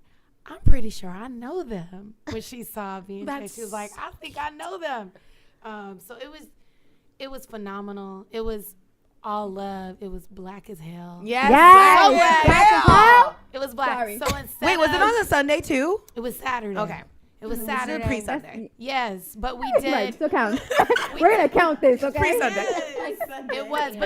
I'm pretty sure I know them. When she saw me, and she was like, I think I know them. So it was phenomenal. It was all love. It was black as hell. Yes. Yes. Black as hell. It was black. Sorry. So instead Wait, was it on a Sunday too? It was Saturday. Okay. It was Saturday. Pre-Sunday. Yes, but we Right, did. still counts. We're gonna count this, okay? Pre-Sunday. It was,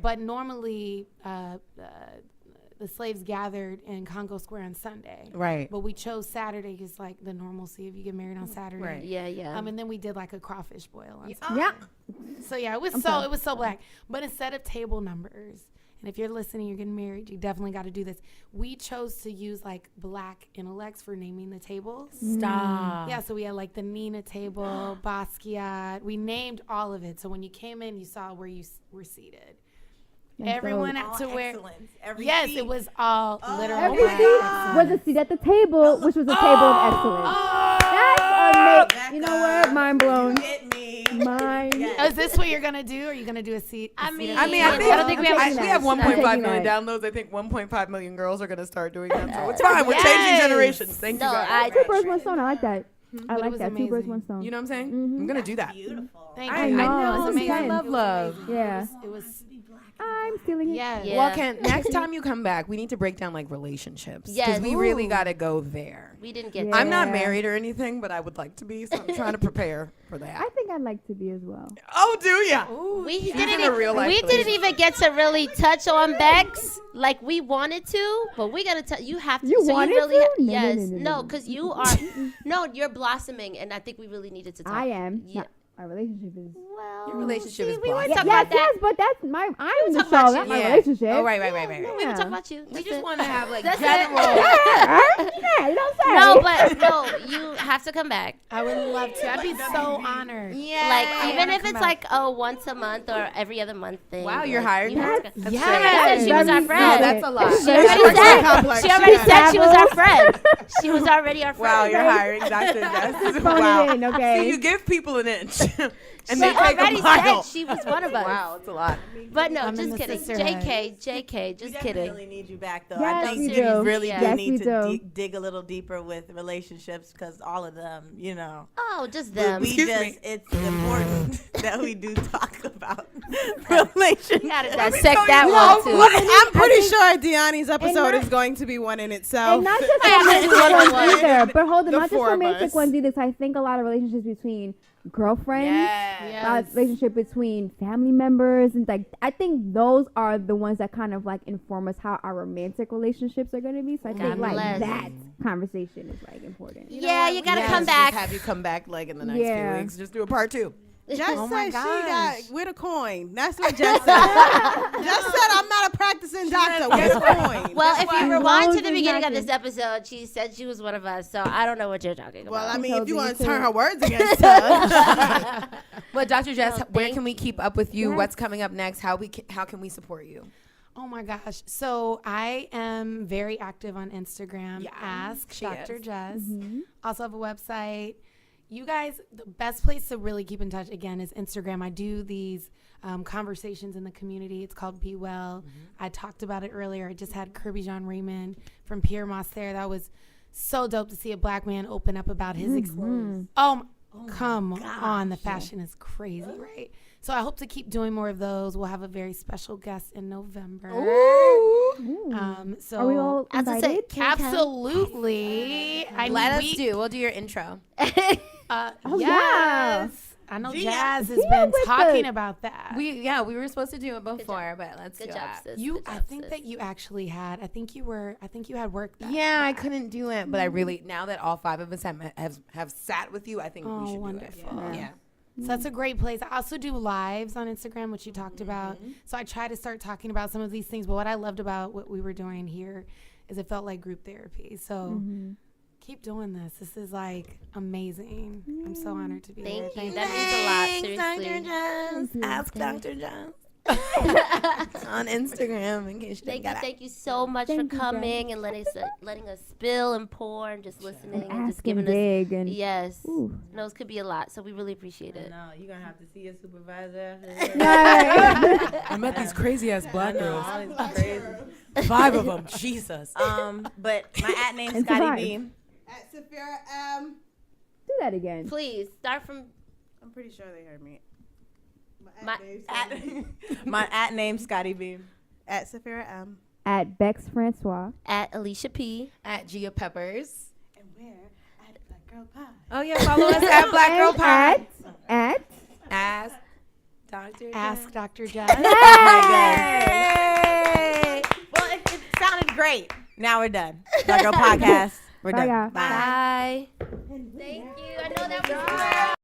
but normally the slaves gathered in Congo Square on Sunday. Right. But we chose Saturday because like the normalcy if you get married on Saturday. Right. Yeah. And then we did like a crawfish boil on Sunday. Yeah. So yeah, it was so black. But instead of table numbers, and if you're listening, you're getting married, you definitely got to do this. We chose to use like black intellects for naming the tables. Stop. Yeah, so we had like the Nina table, Basquiat. We named all of it. So when you came in, you saw where you were seated. Everyone had to wear. Yes, it was all literal. Every black seat excellence. was a seat at the table, which was a table of excellence. That's amazing. You know what? Mind blown. Mind. Is this what you're gonna do? Or are you gonna do a seat? I mean, I think I don't think we have- we have I'm 1.5 taking million that. downloads. I think 1.5 million girls are gonna start doing that. So it's fine. We're changing generations. Thank you guys. Two birds, one stone. I like that. I it like was that. Two birds, amazing. one stone. You know what I'm saying? I'm gonna do that. Beautiful. Thank I you. know. It was It's amazing. intense. I love love. Yeah. It was. I'm stealing it. Yeah. Yeah. Well, next time you come back, we need to break down like relationships. Yes. Because we really Ooh. got to go there. We didn't get. Yeah. I'm not married or anything, but I would like to be, so I'm trying to prepare for that. I think I'd like to be as well. Oh, do ya? We She's didn't. in a real life We didn't relationship. even get to really touch on Bex like we wanted to, but we gotta tell you have to. You so wanted you really to? No, yes, no, no, no, no. because you are. No, you're blossoming, and I think we really needed to talk. I am. Yeah. Our relationship is. Well, Your relationship is we weren't blossoming. talking about Yes, that. but that's my. I'm the talking show, about not you. my Yeah. relationship. Oh, right. We were talking about you. We just want to have like That's general. Yeah, you don't say. No, but no, you have to come back. I would love to. I'd be so honored. Yeah. Like even if come it's back. like a once a month or every other month thing. Wow, you're like, hiring you have her? to- That's She great. already said she was our No, friend. that's a lot. She already said she already said she was our friend. She was already our friend. Wow, you're hiring Dr. Jess. Phone Wow. it in, okay? See, you give people an inch, and She they take already a mile. said she was one of us. Wow, it's a lot. But no, I'm in just the kidding. sisterhood. JK, just We kidding. definitely need you back, though. Yes, I think we you do. really Yes. do Yes, need we to do. dig a little deeper with relationships because all of them, Oh, just them. we Excuse just, me. it's important that we do talk about relationships. You gotta dissect that one too. I'm pretty sure Deani's episode not- is going to be one in itself. And not just I have romantic to do one ones on one. either. But hold on, The not just four of romantic us. ones either. 'Cause I think a lot of relationships between girlfriends, relationship between family members, and like I think those are the ones that kind of like inform us how our romantic relationships are going to be. So I think God like bless. that conversation is like important. Yeah, you gotta Yes, come just back. have you come back like in the next Yeah. few weeks. Just do a part 2. Just Oh my said she gosh. got with a coin. That's what Jess said. Jess said I'm not a practicing doctor with a coin. Well, if you why rewind to Rose the is beginning of knocking. this episode, she said she was one of us. So I don't know what you're talking about. Well, I mean, told if you you want to. to turn her words against her. But Dr. Jess, No, where thank can we keep up with you? Yes. What's coming up next? How can we support you? Oh my gosh. So I am very active on Instagram. Yeah, Ask she Dr. is. Jess. Mm-hmm. Also have a website. You guys, the best place to really keep in touch, again, is Instagram. I do these conversations in the community. It's called Be Well. I talked about it earlier. I just had Kirby John Raymond from Pierre Moss there. That was so dope to see a black man open up about his experience. Come on. The fashion is crazy, right? So I hope to keep doing more of those. We'll have a very special guest in November. So are we all invited? Absolutely. We'll do your intro. Oh, yeah. I know Jazz has been talking about that. We were supposed to do it before, but let's do Good job, it. sis. I think that you actually had. I think you had work. I couldn't do it, but I really, now that all 5 of us have sat with you, I think we should wonderful. do it. Yeah. So that's a great place. I also do lives on Instagram, which you talked about. So I try to start talking about some of these things. But what I loved about what we were doing here is it felt like group therapy. So keep doing this. This is like amazing. I'm so honored to be here. Thank you. That means a lot. Seriously. Dr. Jones. Ask Dr. Jones. On Instagram in case you didn't get it. Thank you so much for coming and letting us spill and pour and just listening and just giving dig us. and Yes. Those could be a lot, so we really appreciate it. No, you're going to have to see your supervisor after this. I met these crazy ass black girls. All these crazy. 5 of them. Jesus. But my @ name's And Scotty survive. B. At Saphira M. do that again. Please start from. I'm pretty sure they heard me. My @ name's Scotty B. At Saphira M. At Bex Francois. At Alicia P. At Gia Peppers. And we're at Black Girl Pie. Oh yeah, follow us at Black Girl And Pie. at Ask Dr. Ask Dr. Jess. Well, it sounded great. Now we're done. Black Girl Podcast. We're Bye, done. y'all. Bye. Thank you. I know that was